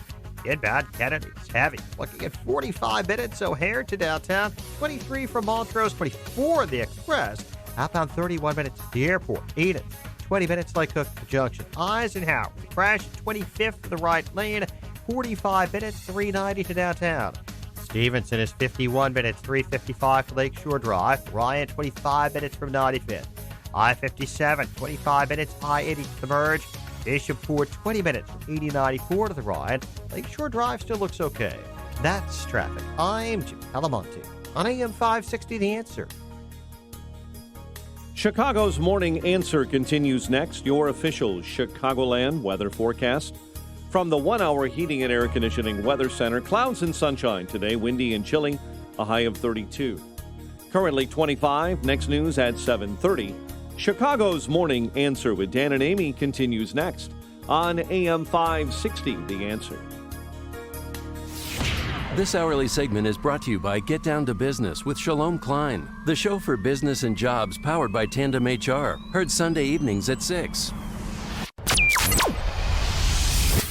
Inbound Kennedy is heavy. Looking at 45 minutes O'Hare to downtown. 23 from Montrose, 24 the Express. Outbound 31 minutes to the airport. Eden, 20 minutes Lake Cook Junction. Eisenhower, crash at 25th to the right lane. 45 minutes, 390 to downtown. Stevenson is 51 minutes, 355 to Lakeshore Drive. Ryan, 25 minutes from 95th. I-57, 25 minutes, I-80 to the merge. Bishopford, 20 minutes from 8094 to the Ryan. Lakeshore Drive still looks okay. That's traffic. I'm Jim Calamonte on AM 560 The Answer. Chicago's Morning Answer continues next. Your official Chicagoland weather forecast. From the 1-hour heating and air conditioning weather center, clouds and sunshine today, windy and chilly, a high of 32. Currently 25. Next news at 7:30. Chicago's Morning Answer with Dan and Amy continues next on AM 560, The Answer. This hourly segment is brought to you by Get Down to Business with Shalom Klein, the show for business and jobs powered by Tandem HR. Heard Sunday evenings at 6.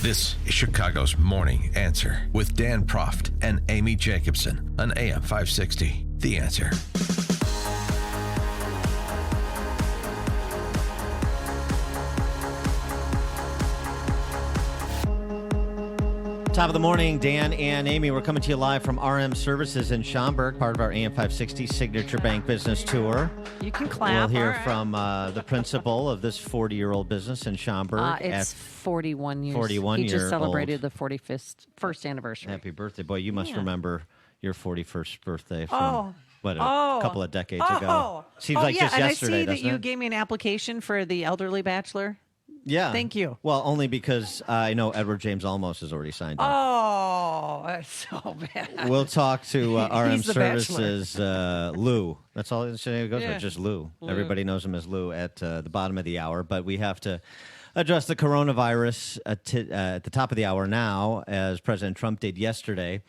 This is Chicago's Morning Answer with Dan Proft and Amy Jacobson on AM 560, The Answer. Top of the morning, Dan and Amy. We're coming to you live from RM Services in Schaumburg, part of our AM 560 Signature Bank Business Tour. You can clap. We'll hear from the principal of this 40-year-old business in Schaumburg. It's 41 years. 41 He just celebrated old. the 41st anniversary. Happy birthday. Boy, you must remember your 41st birthday from, a couple of decades ago. Seems like just yesterday, and I see that you it? gave me an application for the elderly bachelor. Yeah. Thank you. Well, only because I know Edward James Olmos has already signed up. Oh, that's so bad. We'll talk to RM He's the Services, Lou. That's all his name goes with, just Lou. Lou. Everybody knows him as Lou at the bottom of the hour, but we have to address the coronavirus at the top of the hour now, as President Trump did yesterday.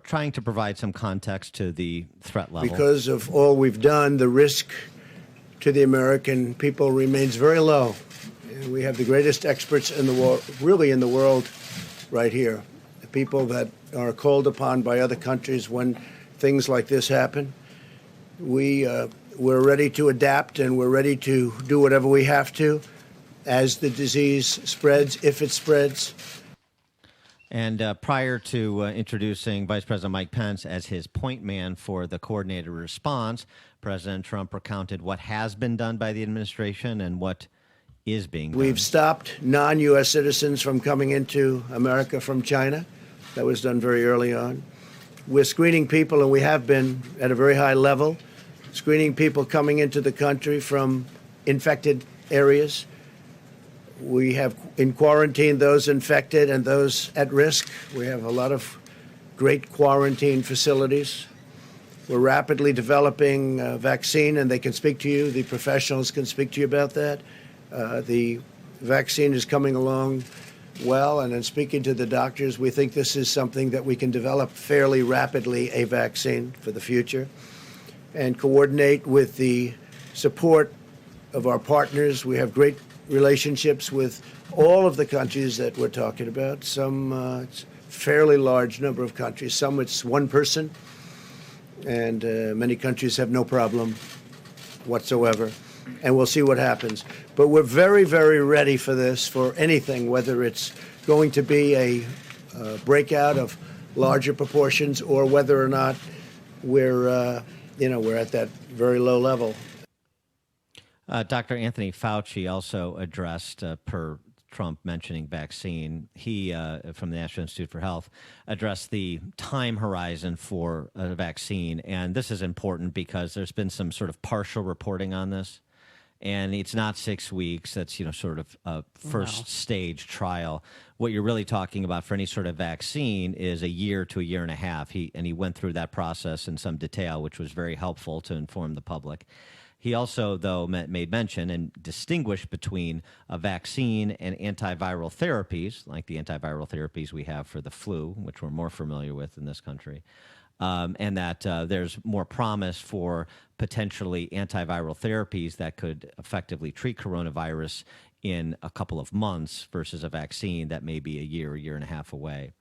trying to provide some context to the threat level. Because of all we've done, the risk to the American people remains very low. And we have the greatest experts in the world, really in the world, right here. The people that are called upon by other countries when things like this happen. We're ready to adapt, and we're ready to do whatever we have to as the disease spreads, if it spreads. And prior to introducing Vice President Mike Pence as his point man for the coordinated response, President Trump recounted what has been done by the administration and what is being done. We've stopped non-U.S. citizens from coming into America from China. That was done very early on. We're screening people, and we have been at a very high level, screening people coming into the country from infected areas. We have in quarantine those infected and those at risk. We have a lot of great quarantine facilities. We're rapidly developing a vaccine, and they can speak to you. The professionals can speak to you about that. The vaccine is coming along well, and in speaking to the doctors, we think this is something that we can develop fairly rapidly, a vaccine for the future, and coordinate with the support of our partners. We have great relationships with all of the countries that we're talking about. Some it's a fairly large number of countries. Some it's one person, and many countries have no problem whatsoever. And we'll see what happens. But we're very, very ready for this, for anything, whether it's going to be a breakout of larger proportions or whether or not we're at that very low level. Dr. Anthony Fauci also addressed, per Trump mentioning vaccine, he, from the National Institute for Health, addressed the time horizon for a vaccine. And this is important because there's been some sort of partial reporting on this. And it's not 6 weeks. That's, sort of a first stage trial. What you're really talking about for any sort of vaccine is a year to a year and a half. He went through that process in some detail, which was very helpful to inform the public. He also, though, made mention and distinguished between a vaccine and antiviral therapies, like the antiviral therapies we have for the flu, which we're more familiar with in this country, and that there's more promise for potentially antiviral therapies that could effectively treat coronavirus in a couple of months versus a vaccine that may be a year and a half away.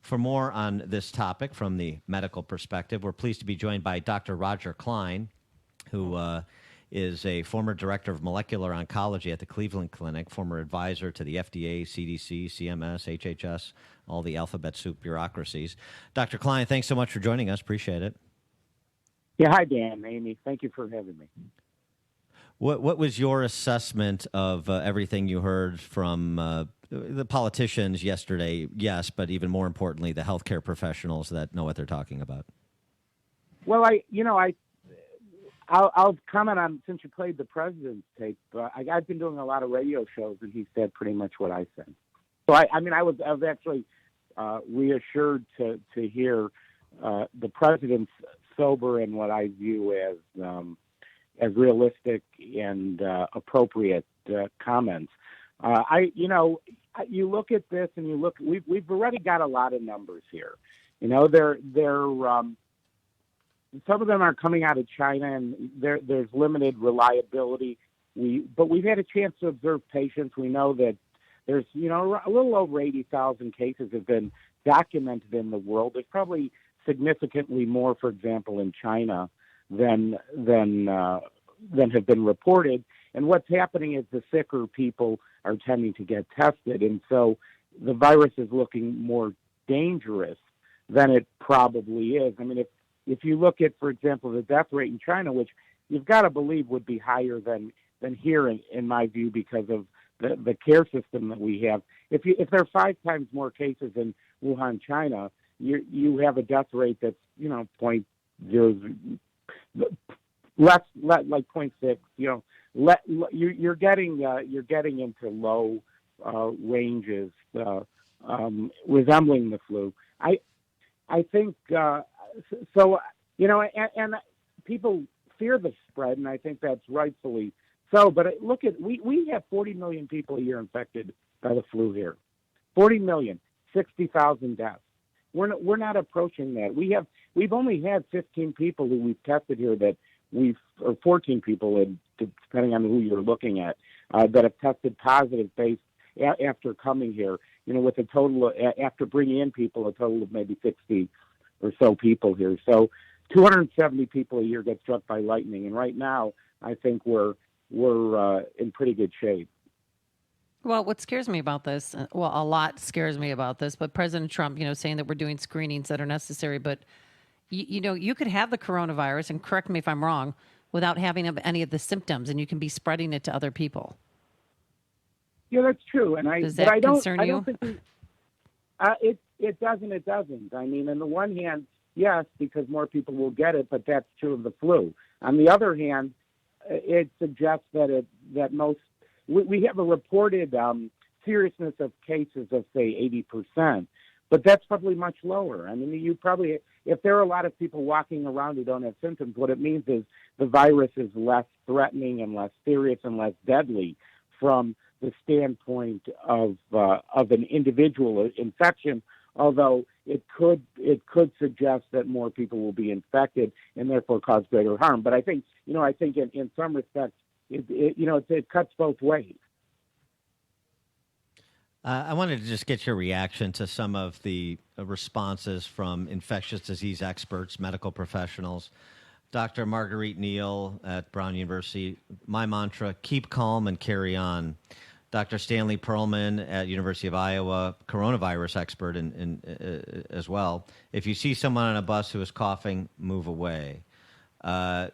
For more on this topic from the medical perspective, we're pleased to be joined by Dr. Roger Klein, who is a former director of molecular oncology at the Cleveland Clinic, former advisor to the FDA, CDC, CMS, HHS, all the alphabet soup bureaucracies. Dr. Klein, thanks so much for joining us. Appreciate it. Yeah, hi, Dan, Amy. Thank you for having me. What was your assessment of everything you heard from the politicians yesterday? Yes, but even more importantly, the healthcare professionals that know what they're talking about. Well, I'll comment on, since you played the president's tape. I've been doing a lot of radio shows, and he said pretty much what I said. So I was actually reassured to hear the president's sober and what I view as realistic and appropriate comments. You look at this, and we've already got a lot of numbers here. Some of them are coming out of China, and there's limited reliability. But we've had a chance to observe patients. We know that there's, a little over 80,000 cases have been documented in the world. There's probably significantly more, for example, in China than have been reported. And what's happening is the sicker people are tending to get tested, and so the virus is looking more dangerous than it probably is. I mean, if you look at, for example, the death rate in China, which you've got to believe would be higher than here, in my view, because of the care system that we have. If there are 5 times more cases in Wuhan, China, you have a death rate that's 0.0, less like 0.6. You're getting into low ranges, resembling the flu. I think. So, and people fear the spread, and I think that's rightfully so. But look at, we have 40 million people a year infected by the flu here. 40 million, 60,000 deaths. we're not approaching that. We've only had 15 people who we've tested here or 14 people, depending on who you're looking at, that have tested positive after coming here. With a total after bringing in people, a total of maybe 60 or so people here. So 270 people a year get struck by lightning, and right now I think we're in pretty good shape. Well, what scares me about this, a lot scares me about this, but President Trump, saying that we're doing screenings that are necessary, but you could have the coronavirus, and correct me if I'm wrong, without having any of the symptoms, and you can be spreading it to other people. Yeah, that's true. And Does that concern you? I don't think it doesn't. It doesn't. I mean, on the one hand, yes, because more people will get it, but that's true of the flu. On the other hand, it suggests that we have a reported seriousness of cases of, say, 80%, but that's probably much lower. I mean, if there are a lot of people walking around who don't have symptoms, what it means is the virus is less threatening and less serious and less deadly from the standpoint of an individual infection, although it could suggest that more people will be infected and therefore cause greater harm. But I think in some respects it cuts both ways. I wanted to just get your reaction to some of the responses from infectious disease experts, medical professionals. Dr. Marguerite Neal at Brown University, my mantra, keep calm and carry on. Dr. Stanley Perlman at University of Iowa, coronavirus expert as well. If you see someone on a bus who is coughing, move away.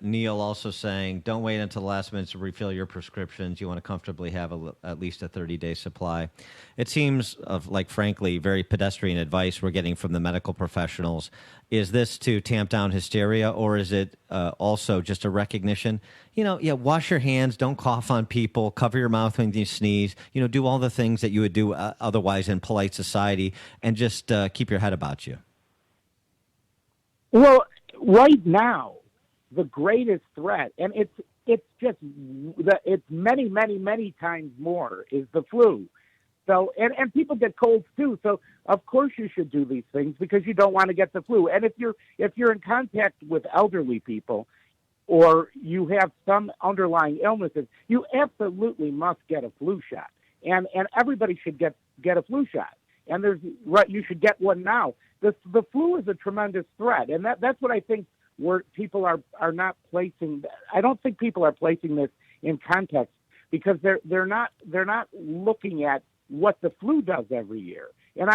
Neil also saying, don't wait until the last minute to refill your prescriptions. You want to comfortably have at least a 30-day supply. It seems frankly, very pedestrian advice we're getting from the medical professionals. Is this to tamp down hysteria, or is it also just a recognition? Wash your hands, don't cough on people, cover your mouth when you sneeze, do all the things that you would do otherwise in polite society, and just keep your head about you. Well, right now, the greatest threat, and it's many, many, many times more, is the flu. So, and people get colds too. So, of course, you should do these things because you don't want to get the flu. And if you're in contact with elderly people, or you have some underlying illnesses, you absolutely must get a flu shot. And everybody should get a flu shot. And you should get one now. The flu is a tremendous threat, and that's what I think. Where people are not placing, I don't think people are placing this in context because they're not looking at what the flu does every year. And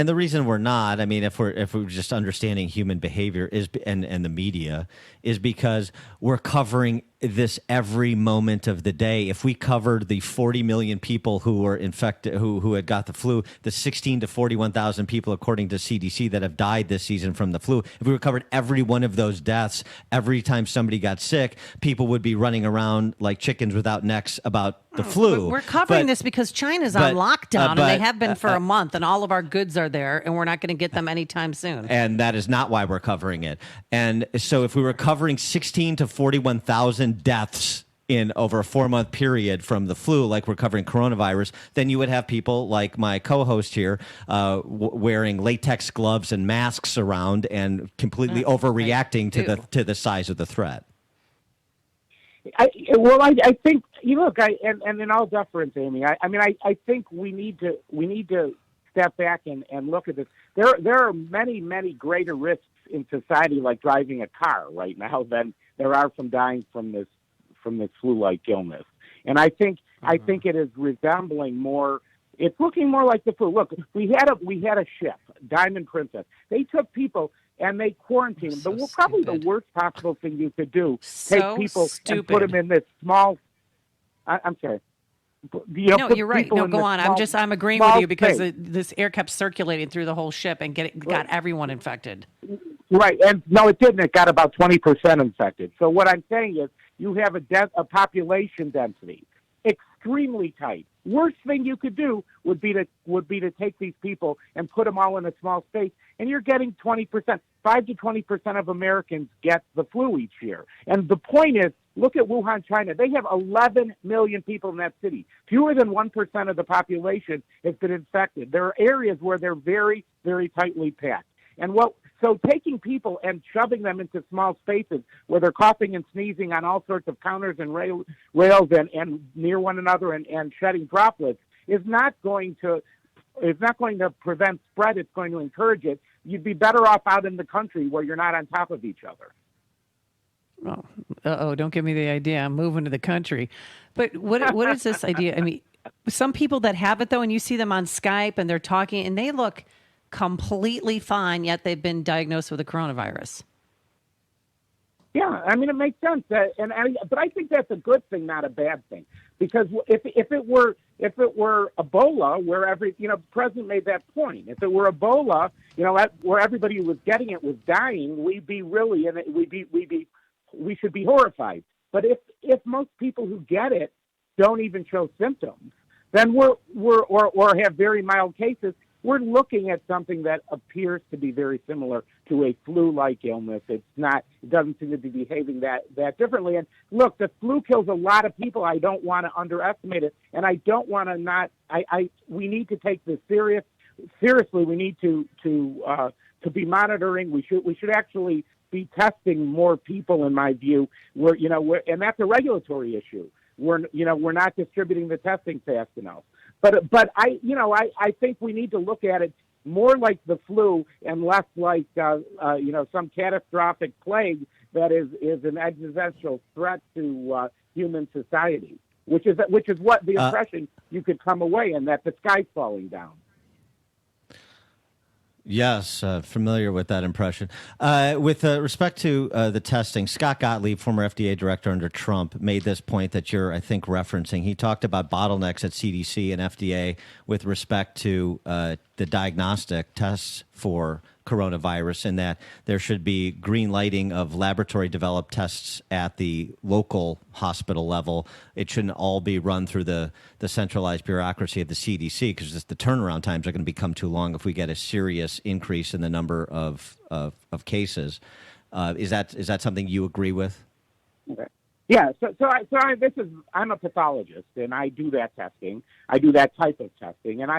the reason we're not, I mean, if we're just understanding human behavior and the media, is because we're covering this every moment of the day. If we covered the 40 million people who were infected, who had got the flu, the 16 to 41,000 people, according to CDC, that have died this season from the flu, if we recovered every one of those deaths, every time somebody got sick, people would be running around like chickens without necks about the flu. We're covering this because China's on lockdown, and they have been for a month, and all of our goods are there, and we're not going to get them anytime soon. And that is not why we're covering it. And so if we were covering 16 to 41,000 deaths in over a 4-month period from the flu, like we're covering coronavirus, then you would have people like my co-host here wearing latex gloves and masks around and completely overreacting to the size of the threat. I think and in all deference, Amy, I think we need to step back and look at this. There are many, many greater risks in society, like driving a car right now, than there are from dying from this flu-like illness. And I think it is resembling more. It's looking more like the flu. Look, we had a ship, Diamond Princess. They took people and they quarantined them. Probably the worst possible thing you could do. Take people and put them in this small. I'm sorry. No, you're right. No, go on. I'm agreeing with you because this air kept circulating through the whole ship and got everyone infected. Right, and no, it didn't. It got about 20% infected. So what I'm saying is, you have a population density extremely tight. Worst thing you could do would be to take these people and put them all in a small space, and you're getting 20%. 5 to 20% of Americans get the flu each year. And the point is, look at Wuhan, China. They have 11 million people in that city. Fewer than 1% of the population has been infected. There are areas where they're very, very tightly packed. So taking people and shoving them into small spaces where they're coughing and sneezing on all sorts of counters and rails and near one another and shedding droplets is not going to prevent spread. It's going to encourage it. You'd be better off out in the country where you're not on top of each other. Oh, don't give me the idea. I'm moving to the country. But what is this idea? I mean, some people that have it, though, and you see them on Skype and they're talking and they look completely fine, yet they've been diagnosed with a coronavirus. Yeah, I mean, it makes sense. But I think that's a good thing, not a bad thing. Because if it were Ebola, where the president made that point. If it were Ebola, where everybody who was getting it was dying, we should be horrified. But if most people who get it don't even show symptoms, then or have very mild cases, we're looking at something that appears to be very similar to a flu-like illness. It doesn't seem to be behaving that differently. And look, the flu kills a lot of people. I don't want to underestimate it, and I don't want to we need to take this seriously. We need to be monitoring. We should actually be testing more people, in my view. And that's a regulatory issue. We're not distributing the testing fast enough. But I think we need to look at it more like the flu and less like some catastrophic plague that is an existential threat to human society, which is what the impression you could come away in, that the sky's falling down. Yes, familiar with that impression. With respect to the testing, Scott Gottlieb, former FDA director under Trump, made this point that you're, I think, referencing. He talked about bottlenecks at CDC and FDA with respect to the diagnostic tests for coronavirus, and that there should be green lighting of laboratory-developed tests at the local hospital level. It shouldn't all be run through the centralized bureaucracy of the CDC, because the turnaround times are going to become too long if we get a serious increase in the number of cases. Is that something you agree with? Okay. Yeah, I'm a pathologist, and I do that testing. I do that type of testing, and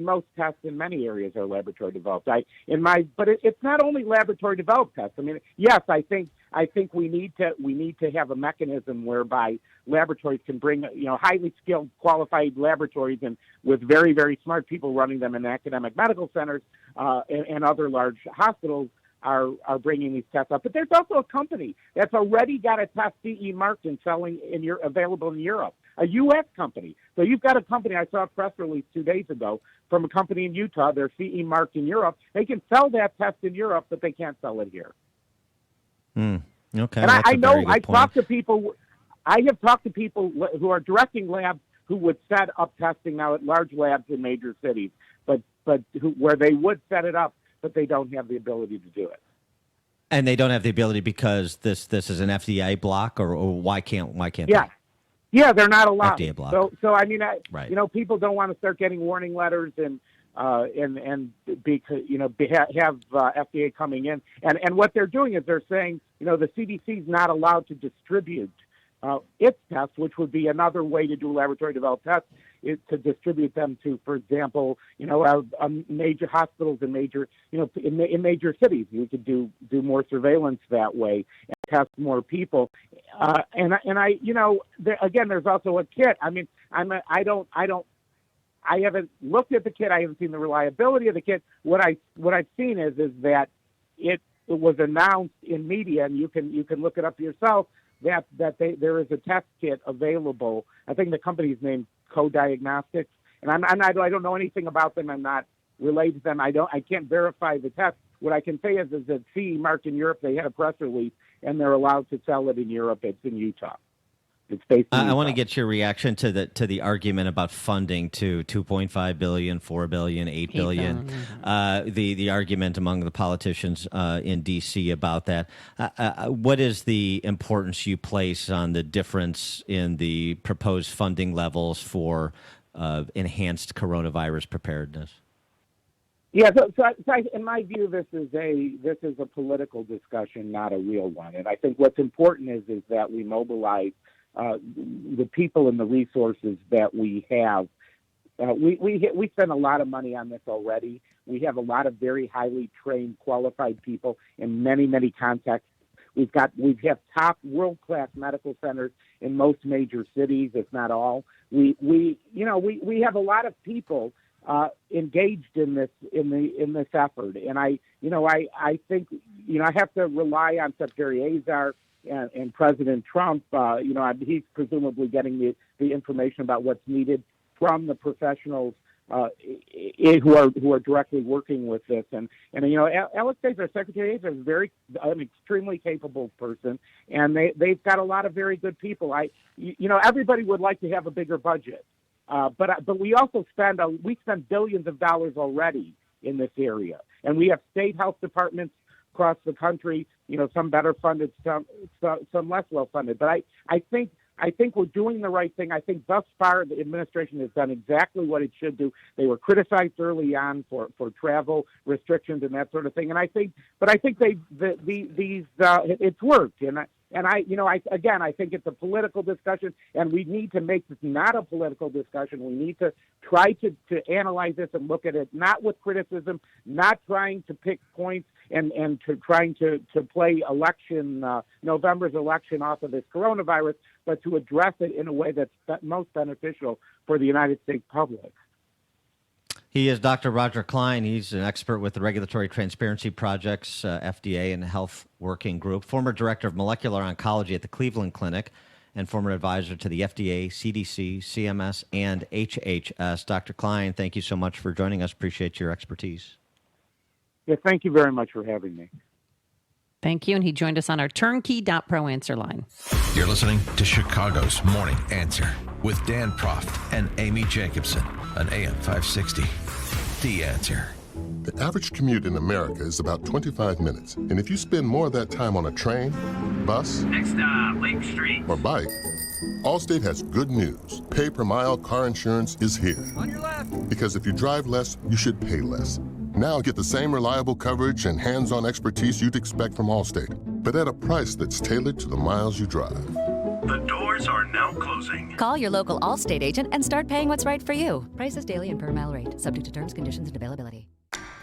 most tests in many areas are laboratory developed. But it's not only laboratory developed tests. I mean, yes, I think we need to have a mechanism whereby laboratories can bring highly skilled, qualified laboratories, and with very, very smart people running them in academic medical centers and other large hospitals. Are bringing these tests up. But there's also a company that's already got a test CE marked and selling available in Europe, a U.S. company. So you've got a company, I saw a press release 2 days ago from a company in Utah. They're CE marked in Europe. They can sell that test in Europe, but they can't sell it here. Okay. And I know I have talked to people who are directing labs who would set up testing now at large labs in major cities, but where they would set it up, but they don't have the ability to do it. And they don't have the ability because this is an FDA block, or why can't Yeah. they? Yeah, they're not allowed. FDA block. So I mean, right. People don't want to start getting warning letters and have FDA coming in. And what they're doing is they're saying, the CDC is not allowed to distribute its tests, which would be another way to do laboratory developed tests, is to distribute them to, for example, major hospitals in major cities. You could do more surveillance that way and test more people. Again, there's also a kit. I mean, I haven't looked at the kit. I haven't seen the reliability of the kit. What I've seen is that it was announced in media, and you can look it up yourself, that there is a test kit available. I think the company's named Co-Diagnostics, and I don't know anything about them. I'm not related to them. I can't verify the test. What I can say is that CE marked in Europe. They had a press release, and they're allowed to sell it in Europe. It's in Utah. It's based in Utah. I want to get your reaction to the argument about funding to $2.5 billion, $4 billion, $8 billion. The argument among the politicians in D.C. about that. What is the importance you place on the difference in the proposed funding levels for enhanced coronavirus preparedness? Yeah, in my view, this is a political discussion, not a real one. And I think what's important is that we mobilize the people and the resources that we have. We spend a lot of money on this already. We have a lot of very highly trained, qualified people in many, many contexts. We have top world-class medical centers in most major cities, if not all. We have a lot of people engaged in this effort, and I think I have to rely on Secretary Azar and President Trump. He's presumably getting the information about what's needed from the professionals who are directly working with this. And Alex Azar, Secretary Azar, is an extremely capable person, and they've got a lot of very good people. Everybody would like to have a bigger budget, but we also spend billions of dollars already in this area, and we have state health departments across the country. Some better funded, some less well funded. But I think we're doing the right thing. I think thus far the administration has done exactly what it should do. They were criticized early on for travel restrictions and that sort of thing, it's worked. And I think it's a political discussion, and we need to make this not a political discussion. We need to try to analyze this and look at it not with criticism, not trying to pick points and trying to play November's election off of this coronavirus, but to address it in a way that's most beneficial for the United States public. He is Dr. Roger Klein. He's an expert with the Regulatory Transparency Project's FDA and Health Working Group, former director of molecular oncology at the Cleveland Clinic, and former advisor to the FDA, CDC, CMS, and HHS. Dr. Klein, thank you so much for joining us. Appreciate your expertise. Yeah, thank you very much for having me. Thank you. And he joined us on our turnkey.pro answer line. You're listening to Chicago's Morning Answer with Dan Proft and Amy Jacobson on AM 560. The Answer. The average commute in America is about 25 minutes. And if you spend more of that time on a train, bus, Next stop, Lake Street. or bike, Allstate has good news. Pay per mile car insurance is here. On your left. Because if you drive less, you should pay less. Now get the same reliable coverage and hands-on expertise you'd expect from Allstate, but at a price that's tailored to the miles you drive. The doors are now closing. Call your local Allstate agent and start paying what's right for you. Prices daily and per mile rate, subject to terms, conditions, and availability.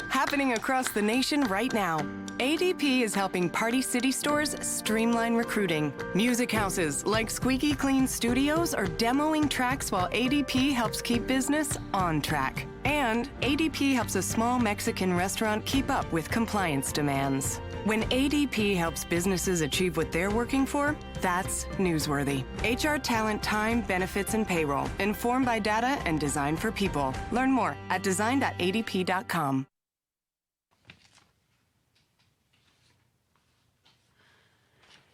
Happening across the nation right now. ADP is helping Party City stores streamline recruiting. Music houses like Squeaky Clean Studios are demoing tracks while ADP helps keep business on track. And ADP helps a small Mexican restaurant keep up with compliance demands. When ADP helps businesses achieve what they're working for, that's newsworthy. HR talent, time, benefits, and payroll. Informed by data and designed for people. Learn more at design.adp.com.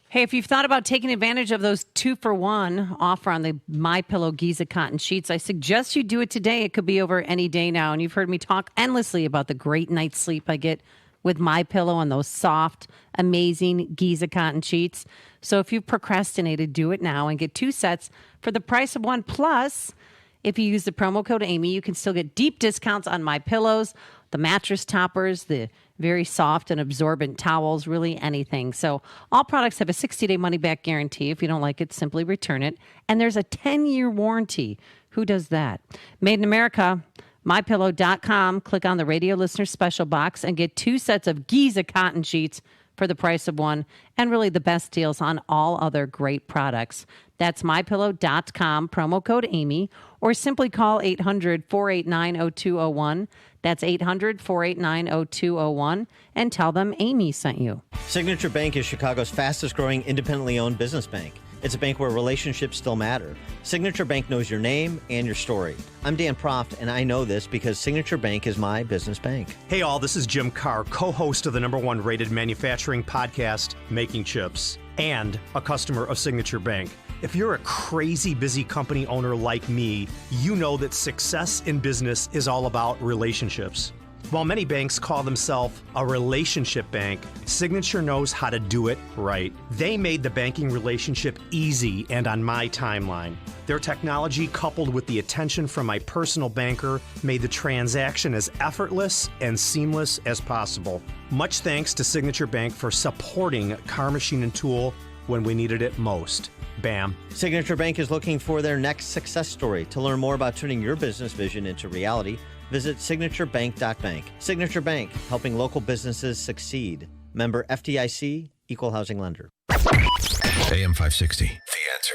Hey, if you've thought about taking advantage of those 2-for-1 offer on the MyPillow Giza cotton sheets, I suggest you do it today. It could be over any day now. And you've heard me talk endlessly about the great night's sleep I get with MyPillow on those soft, amazing Giza cotton sheets. So if you've procrastinated, do it now and get 2 sets for the price of 1. Plus, if you use the promo code Amy, you can still get deep discounts on MyPillows, the mattress toppers, the very soft and absorbent towels, really anything. So all products have a 60-day money-back guarantee. If you don't like it, simply return it. And there's a 10-year warranty. Who does that? Made in America. MyPillow.com. Click on the radio listener special box and get 2 sets of Giza cotton sheets for the price of 1, and really the best deals on all other great products. That's MyPillow.com, promo code Amy, or simply call 800-489-0201. That's 800-489-0201, and tell them Amy sent you. Signature Bank is Chicago's fastest growing independently owned business bank. It's a bank where relationships still matter. Signature Bank knows your name and your story. I'm Dan Proft, and I know this because Signature Bank is my business bank. Hey all, this is Jim Carr, co-host of the #1 rated manufacturing podcast, Making Chips, and a customer of Signature Bank. If you're a crazy busy company owner like me, you know that success in business is all about relationships. While many banks call themselves a relationship bank, Signature knows how to do it right. They made the banking relationship easy and on my timeline. Their technology, coupled with the attention from my personal banker, made the transaction as effortless and seamless as possible. Much thanks to Signature Bank for supporting Car Machine and Tool when we needed it most. Bam. Signature Bank is looking for their next success story. To learn more about turning your business vision into reality, visit signaturebank.bank. Signature Bank, helping local businesses succeed. Member FDIC, Equal Housing Lender. AM 560, The Answer.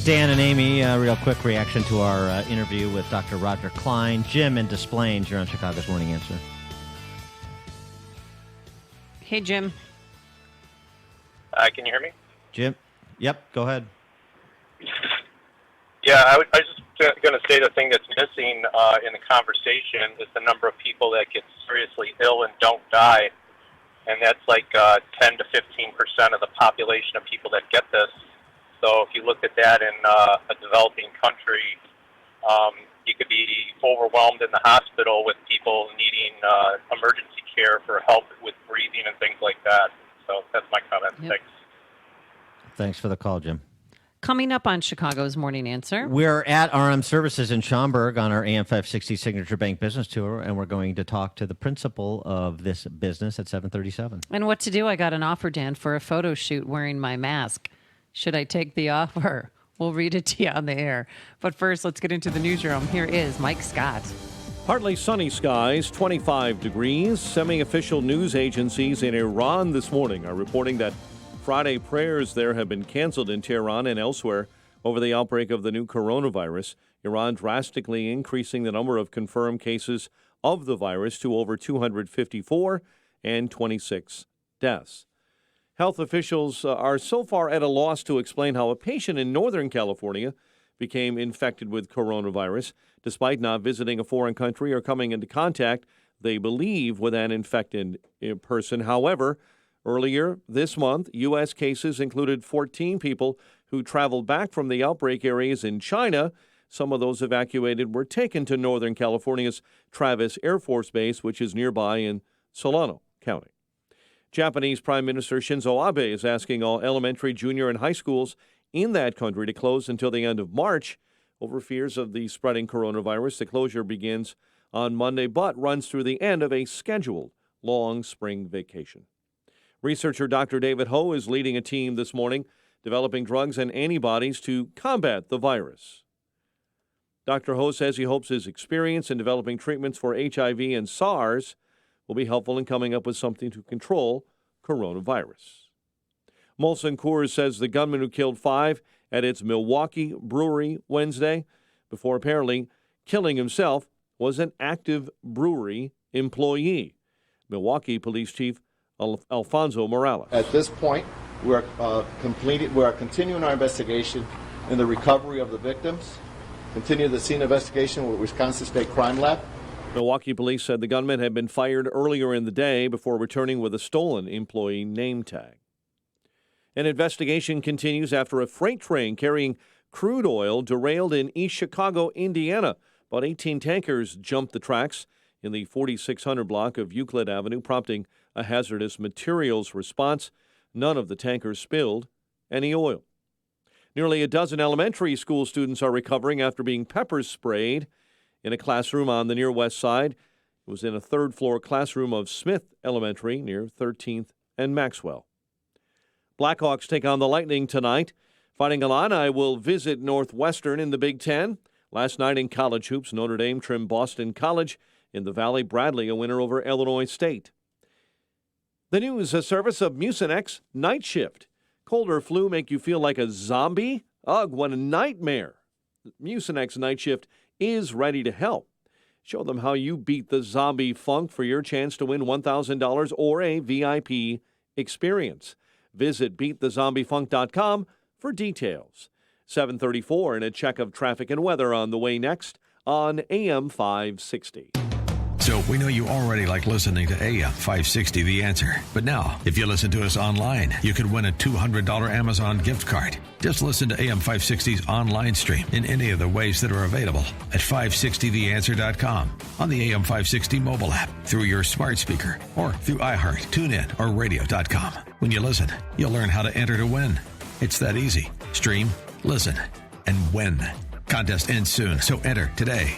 Dan and Amy, real quick reaction to our interview with Dr. Roger Klein. Jim in Des Plaines, you're on Chicago's Morning Answer. Hey, Jim. Can you hear me? Jim? Yep, go ahead. Yeah, I was just going to say the thing that's missing in the conversation is the number of people that get seriously ill and don't die. And that's like 10 to 15% of the population of people that get this. So if you look at that in a developing country, you could be overwhelmed in the hospital with people needing emergency care for help with breathing and things like that. So that's my comment. Yep. Thanks. Thanks for the call, Jim. Coming up on Chicago's Morning Answer. We're at RM Services in Schaumburg on our AM 560 Signature Bank Business Tour, and we're going to talk to the principal of this business at 7:37. And what to do? I got an offer, Dan, for a photo shoot wearing my mask. Should I take the offer? We'll read it to you on the air. But first, let's get into the newsroom. Here is Mike Scott. Partly sunny skies, 25 degrees. Semi-official news agencies in Iran this morning are reporting that Friday prayers there have been canceled in Tehran and elsewhere over the outbreak of the new coronavirus. Iran drastically increasing the number of confirmed cases of the virus to over 254 and 26 deaths. Health officials are so far at a loss to explain how a patient in Northern California became infected with coronavirus, despite not visiting a foreign country or coming into contact, they believe, with an infected person. However, earlier this month, U.S. cases included 14 people who traveled back from the outbreak areas in China. Some of those evacuated were taken to Northern California's Travis Air Force Base, which is nearby in Solano County. Japanese Prime Minister Shinzo Abe is asking all elementary, junior, and high schools in that country to close until the end of March over fears of the spreading coronavirus. The closure begins on Monday but runs through the end of a scheduled long spring vacation. Researcher Dr. David Ho is leading a team this morning developing drugs and antibodies to combat the virus. Dr. Ho says he hopes his experience in developing treatments for HIV and SARS will be helpful in coming up with something to control coronavirus. Molson Coors says the gunman who killed 5 at its Milwaukee brewery Wednesday, before apparently killing himself, was an active brewery employee. Milwaukee Police Chief Alfonso Morales. At this point, we are continuing our investigation in the recovery of the victims, continue the scene investigation with Wisconsin State Crime Lab. Milwaukee police said the gunman had been fired earlier in the day before returning with a stolen employee name tag. An investigation continues after a freight train carrying crude oil derailed in East Chicago, Indiana. About 18 tankers jumped the tracks in the 4600 block of Euclid Avenue, prompting a hazardous materials response. None of the tankers spilled any oil. Nearly a dozen elementary school students are recovering after being pepper sprayed in a classroom on the near west side. It was in a third-floor classroom of Smith Elementary near 13th and Maxwell. Blackhawks take on the Lightning tonight. Fighting Illini will visit Northwestern in the Big Ten. Last night in college hoops, Notre Dame trimmed Boston College. In the Valley, Bradley a winner over Illinois State. The news, a service of Mucinex Night Shift. Cold or flu make you feel like a zombie? Ugh, what a nightmare. Mucinex Night Shift is ready to help. Show them how you beat the zombie funk for your chance to win $1,000 or a VIP experience. Visit beatthezombiefunk.com for details. 7:34 and a check of traffic and weather on the way next on AM 560. So we know you already like listening to AM 560 The Answer. But now, if you listen to us online, you could win a $200 Amazon gift card. Just listen to AM 560's online stream in any of the ways that are available at 560theanswer.com, on the AM 560 mobile app, through your smart speaker, or through iHeart, TuneIn, or radio.com. When you listen, you'll learn how to enter to win. It's that easy. Stream, listen, and win. Contest ends soon, so enter today.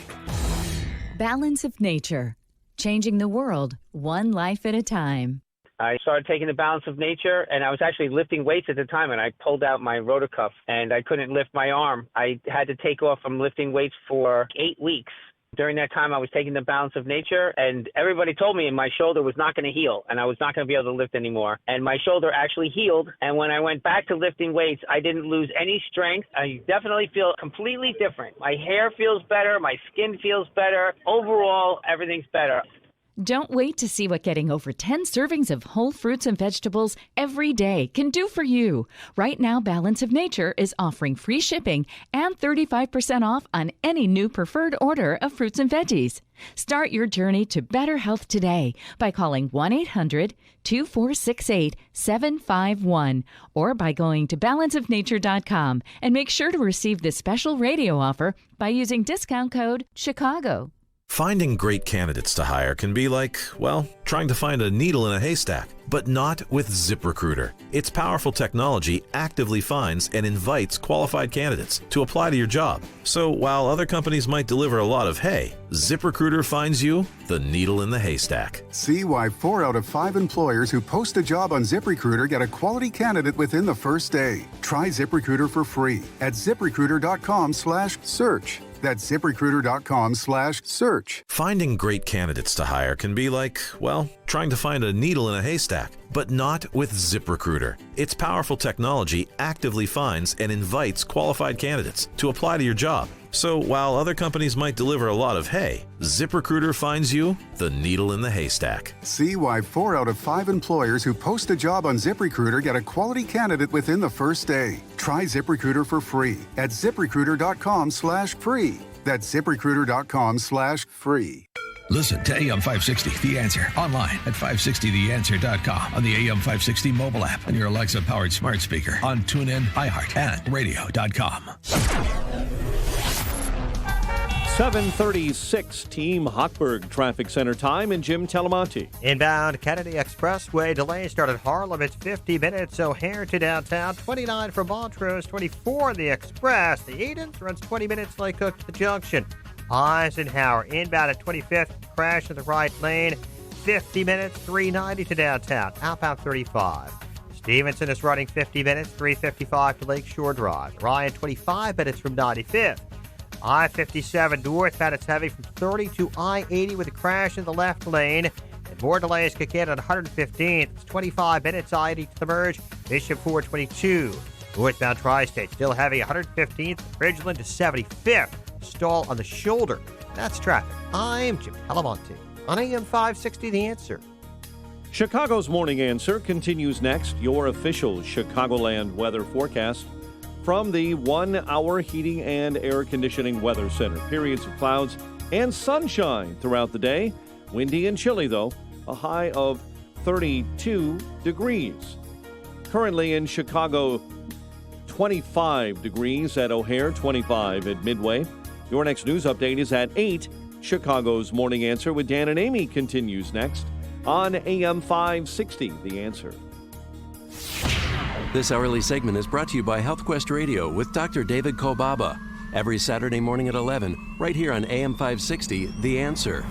Balance of Nature. Changing the world, one life at a time. I started taking the Balance of Nature, and I was actually lifting weights at the time, and I pulled out my rotor cuff, and I couldn't lift my arm. I had to take off from lifting weights for 8 weeks. During that time, I was taking the Balance of Nature, and everybody told me my shoulder was not going to heal, and I was not going to be able to lift anymore. And my shoulder actually healed, and when I went back to lifting weights, I didn't lose any strength. I definitely feel completely different. My hair feels better. My skin feels better. Overall, everything's better. Don't wait to see what getting over 10 servings of whole fruits and vegetables every day can do for you. Right now, Balance of Nature is offering free shipping and 35% off on any new preferred order of fruits and veggies. Start your journey to better health today by calling 1-800-2468-751 or by going to balanceofnature.com, and make sure to receive this special radio offer by using discount code CHICAGO. Finding great candidates to hire can be like, well, trying to find a needle in a haystack, but not with ZipRecruiter. Its powerful technology actively finds and invites qualified candidates to apply to your job. So while other companies might deliver a lot of hay, ZipRecruiter finds you the needle in the haystack. See why 4 out of 5 employers who post a job on ZipRecruiter get a quality candidate within the first day. Try ZipRecruiter for free at ZipRecruiter.com/search. That's ZipRecruiter.com/search. Finding great candidates to hire can be like, well, trying to find a needle in a haystack, but not with ZipRecruiter. Its powerful technology actively finds and invites qualified candidates to apply to your job. So while other companies might deliver a lot of hay, ZipRecruiter finds you the needle in the haystack. See why 4 out of 5 employers who post a job on ZipRecruiter get a quality candidate within the first day. Try ZipRecruiter for free at ZipRecruiter.com/free. That's ZipRecruiter.com/free. Listen to AM 560 The Answer online at 560theanswer.com, on the AM 560 mobile app, on your Alexa-powered smart speaker, on TuneIn, iHeart, and radio.com. 7:36 Team Hochberg Traffic Center time, and Jim Talamonte. Inbound Kennedy Expressway delay started Harlem. It's 50 minutes. O'Hare to downtown. 29 from Montrose. 24 the Express. The Edens runs 20 minutes. Lake Cook to the junction. Eisenhower inbound at 25th. Crash in the right lane. 50 minutes. 390 to downtown. Outbound 35. Stevenson is running 50 minutes. 355 to Lakeshore Drive. Ryan 25 minutes from 95th. I-57 northbound, it's heavy from 30 to I-80 with a crash in the left lane. And more delays kick in at 115th. It's 25 minutes, I-80 to the merge. Bishop 422. Northbound Tri-State, still heavy, 115th. Bridgeland to 75th. Stall on the shoulder. That's traffic. I'm Jim Talamonte on AM 560 The Answer. Chicago's Morning Answer continues next. Your official Chicagoland weather forecast from the 1-hour heating and air conditioning weather center. Periods of clouds and sunshine throughout the day. Windy and chilly, though. A high of 32 degrees. Currently in Chicago, 25 degrees at O'Hare, 25 at Midway. Your next news update is at 8. Chicago's Morning Answer with Dan and Amy continues next on AM 560, The Answer. This hourly segment is brought to you by HealthQuest Radio with Dr. David Kobaba. Every Saturday morning at 11, right here on AM 560, The Answer.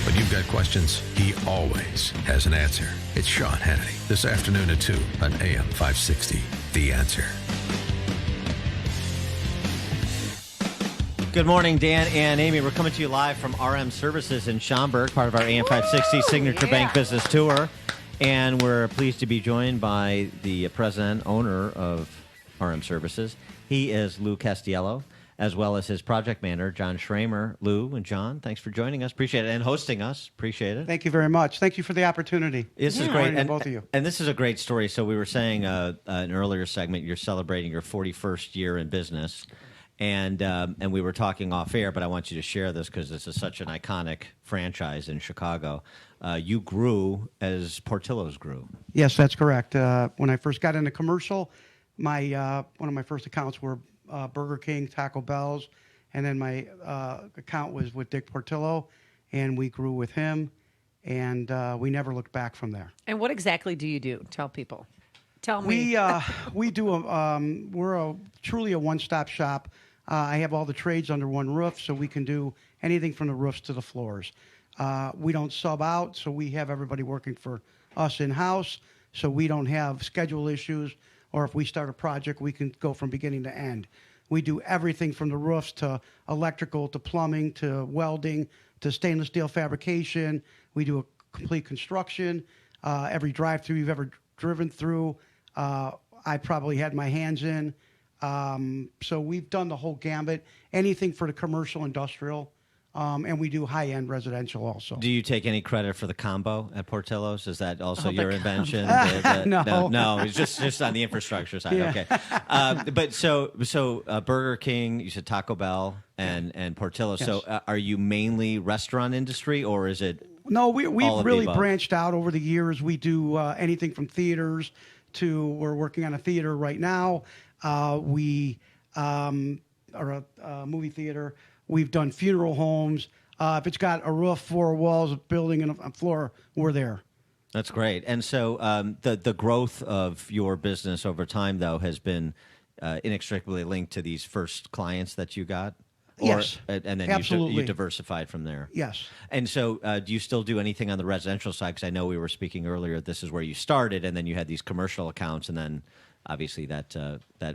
When you've got questions, he always has an answer. It's Sean Hannity, this afternoon at 2 on AM 560, The Answer. Good morning, Dan and Amy. We're coming to you live from RM Services in Schaumburg, part of our AM 560 Signature Bank Business Tour. And we're pleased to be joined by the president, owner of RM Services. He is Lou Castiello, as well as his project manager, John Schramer. Lou and John, thanks for joining us. Appreciate it. And hosting us. Appreciate it. Thank you very much. Thank you for the opportunity. This is great. And, both of you. And this is a great story. So we were saying in an earlier segment, you're celebrating your 41st year in business. And we were talking off air, but I want you to share this because this is such an iconic franchise in Chicago. You grew as Portillo's grew. Yes, that's correct. When I first got into commercial, one of my first accounts were Burger King, Taco Bell's, and then my account was with Dick Portillo, and we grew with him, and we never looked back from there. And what exactly do you do? Tell people. Tell me. We do we're truly a one-stop shop. I have all the trades under one roof, so we can do anything from the roofs to the floors. We don't sub out, so we have everybody working for us in-house, so we don't have schedule issues, or if we start a project, we can go from beginning to end. We do everything from the roofs to electrical to plumbing to welding to stainless steel fabrication. We do a complete construction. Every drive-through you've ever driven through, I probably had my hands in. So we've done the whole gambit, anything for the commercial, industrial, and we do high-end residential also. Do you take any credit for the combo at Portillo's? Is that also your invention? No, it's just on the infrastructure side. Yeah. Okay, but so Burger King, you said Taco Bell and Portillo's. Yes. So are you mainly restaurant industry, or is it? No, we've really above? branched out over the years. We do anything from theaters to we're working on a theater right now. We are a movie theater. We've done funeral homes. If it's got a roof, 4 walls, a building, and a floor, we're there. That's great. And so the growth of your business over time, though, has been inextricably linked to these first clients that you got? Yes, and then absolutely. you diversified from there. Yes. And so do you still do anything on the residential side? Because I know we were speaking earlier, this is where you started, and then you had these commercial accounts, and then obviously that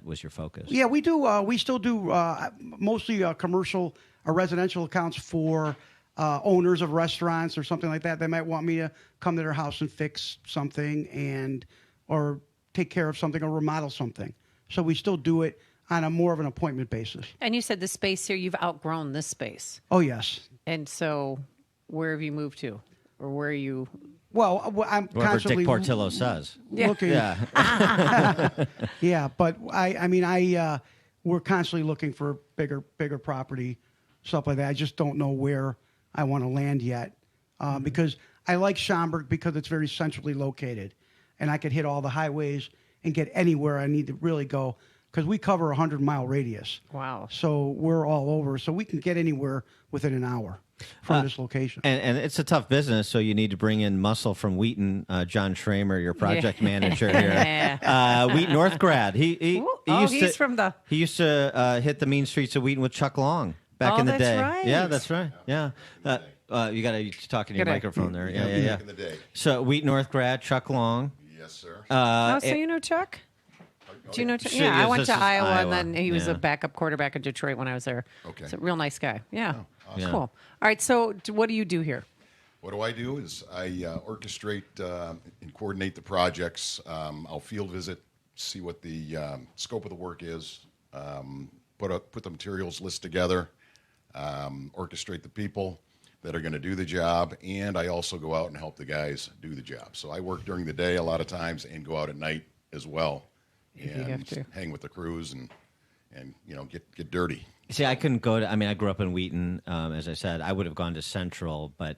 was your focus. Yeah, we do. We still do mostly commercial or residential accounts for owners of restaurants or something like that. They might want me to come to their house and fix something or take care of something or remodel something. So we still do it on a more of an appointment basis. And you said the space here, you've outgrown this space. Oh, yes. And so where have you moved to? Or where are you? Well, I'm Whatever constantly Dick Portillo says. looking. Yeah. Yeah, but we're constantly looking for bigger property, stuff like that. I just don't know where I want to land yet because I like Schaumburg because it's very centrally located, and I could hit all the highways and get anywhere I need to really go because we cover a 100-mile radius. Wow. So we're all over, so we can get anywhere within an hour from this location. And it's a tough business, so you need to bring in muscle from Wheaton. John Schramer, your project manager here. Wheaton North grad. He used to hit the mean streets of Wheaton with Chuck Long back in the day. Right. Yeah, that's right. Yeah. You got to talk in your microphone there. Yeah. Back in the day. So Wheaton North grad, Chuck Long. Yes, sir. So you know Chuck? Do you know Chuck? Yeah, I went to Iowa, and then he was a backup quarterback in Detroit when I was there. Okay. He's a real nice guy. Yeah. Oh, awesome. Cool. All right, so what do you do here? What I do is I orchestrate and coordinate the projects. I'll field visit, see what the scope of the work is, put the materials list together, orchestrate the people that are going to do the job, and I also go out and help the guys do the job. So I work during the day a lot of times and go out at night as well. And hang with the crews and get dirty. See, I couldn't go to. I mean, I grew up in Wheaton. As I said, I would have gone to Central, but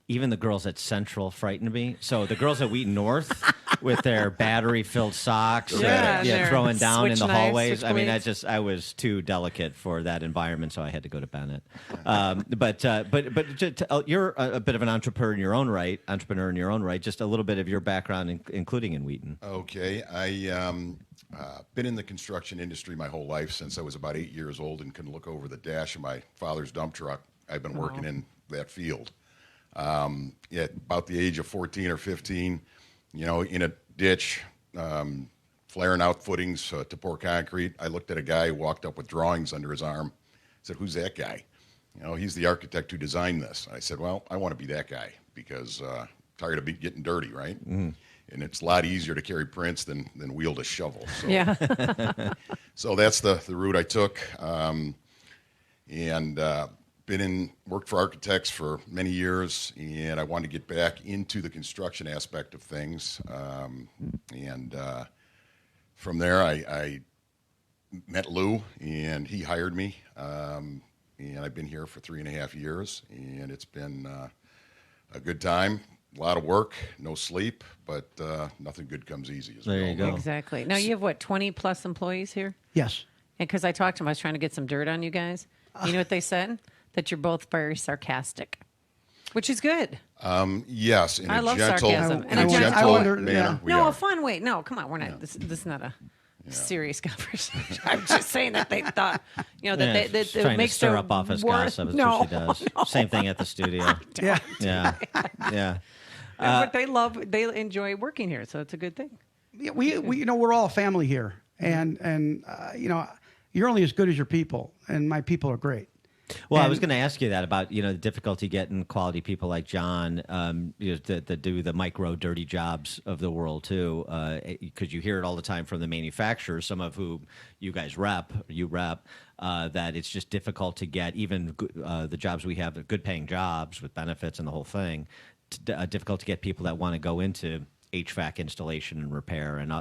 even the girls at Central frightened me. So the girls at Wheaton North with their battery-filled socks, throwing down in the hallways. I mean, I was too delicate for that environment, so I had to go to Bennett. But you're a bit of an entrepreneur in your own right. Just a little bit of your background, including in Wheaton. Okay, I been in the construction industry my whole life since I was about 8 years old and couldn't look over the dash of my father's dump truck. I've been working in that field. At about the age of 14 or 15, in a ditch, flaring out footings to pour concrete, I looked at a guy who walked up with drawings under his arm. I said, "Who's that guy?" He's the architect who designed this. I said, "Well, I want to be that guy because tired of getting dirty, right?" Mm. And it's a lot easier to carry prints than wield a shovel. So, yeah. So that's the route I took. Worked for architects for many years, and I wanted to get back into the construction aspect of things. From there, I met Lou, and he hired me, and I've been here for 3.5 years, and it's been a good time. A lot of work, no sleep, but nothing good comes easy. As There we you all go. know. Exactly. Now you have what, 20 plus employees here? Yes. And because I talked to them, I was trying to get some dirt on you guys. You know what they said? That you're both very sarcastic, which is good. Yes, in I a love gentle, sarcasm. in a gentle manner. We No, are. a fun way. No, come on, we're not. This is not a serious conversation. I'm just saying that they thought, that she's it trying makes to stir their up office work- gossip. That's No, what she does. no. Same thing at the studio. Yeah. Yeah. But they enjoy working here, so it's a good thing. Yeah, we we're all a family here, and you're only as good as your people, and my people are great. Well, I And- was going to ask you that about the difficulty getting quality people like John, that do the micro dirty jobs of the world too, because you hear it all the time from the manufacturers, some of whom you guys rep, that it's just difficult to get even the jobs we have, good paying jobs with benefits and the whole thing, difficult to get people that want to go into HVAC installation and repair and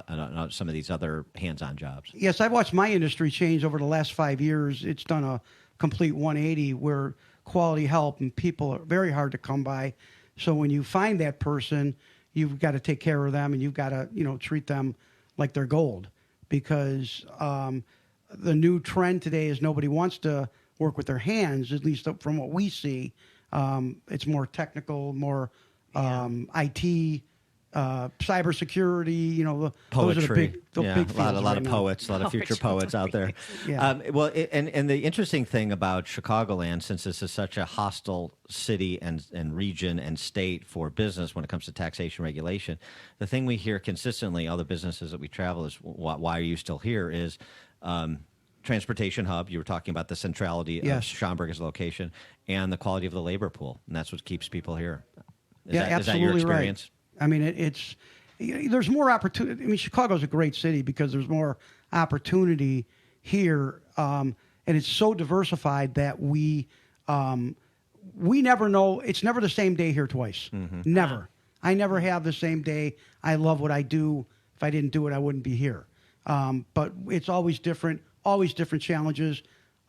some of these other hands-on jobs. Yes, I've watched my industry change over the last 5 years. It's done a complete 180 where quality help and people are very hard to come by. So when you find that person, you've got to take care of them and you've got to, treat them like they're gold, because the new trend today is nobody wants to work with their hands, at least from what we see. It's more technical, more IT, cybersecurity, Poetry. those are the big a lot fields of right now. poets, a lot of future poets out there. Yeah. And the interesting thing about Chicagoland, since this is such a hostile city and region and state for business when it comes to taxation regulation, the thing we hear consistently, all the businesses that we travel, is why are you still here? Is transportation hub. You were talking about the centrality of Schaumburg as a location and the quality of the labor pool, and that's what keeps people here. Is that absolutely your experience? Right. I mean, it's there's more opportunity. I mean, Chicago's a great city because there's more opportunity here, and it's so diversified that we never know. It's never the same day here twice. Mm-hmm. Never. I never have the same day. I love what I do. If I didn't do it, I wouldn't be here. But it's always different. Always different challenges.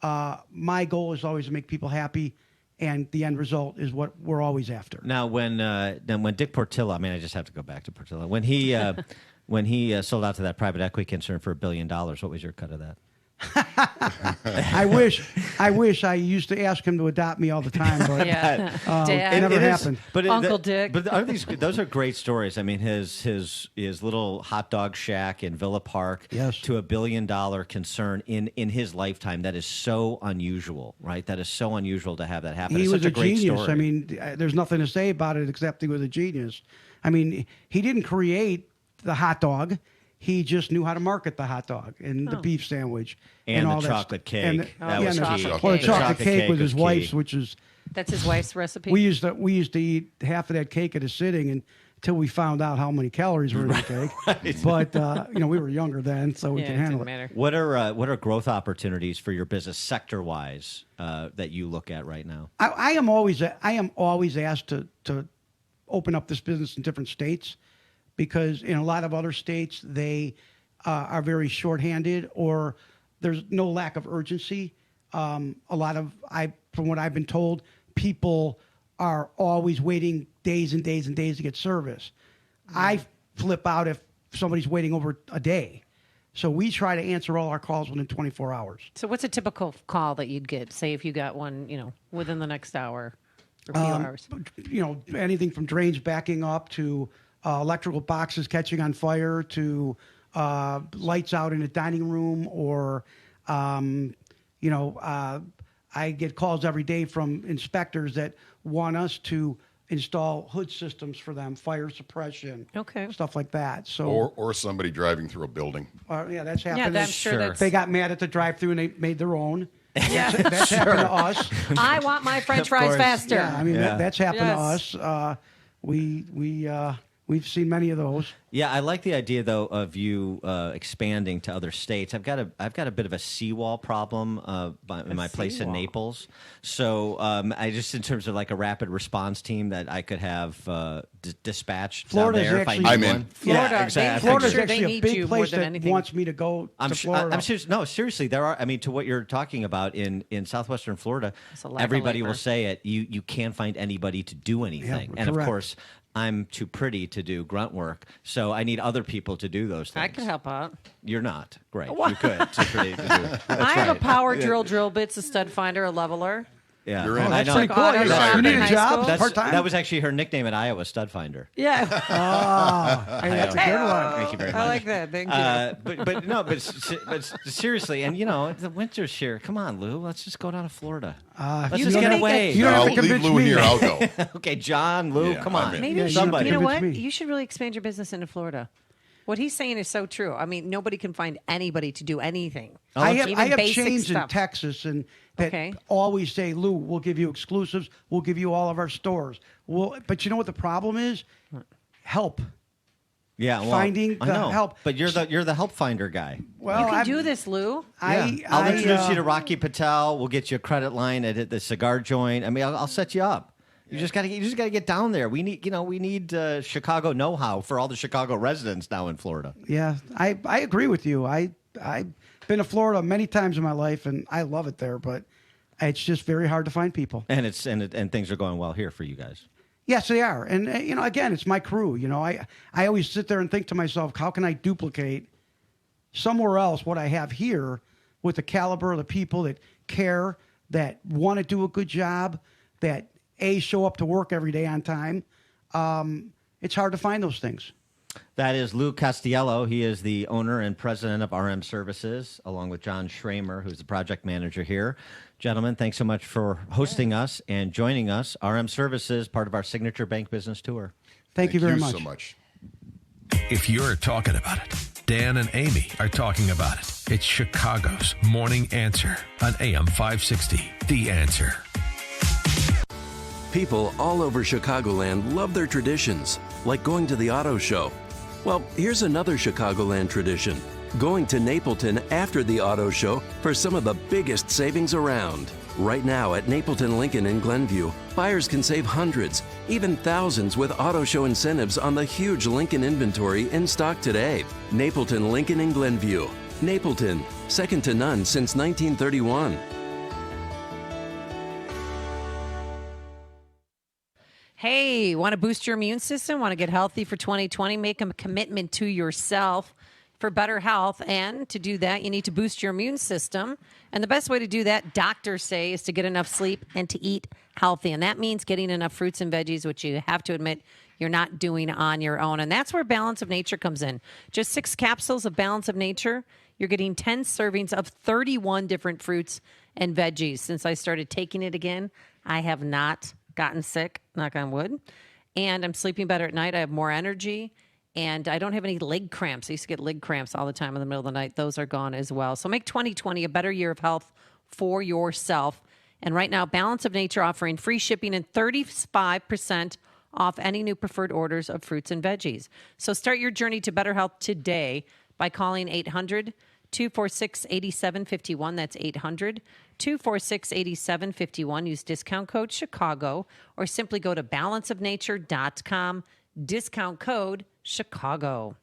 My goal is always to make people happy, and the end result is what we're always after. Now, when Dick Portillo, I mean, I just have to go back to Portillo. When he sold out to that private equity concern for $1 billion, what was your cut of that? I wish I used to ask him to adopt me all the time, but it never happened. Uncle Dick. But those are great stories. I mean, his little hot dog shack in Villa Park to $1 billion concern in his lifetime. That is so unusual, right? That is so unusual to have that happen. He it's was such a great genius. story. I mean, there's nothing to say about it except he was a genius. I mean, he didn't create the hot dog. He just knew how to market the hot dog and the beef sandwich and all the that chocolate stuff. And cake. That was key. Well, the chocolate cake was his key. wife's, which is That's his wife's recipe. we used to eat half of that cake at a sitting until we found out how many calories were in the cake. But we were younger then, so we could handle it. Matter. What are growth opportunities for your business sector wise that you look at right now? I am always asked to open up this business in different states, because in a lot of other states they are very shorthanded, or there's no lack of urgency. From what I've been told, people are always waiting days and days and days to get service. I flip out if somebody's waiting over a day. So we try to answer all our calls within 24 hours. So what's a typical call that you'd get? Say if you got one, within the next hour or a few hours. Anything from drains backing up to electrical boxes catching on fire to lights out in a dining room, or I get calls every day from inspectors that want us to install hood systems for them, fire suppression, stuff like that. So or somebody driving through a building. That's happened. Yeah, I'm sure they got mad at the drive-through and they made their own. That's happened to us. I want my French fries faster. Yeah, I mean that's happened to us. We We've seen many of those. Yeah, I like the idea though of you expanding to other states. I've got a bit of a seawall problem in my place in Naples. So I just, in terms of like a rapid response team that I could have dispatched Florida's down there actually, if I need I'm one. in. Florida, Yeah, exactly. Florida's Sure, actually they a need big you place more than that anything. wants me to go to Florida. I'm serious. No, seriously, there are. I mean, to what you're talking about in southwestern Florida, a lack of everybody will labor. say it. You can't find anybody to do anything, and of correct. course, I'm too pretty to do grunt work, so I need other people to do those things. I could help out. You're not great. You could. Too pretty to do. I have a power drill bits, a stud finder, a leveler. Yeah, You're in. I That's know. pretty cool. Auto You shop need in a high job school. part-time? That was actually her nickname at Iowa, Stud Finder. Yeah. Hey, that's a good one. Thank you very much. I like that. Thank you. But seriously, and the winter's here. Come on, Lou. Let's just go down to Florida. Let's you just don't get have- away. You don't have to leave convince Lou me. here. I'll go. Okay, John, Lou, Yeah, come I'm on. in. Maybe somebody. you know what? Convince me. You should really expand your business into Florida. What he's saying is so true. I mean, nobody can find anybody to do anything. I Even have basic chains in stuff. Texas and that Okay. always say, Lou, we'll give you exclusives. We'll give you all of our stores. But you know what the problem is? Help. Yeah, well, Finding I the know. help. But you're the help finder guy. Well, You can I'm- do this, Lou. I'll introduce you to Rocky Patel. We'll get you a credit line at the cigar joint. I mean, I'll set you up. You just got to get down there. We need Chicago know-how for all the Chicago residents now in Florida. Yeah, I agree with you. I've been to Florida many times in my life, and I love it there, but it's just very hard to find people. And and things are going well here for you guys. Yes, they are. And, again, it's my crew. I always sit there and think to myself, how can I duplicate somewhere else what I have here with the caliber of the people that care, that want to do a good job, that, show up to work every day on time. It's hard to find those things. That is Lou Castiello. He is the owner and president of RM Services, along with John Schramer, who's the project manager here. Gentlemen, thanks so much for hosting us and joining us. RM Services, part of our Signature Bank Business Tour. Thank you very much. so much. If you're talking about it, Dan and Amy are talking about it. It's Chicago's Morning Answer on AM 560. The Answer. People all over Chicagoland love their traditions, like going to the auto show. Well, here's another Chicagoland tradition: going to Napleton after the auto show for some of the biggest savings around. Right now at Napleton Lincoln in Glenview, buyers can save hundreds, even thousands with auto show incentives on the huge Lincoln inventory in stock today. Napleton Lincoln in Glenview. Napleton, second to none since 1931. Hey, want to boost your immune system? Want to get healthy for 2020? Make a commitment to yourself for better health. And to do that, you need to boost your immune system. And the best way to do that, doctors say, is to get enough sleep and to eat healthy. And that means getting enough fruits and veggies, which you have to admit you're not doing on your own. And that's where Balance of Nature comes in. Just 6 capsules of Balance of Nature. You're getting 10 servings of 31 different fruits and veggies. Since I started taking it again, I have not gotten sick, knock on wood, and I'm sleeping better at night. I have more energy, and I don't have any leg cramps. I used to get leg cramps all the time in the middle of the night. Those are gone as well. So make 2020 a better year of health for yourself. And right now, Balance of Nature offering free shipping and 35% off any new preferred orders of fruits and veggies. So start your journey to better health today by calling 800-246-8751. That's 800-246-8751. Use discount code Chicago or simply go to balanceofnature.com. Discount code Chicago.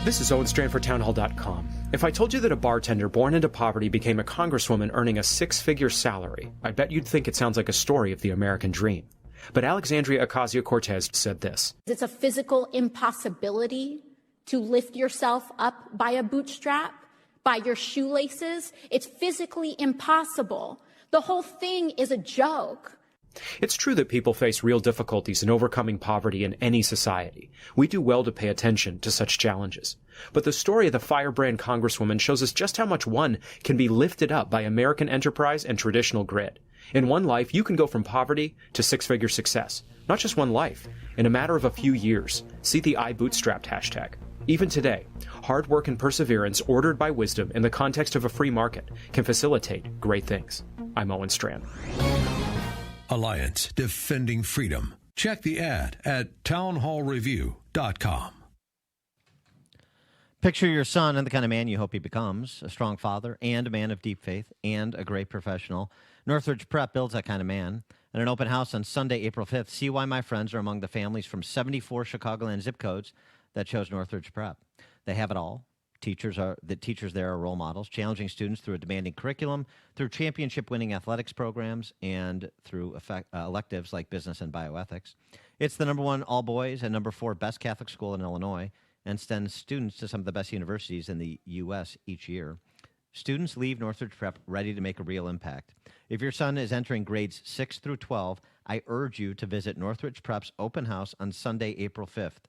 This is Owen Strand for townhall.com. If I told you that a bartender born into poverty became a congresswoman earning a 6-figure salary, I bet you'd think it sounds like a story of the American dream. But Alexandria Ocasio-Cortez said this. It's a physical impossibility to lift yourself up by a bootstrap, by your shoelaces. It's physically impossible. The whole thing is a joke. It's true that people face real difficulties in overcoming poverty in any society. We do well to pay attention to such challenges. But the story of the firebrand congresswoman shows us just how much one can be lifted up by American enterprise and traditional grit. In one life, you can go from poverty to 6-figure success. Not just one life, in a matter of a few years. See the iBootstrapped hashtag. Even today, hard work and perseverance ordered by wisdom in the context of a free market can facilitate great things. I'm Owen Strand. Alliance Defending Freedom. Check the ad at townhallreview.com. Picture your son and the kind of man you hope he becomes, a strong father and a man of deep faith and a great professional. Northridge Prep builds that kind of man. At an open house on Sunday, April 5th, see why my friends are among the families from 74 Chicagoland zip codes that chose Northridge Prep. They have it all. The teachers there are role models, challenging students through a demanding curriculum, through championship-winning athletics programs, and through electives like business and bioethics. It's the number 1 all-boys and number 4 best Catholic school in Illinois, and sends students to some of the best universities in the U.S. each year. Students leave Northridge Prep ready to make a real impact. If your son is entering grades 6 through 12, I urge you to visit Northridge Prep's open house on Sunday, April 5th.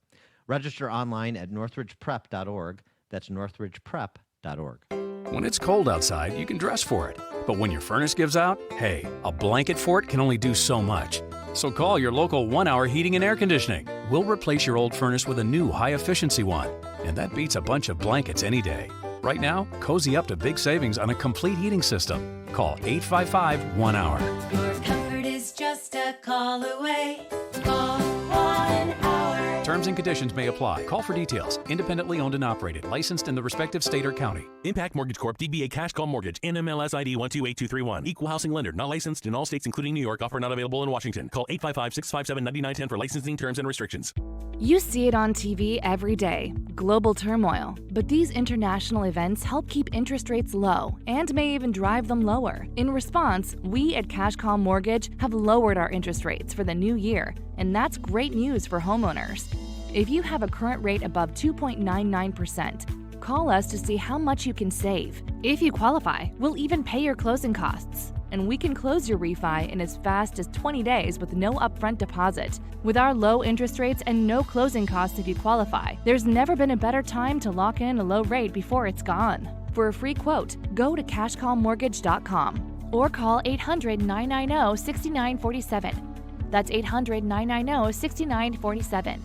Register online at northridgeprep.org. That's northridgeprep.org. When it's cold outside, you can dress for it. But when your furnace gives out, hey, a blanket fort can only do so much. So call your local 1-Hour Heating and Air Conditioning. We'll replace your old furnace with a new high-efficiency one. And that beats a bunch of blankets any day. Right now, cozy up to big savings on a complete heating system. Call 855-1-HOUR. Your comfort is just a call away. Call 1-HOUR. Terms and conditions may apply. Call for details. Independently owned and operated. Licensed in the respective state or county. Impact Mortgage Corp. DBA Cash Call Mortgage. NMLS ID 128231. Equal housing lender. Not licensed in all states including New York. Offer not available in Washington. Call 855-657-9910 for licensing terms and restrictions. You see it on TV every day. Global turmoil. But these international events help keep interest rates low and may even drive them lower. In response, we at Cash Call Mortgage have lowered our interest rates for the new year, and that's great news for homeowners. If you have a current rate above 2.99%, call us to see how much you can save. If you qualify, we'll even pay your closing costs. And we can close your refi in as fast as 20 days with no upfront deposit. With our low interest rates and no closing costs if you qualify, there's never been a better time to lock in a low rate before it's gone. For a free quote, go to cashcallmortgage.com or call 800-990-6947. That's 800-990-6947.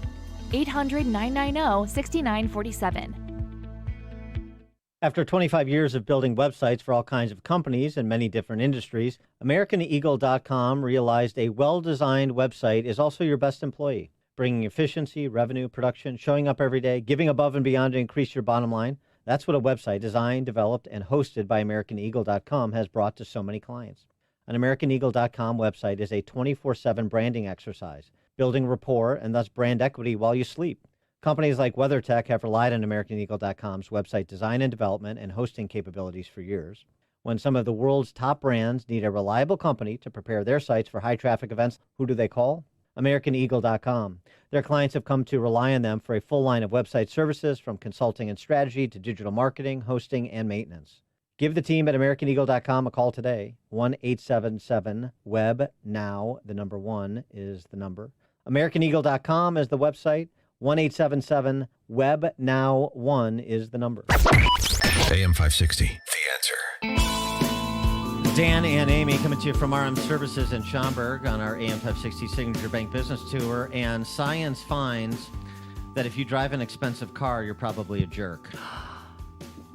800-990-6947. After 25 years of building websites for all kinds of companies in many different industries, AmericanEagle.com realized a well-designed website is also your best employee, bringing efficiency, revenue, production, showing up every day, giving above and beyond to increase your bottom line. That's what a website designed, developed, and hosted by AmericanEagle.com has brought to so many clients. An AmericanEagle.com website is a 24/7 branding exercise, building rapport and thus brand equity while you sleep. Companies like WeatherTech have relied on AmericanEagle.com's website design and development and hosting capabilities for years. When some of the world's top brands need a reliable company to prepare their sites for high-traffic events, who do they call? AmericanEagle.com. Their clients have come to rely on them for a full line of website services, from consulting and strategy to digital marketing, hosting, and maintenance. Give the team at AmericanEagle.com a call today. 1-877-WEB-NOW. The number 1 is the number. AmericanEagle.com is the website. 1-877-WEB-NOW-1 is the number. AM 560, The Answer. Dan and Amy coming to you from RM Services in Schaumburg on our AM 560 Signature Bank Business Tour. And science finds that if you drive an expensive car, you're probably a jerk.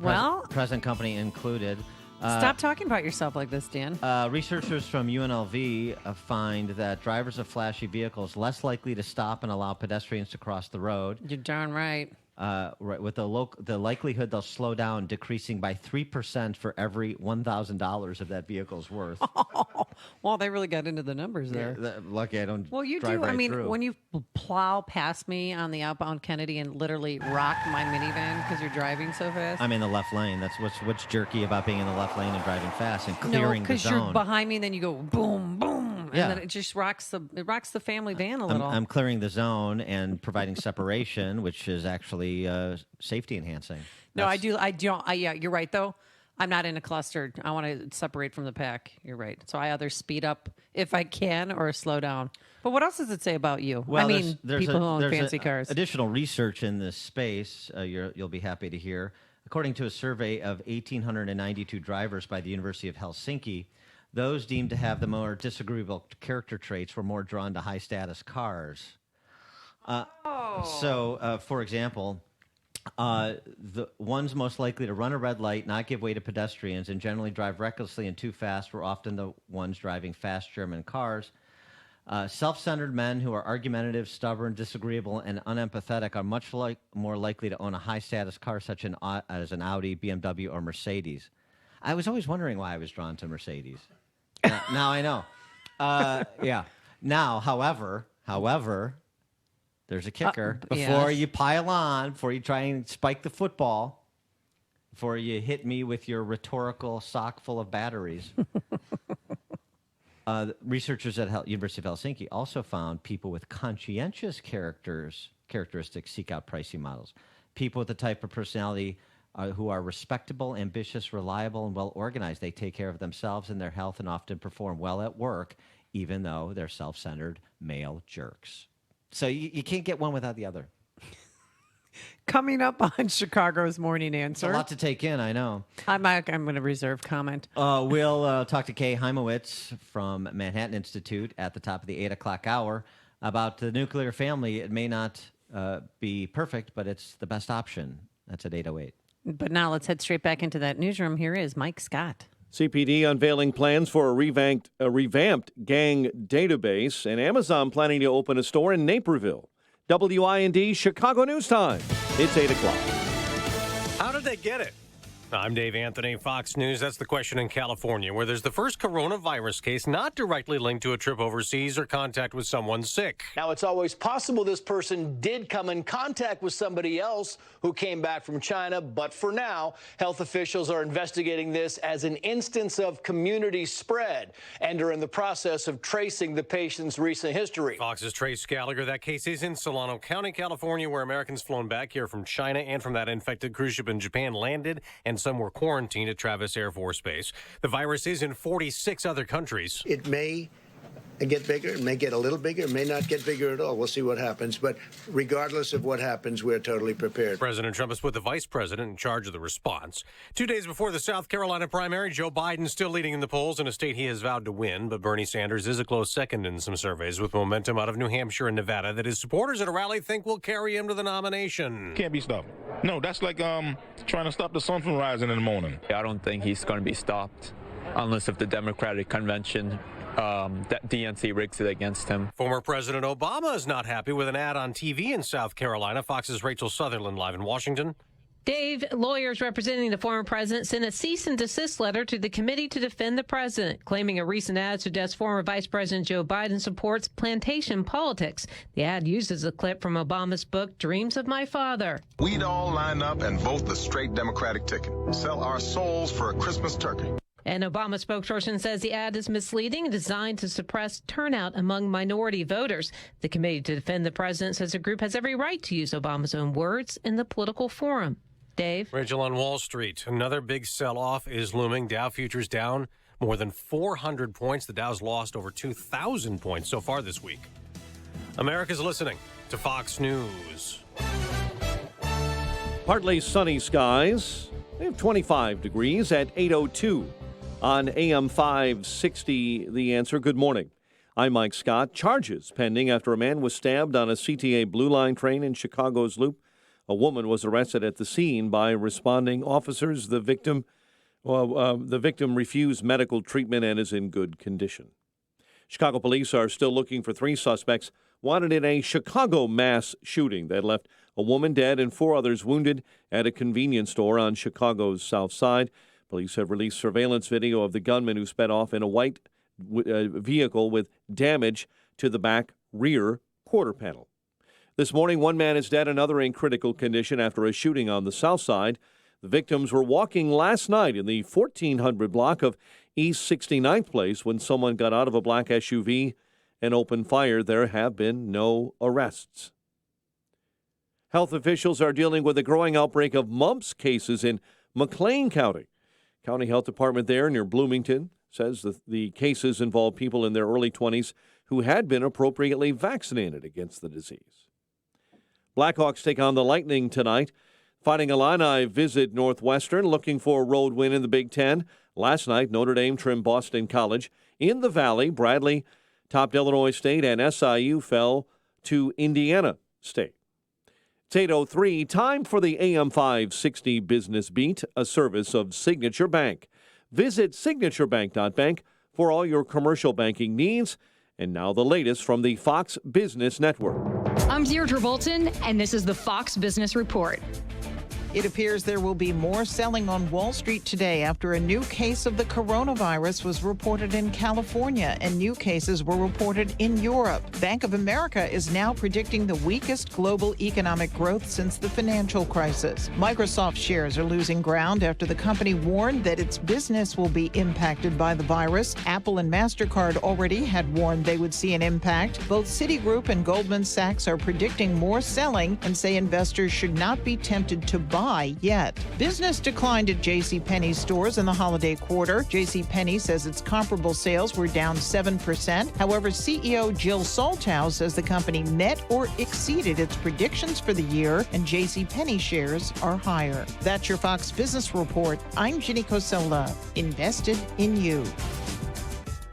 Well, present company included. Stop talking about yourself like this, Dan. Researchers from UNLV find that drivers of flashy vehicles less likely to stop and allow pedestrians to cross the road. You're darn right. Right, with the likelihood they'll slow down decreasing by 3% for every $1,000 of that vehicle's worth. Well, they really got into the numbers there. Yeah, lucky I don't. Well, you drive do. right I mean, through. when you plow past me on the outbound Kennedy and literally rock my minivan because you're driving so fast. I'm in the left lane. That's what's jerky about being in the left lane and driving fast and clearing the zone. Because you're behind me, and then you go boom, boom, and Yeah. then it just rocks the family van a little. I'm clearing the zone and providing separation, which is actually safety enhancing. No, I do. Yeah, you're right, though. I'm not in a cluster. I want to separate from the pack. You're right. So I either speed up if I can or slow down. But what else does it say about you? Well, I mean, there's people who own fancy cars. Additional research in this space, you'll be happy to hear. According to a survey of 1,892 drivers by the University of Helsinki, those deemed to have the more disagreeable character traits were more drawn to high-status cars. So, for example, the ones most likely to run a red light, not give way to pedestrians, and generally drive recklessly and too fast were often the ones driving fast German cars. Self-centered men who are argumentative, stubborn, disagreeable, and unempathetic are much more likely to own a high-status car such as an Audi, BMW, or Mercedes. I was always wondering why I was drawn to Mercedes. Now I know. Yeah. Now, however, there's a kicker. Before you pile on, before you try and spike the football, before you hit me with your rhetorical sock full of batteries, researchers at University of Helsinki also found people with conscientious characteristics seek out pricing models. People with the type of personality who are respectable, ambitious, reliable, and well-organized. They take care of themselves and their health and often perform well at work, even though they're self-centered male jerks. So you can't get one without the other. Coming up on Chicago's Morning Answer. It's a lot to take in, I know. I'm going to reserve comment. We'll talk to Kay Heimowitz from Manhattan Institute at the top of the 8 o'clock hour about the nuclear family. It may not be perfect, but it's the best option. That's at 8:08. But now let's head straight back into that newsroom. Here is Mike Scott. CPD unveiling plans for a revamped gang database, and Amazon planning to open a store in Naperville. WIND Chicago News Time. It's 8 o'clock. How did they get it? I'm Dave Anthony, Fox News. That's the question in California, where there's the first coronavirus case not directly linked to a trip overseas or contact with someone sick. Now, it's always possible this person did come in contact with somebody else who came back from China, but for now, health officials are investigating this as an instance of community spread and are in the process of tracing the patient's recent history. Fox's Trace Gallagher. That case is in Solano County, California, where Americans flown back here from China and from that infected cruise ship in Japan landed, and some were quarantined at Travis Air Force Base. The virus is in 46 other countries. It may get bigger, it may get a little bigger, it may not get bigger at all. We'll see what happens. But regardless of what happens, we're totally prepared. President Trump has put the vice president in charge of the response. 2 days before the South Carolina primary, Joe Biden still leading in the polls in a state he has vowed to win. But Bernie Sanders is a close second in some surveys, with momentum out of New Hampshire and Nevada that his supporters at a rally think will carry him to the nomination. Can't be stopped. No, that's like trying to stop the sun from rising in the morning. I don't think he's going to be stopped unless if the Democratic Convention that DNC rigs it against him. Former President Obama is not happy with an ad on TV in South Carolina. Fox's Rachel Sutherland live in Washington. Dave, lawyers representing the former president sent a cease and desist letter to the Committee to Defend the President, claiming a recent ad suggests former Vice President Joe Biden supports plantation politics. The ad uses a clip from Obama's book, Dreams of My Father. We'd all line up and vote the straight Democratic ticket. Sell our souls for a Christmas turkey. An Obama spokesperson says the ad is misleading and designed to suppress turnout among minority voters. The Committee to Defend the President says the group has every right to use Obama's own words in the political forum. Dave? Rachel, on Wall Street, another big sell-off is looming. Dow futures down more than 400 points. The Dow's lost over 2,000 points so far this week. America's listening to Fox News. Partly sunny skies. We have 25 degrees at 8:02 on AM 560. The Answer. Good morning. I'm Mike Scott. Charges pending after a man was stabbed on a CTA Blue Line train in Chicago's Loop. A woman was arrested at the scene by responding officers. The victim refused medical treatment and is in good condition. Chicago police are still looking for 3 suspects wanted in a Chicago mass shooting that left a woman dead and 4 others wounded at a convenience store on Chicago's South Side. Police have released surveillance video of the gunman who sped off in a white vehicle with damage to the back rear quarter panel. This morning, 1 man is dead, another in critical condition after a shooting on the South Side. The victims were walking last night in the 1400 block of East 69th Place when someone got out of a black SUV and opened fire. There have been no arrests. Health officials are dealing with a growing outbreak of mumps cases in McLean County. County Health Department there near Bloomington says the cases involve people in their early 20s who had been appropriately vaccinated against the disease. Blackhawks take on the Lightning tonight. Fighting Illini visit Northwestern looking for a road win in the Big Ten. Last night, Notre Dame trimmed Boston College. In the Valley, Bradley topped Illinois State and SIU fell to Indiana State. It's 8:03, time for the AM 560 Business Beat, a service of Signature Bank. Visit signaturebank.bank for all your commercial banking needs And now the latest from the Fox Business Network. I'm Deirdre Bolton, and this is the Fox Business Report. It appears there will be more selling on Wall Street today after a new case of the coronavirus was reported in California and new cases were reported in Europe. Bank of America is now predicting the weakest global economic growth since the financial crisis. Microsoft shares are losing ground after the company warned that its business will be impacted by the virus. Apple and MasterCard already had warned they would see an impact. Both Citigroup and Goldman Sachs are predicting more selling and say investors should not be tempted to buy yet. Business declined at JCPenney stores in the holiday quarter. JCPenney says its comparable sales were down 7%. However, CEO Jill Soltau says the company met or exceeded its predictions for the year, and JCPenney shares are higher. That's your Fox Business Report. I'm Ginny Coselda, invested in you.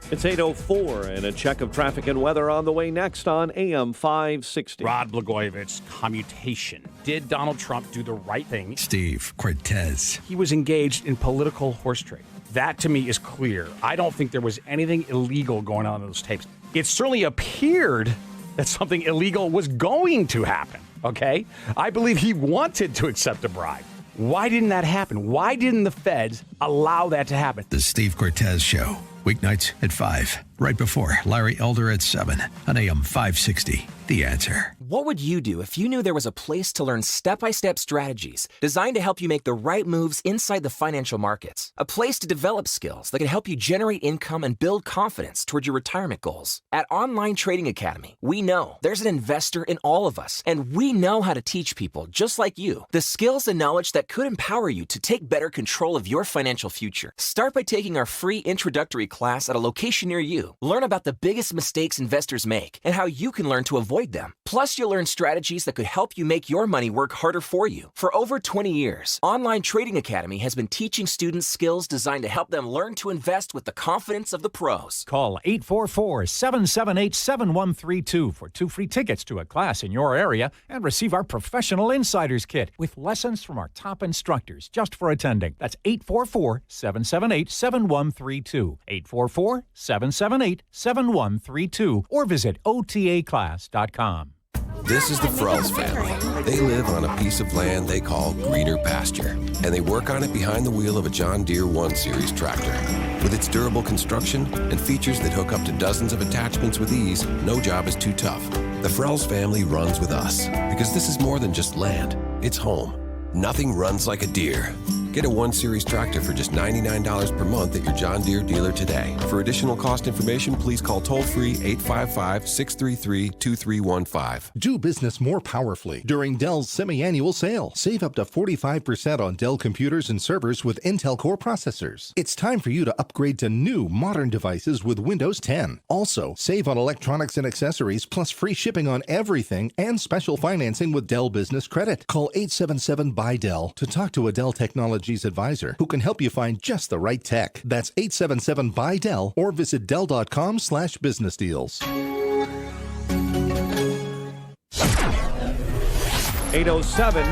It's 8:04 and a check of traffic and weather on the way next on AM 560. Rod Blagojevich, commutation. Did Donald Trump do the right thing? Steve Cortez. He was engaged in political horse trading. That to me is clear. I don't think there was anything illegal going on in those tapes. It certainly appeared that something illegal was going to happen, okay? I believe he wanted to accept a bribe. Why didn't that happen? Why didn't the feds allow that to happen? The Steve Cortez Show. Weeknights at 5, right before Larry Elder at 7 on AM 560. The Answer. What would you do if you knew there was a place to learn step-by-step strategies designed to help you make the right moves inside the financial markets? A place to develop skills that can help you generate income and build confidence toward your retirement goals. At Online Trading Academy, we know there's an investor in all of us, and we know how to teach people just like you the skills and knowledge that could empower you to take better control of your financial future. Start by taking our free introductory class at a location near you. Learn about the biggest mistakes investors make and how you can learn to avoid them. Plus, you'll learn strategies that could help you make your money work harder for you. For over 20 years, Online Trading Academy has been teaching students skills designed to help them learn to invest with the confidence of the pros. Call 844-778-7132 for 2 free tickets to a class in your area and receive our Professional Insiders Kit with lessons from our top instructors just for attending. That's 844-778-7132. 844-778-7132 or visit otaclass.com. This is the Frells family. They live on a piece of land they call greener pasture, and they work on it behind the wheel of a John Deere 1 Series tractor. With its durable construction and features that hook up to dozens of attachments with ease, no job is too tough. The Frells family runs with us because this is more than just land. It's home. Nothing runs like a Deere. Get a 1 Series tractor for just $99 per month at your John Deere dealer today. For additional cost information, please call toll-free 855-633-2315. Do business more powerfully during Dell's semi-annual sale. Save up to 45% on Dell computers and servers with Intel Core processors. It's time for you to upgrade to new modern devices with Windows 10. Also, save on electronics and accessories plus free shipping on everything and special financing with Dell Business Credit. Call 877-BUY-DELL to talk to a Dell Technologies advisor who can help you find just the right tech. That's 877-BUY-DELL or visit Dell.com/business deals. 8:07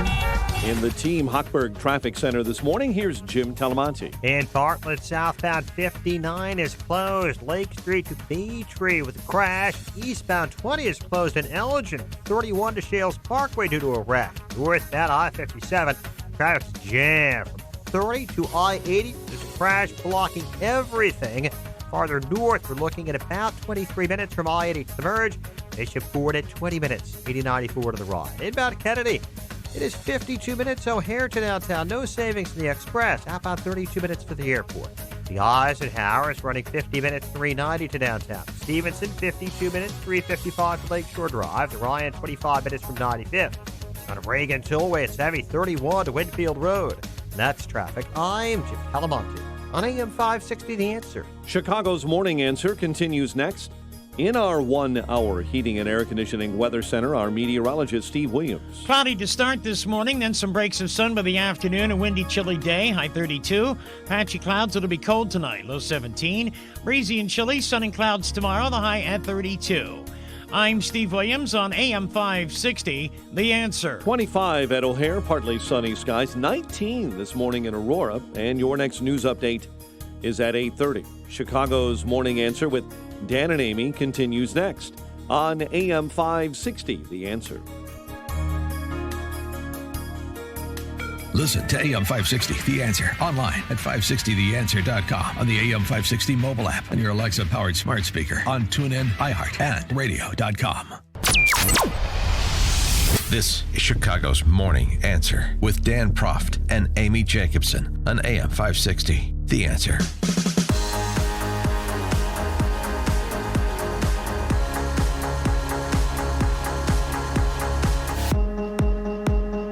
in the Team Hochberg Traffic Center this morning. Here's Jim Talamonte. In Bartlett, southbound 59 is closed. Lake Street to Bee Tree with a crash. Eastbound 20 is closed in Elgin. 31 to Shales Parkway due to a wreck. Northbound I-57, traffic's jammed. From 30 to I-80, there's a crash blocking everything. Farther north, we're looking at about 23 minutes from I-80 to the merge. Bishop Ford at 20 minutes, 80-94 to the right. Inbound Kennedy, it is 52 minutes O'Hare to downtown. No savings in the Express. How about 32 minutes for the airport? The Eisenhower is running 50 minutes, 390 to downtown. Stevenson, 52 minutes, 355 to Lakeshore Drive. The Ryan, 25 minutes from 95th. On Reagan Tollway, it's heavy, 31 to Winfield Road. And that's traffic. I'm Jim Talamonte on AM 560, The Answer. Chicago's Morning Answer continues next. In our 1-hour heating and air conditioning weather center, our meteorologist Steve Williams. Cloudy to start this morning, then some breaks of sun by the afternoon. A windy, chilly day, high 32. Patchy clouds, it'll be cold tonight, low 17. Breezy and chilly, sun and clouds tomorrow, the high at 32. I'm Steve Williams on AM 560, The Answer. 25 at O'Hare, partly sunny skies. 19 this morning in Aurora. And your next news update is at 8:30. Chicago's Morning Answer with Dan and Amy continues next on AM 560, The Answer. Listen to AM 560, The Answer, online at 560theanswer.com, on the AM 560 mobile app, on your Alexa-powered smart speaker, on TuneIn, iHeart, and radio.com. This is Chicago's Morning Answer with Dan Proft and Amy Jacobson on AM 560, The Answer.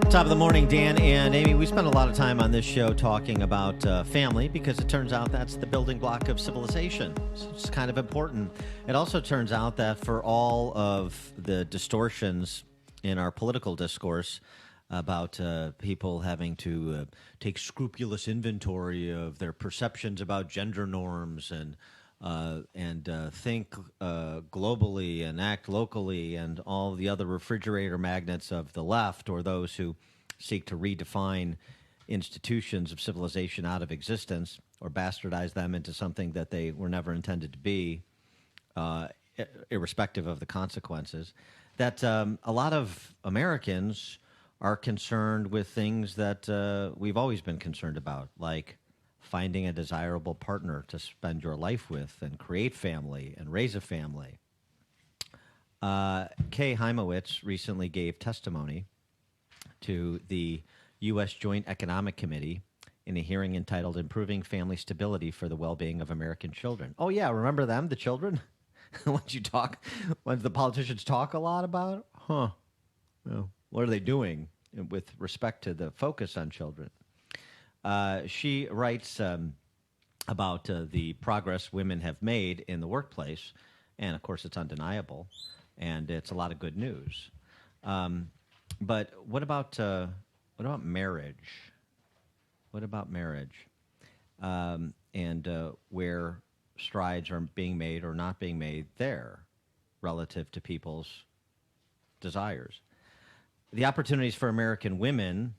Top of the morning, Dan and Amy. We spend a lot of time on this show talking about family because it turns out that's the building block of civilization. So it's kind of important. It also turns out that for all of the distortions in our political discourse about people having to take scrupulous inventory of their perceptions about gender norms and think globally and act locally, and all the other refrigerator magnets of the left, or those who seek to redefine institutions of civilization out of existence or bastardize them into something that they were never intended to be, irrespective of the consequences, that a lot of Americans are concerned with things that we've always been concerned about, like finding a desirable partner to spend your life with and create family and raise a family. Kay Heimowitz recently gave testimony to the U.S. Joint Economic Committee in a hearing entitled Improving Family Stability for the Well-Being of American Children. Oh, yeah, remember them, the children? When the politicians talk a lot about? Well, what are they doing with respect to the focus on children? She writes about the progress women have made in the workplace, and of course it's undeniable, and it's a lot of good news. But what about marriage? What about marriage? And where strides are being made or not being made there relative to people's desires? The opportunities for American women,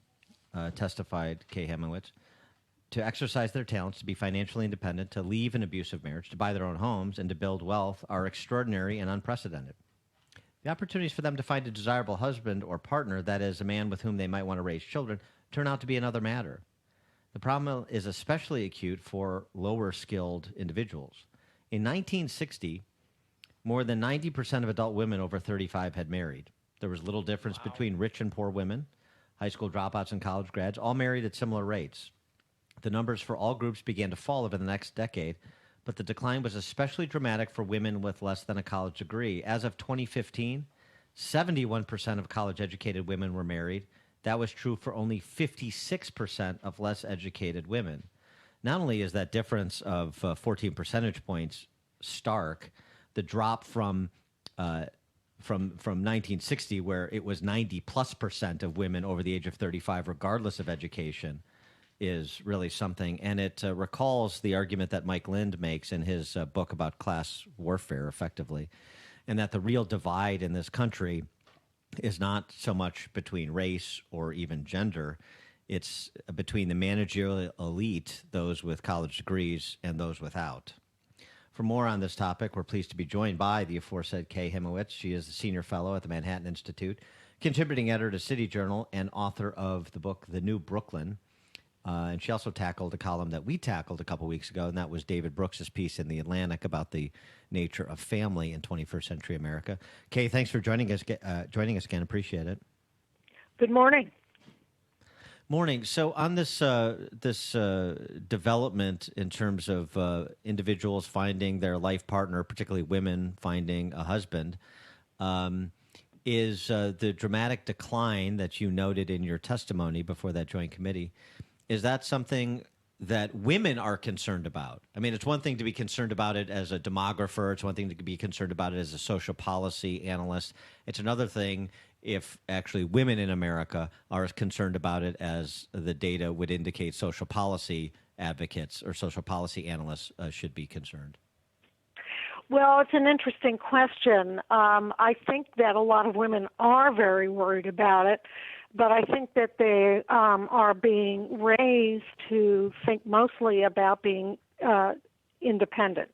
testified Kay Heimowitz, to exercise their talents, to be financially independent, to leave an abusive marriage, to buy their own homes, and to build wealth are extraordinary and unprecedented. The opportunities for them to find a desirable husband or partner, that is, a man with whom they might want to raise children, turn out to be another matter. The problem is especially acute for lower-skilled individuals. In 1960, more than 90% of adult women over 35 had married. There was little difference between rich and poor women. High school dropouts and college grads all married at similar rates. The numbers for all groups began to fall over the next decade, but the decline was especially dramatic for women with less than a college degree. As of 2015, 71% of college-educated women were married. That was true for only 56% of less educated women. Not only is that difference of 14 percentage points stark, the drop from 1960, where it was 90+% of women over the age of 35, regardless of education, is really something. And it recalls the argument that Mike Lind makes in his book about class warfare, effectively, and that the real divide in this country is not so much between race or even gender. It's between the managerial elite, those with college degrees, and those without. For more on this topic, we're pleased to be joined by the aforesaid Kay Heimowitz. She is the senior fellow at the Manhattan Institute, contributing editor to City Journal, and author of the book The New Brooklyn. And she also tackled a column that we tackled a couple weeks ago, and that was David Brooks's piece in The Atlantic about the nature of family in 21st century America. Kay, thanks for joining us again. Appreciate it. Good morning. Morning. So on this development in terms of individuals finding their life partner, particularly women finding a husband, is the dramatic decline that you noted in your testimony before that joint committee. Is that something that women are concerned about? I mean, it's one thing to be concerned about it as a demographer. It's one thing to be concerned about it as a social policy analyst. It's another thing if actually women in America are as concerned about it as the data would indicate social policy advocates or social policy analysts should be concerned. Well, it's an interesting question. I think that a lot of women are very worried about it, but I think that they are being raised to think mostly about being independent.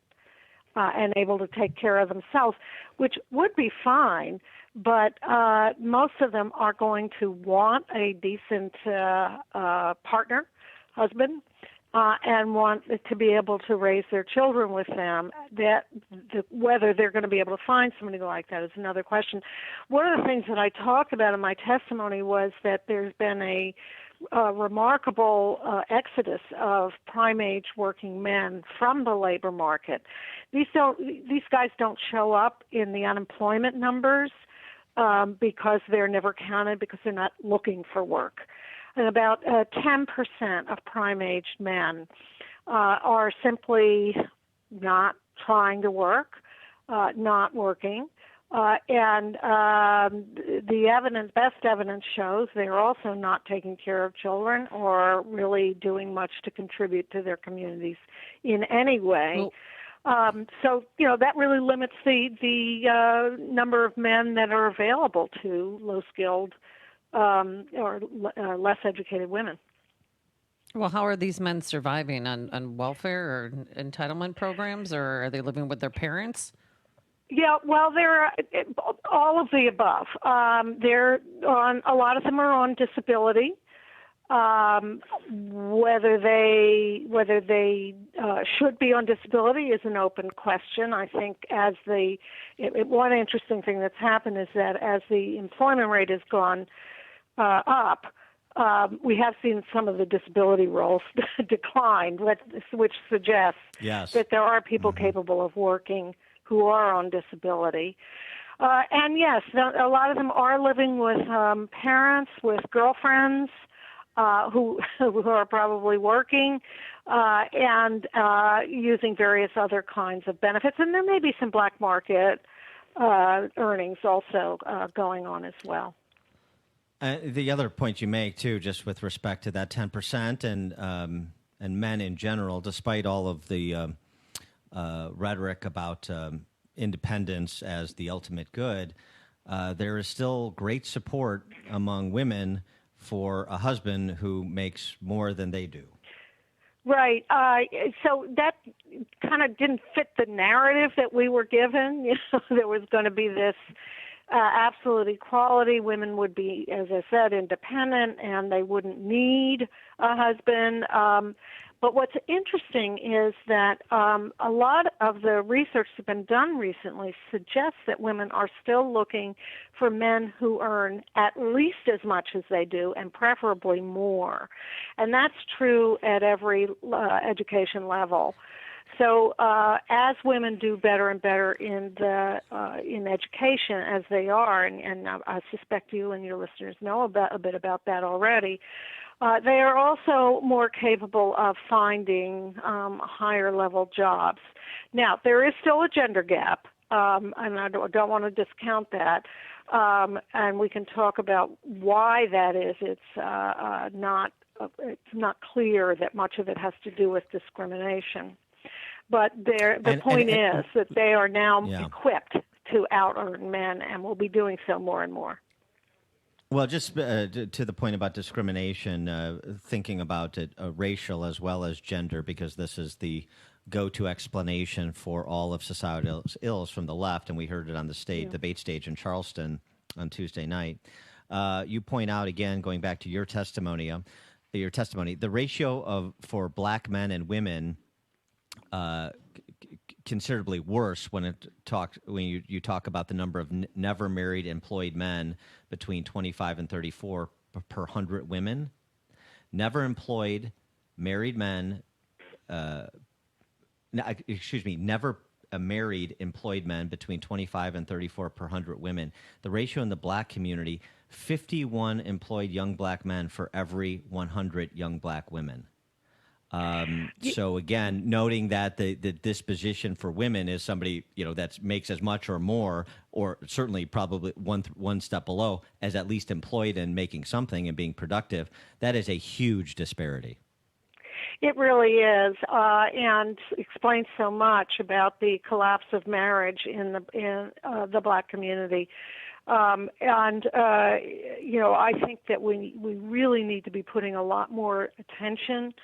and able to take care of themselves, which would be fine. But most of them are going to want a decent partner, husband, and want to be able to raise their children with them. Whether they're going to be able to find somebody like that is another question. One of the things that I talked about in my testimony was that there's been a remarkable exodus of prime-age working men from the labor market. These guys don't show up in the unemployment numbers because they're never counted, because they're not looking for work. And about 10% of prime-aged men are simply not trying to work, not working. And the best evidence shows they're also not taking care of children or really doing much to contribute to their communities in any way. So, that really limits the number of men that are available to low-skilled or less educated women. Well, how are these men surviving? On welfare or entitlement programs, or are they living with their parents? Yeah, well, they're all of the above. They're on. A lot of them are on disability. Whether they should be on disability is an open question. I think one interesting thing that's happened is that as the employment rate has gone up, we have seen some of the disability roles decline, which suggests that there are people capable of working who are on disability. And yes, a lot of them are living with parents, with girlfriends who are probably working and using various other kinds of benefits. And there may be some black market earnings also going on as well. The other point you make, too, just with respect to that 10% and men in general, despite all of the rhetoric about independence as the ultimate good, there is still great support among women for a husband who makes more than they do. Right. So that kind of didn't fit the narrative that we were given. There was going to be this absolute equality. Women would be, as I said, independent, and they wouldn't need a husband. But what's interesting is that a lot of the research that's been done recently suggests that women are still looking for men who earn at least as much as they do, and preferably more. And that's true at every education level. So as women do better and better in education, as they are, and I suspect you and your listeners know a bit about that already, they are also more capable of finding higher level jobs. Now, there is still a gender gap, and I don't want to discount that. And we can talk about why that is. It's not clear that much of it has to do with discrimination. But the point is that they are now equipped to out-earn men and will be doing so more and more. Well, just to the point about discrimination, thinking about it racial as well as gender, because this is the go-to explanation for all of societal ills from the left, and we heard it on the debate stage in Charleston on Tuesday night. You point out, again, going back to your testimony, the ratio for black men and women considerably worse when you talk about the number of never married employed men between 25 and 34 per 100 women. Never employed married men, never married employed men between 25 and 34 per 100 women. The ratio in the black community, 51 employed young black men for every 100 young black women. So again, noting that the disposition for women is somebody that makes as much or more, or certainly probably one step below, as at least employed and making something and being productive. That is a huge disparity. It really is, and explains so much about the collapse of marriage in the black community. I think that we really need to be putting a lot more attention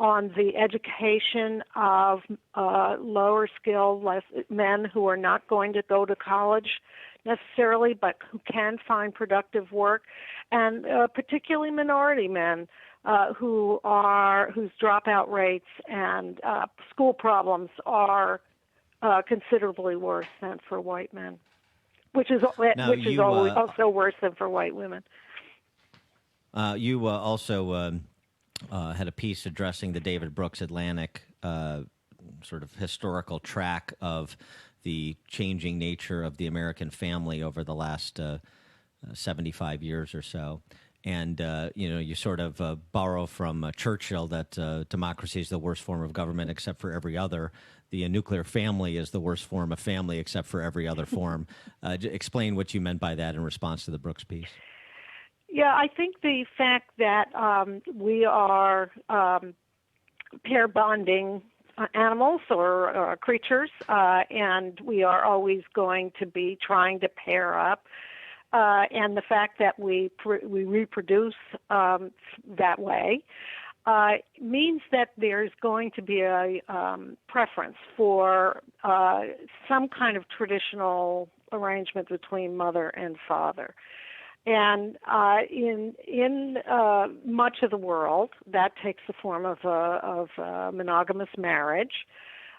on the education of lower skilled men who are not going to go to college necessarily, but who can find productive work, and particularly minority men whose dropout rates and school problems are considerably worse than for white men, which is also worse than for white women. You also had a piece addressing the David Brooks Atlantic sort of historical track of the changing nature of the American family over the last 75 years or so. And, you sort of borrow from Churchill that democracy is the worst form of government except for every other. The nuclear family is the worst form of family except for every other form. Explain what you meant by that in response to the Brooks piece. Yeah, I think the fact that we are pair bonding animals or creatures, and we are always going to be trying to pair up, and the fact that we reproduce that way means that there's going to be a preference for some kind of traditional arrangement between mother and father. And in much of the world, that takes the form of monogamous marriage.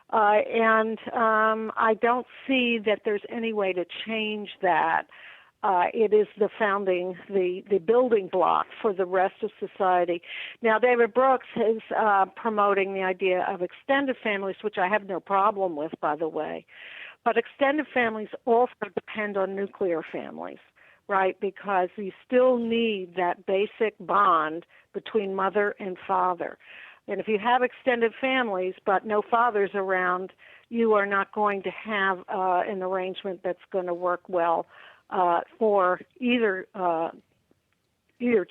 And I don't see that there's any way to change that. It is the building block for the rest of society. Now, David Brooks is promoting the idea of extended families, which I have no problem with, by the way. But extended families also depend on nuclear families, right? Because you still need that basic bond between mother and father. And if you have extended families but no fathers around, you are not going to have an arrangement that's going to work well for either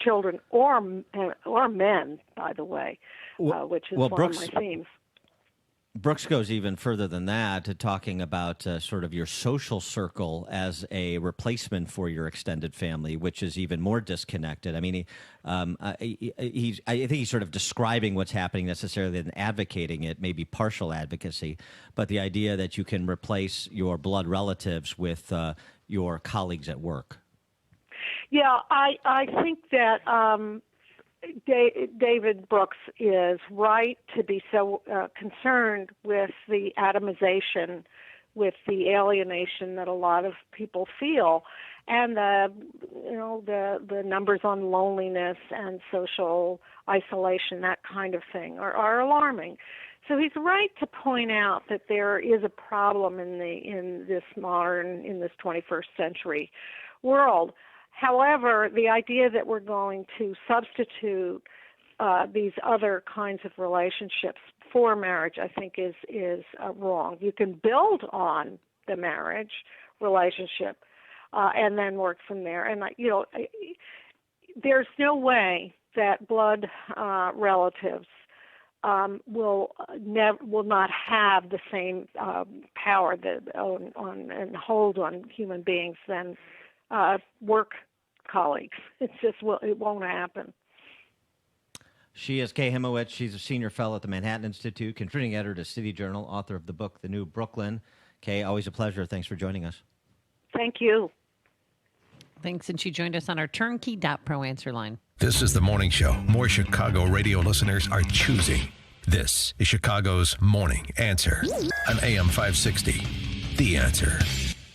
children or men, by the way, which is one of my themes. Brooks goes even further than that, to talking about sort of your social circle as a replacement for your extended family, which is even more disconnected. I mean, I think he's sort of describing what's happening necessarily than advocating it, maybe partial advocacy, but the idea that you can replace your blood relatives with your colleagues at work. Yeah, I think that David Brooks is right to be so concerned with the atomization, with the alienation that a lot of people feel, and the numbers on loneliness and social isolation, that kind of thing, are alarming. So he's right to point out that there is a problem in this 21st century world. However, the idea that we're going to substitute these other kinds of relationships for marriage, I think, is wrong. You can build on the marriage relationship and then work from there. And there's no way that blood relatives will not have the same power and hold on human beings than work colleagues. It won't happen. She is Kay Himowitz. She's a senior fellow at the Manhattan Institute, contributing editor to City Journal, author of the book The New Brooklyn. Kay, always a pleasure. Thanks for joining us. Thank you. Thanks, and she joined us on our turnkey.pro answer line. This is the morning show more Chicago radio listeners are choosing. This is Chicago's Morning Answer on AM 560. The Answer.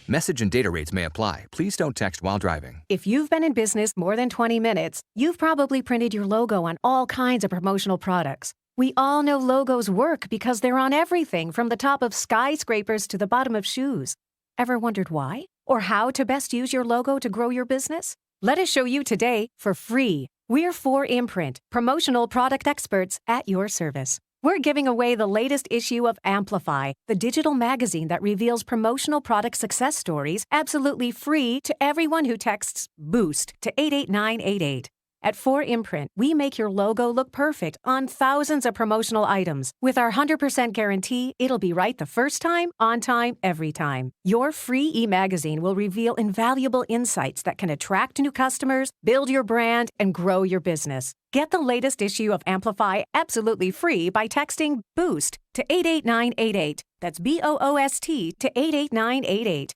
Message and data rates may apply. Please don't text while driving. If you've been in business more than 20 minutes, you've probably printed your logo on all kinds of promotional products. We all know logos work because they're on everything from the top of skyscrapers to the bottom of shoes. Ever wondered why? Or how to best use your logo to grow your business? Let us show you today for free. We're 4imprint, promotional product experts at your service. We're giving away the latest issue of Amplify, the digital magazine that reveals promotional product success stories absolutely free to everyone who texts BOOST to 88988. At 4imprint, we make your logo look perfect on thousands of promotional items. With our 100% guarantee, it'll be right the first time, on time, every time. Your free e-magazine will reveal invaluable insights that can attract new customers, build your brand, and grow your business. Get the latest issue of Amplify absolutely free by texting BOOST to 88988. That's BOOST to 88988.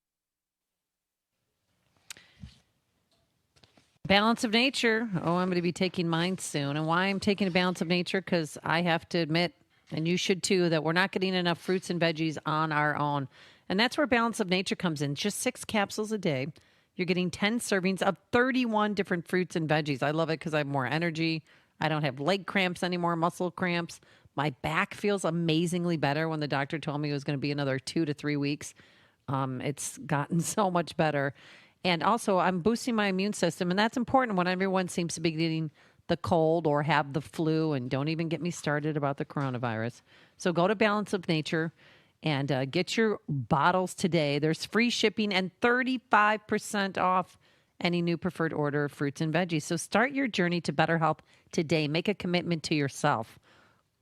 Balance of nature. Oh, I'm going to be taking mine soon. And why I'm taking a balance of nature? Because I have to admit, and you should too, that we're not getting enough fruits and veggies on our own. And that's where balance of nature comes in. Just 6 capsules a day. You're getting 10 servings of 31 different fruits and veggies. I love it because I have more energy. I don't have leg cramps anymore, muscle cramps. My back feels amazingly better. When the doctor told me it was going to be another 2 to 3 weeks, it's gotten so much better. And also, I'm boosting my immune system, and that's important when everyone seems to be getting the cold or have the flu, and don't even get me started about the coronavirus. So go to Balance of Nature and get your bottles today. There's free shipping and 35% off any new preferred order of fruits and veggies. So start your journey to better health today. Make a commitment to yourself.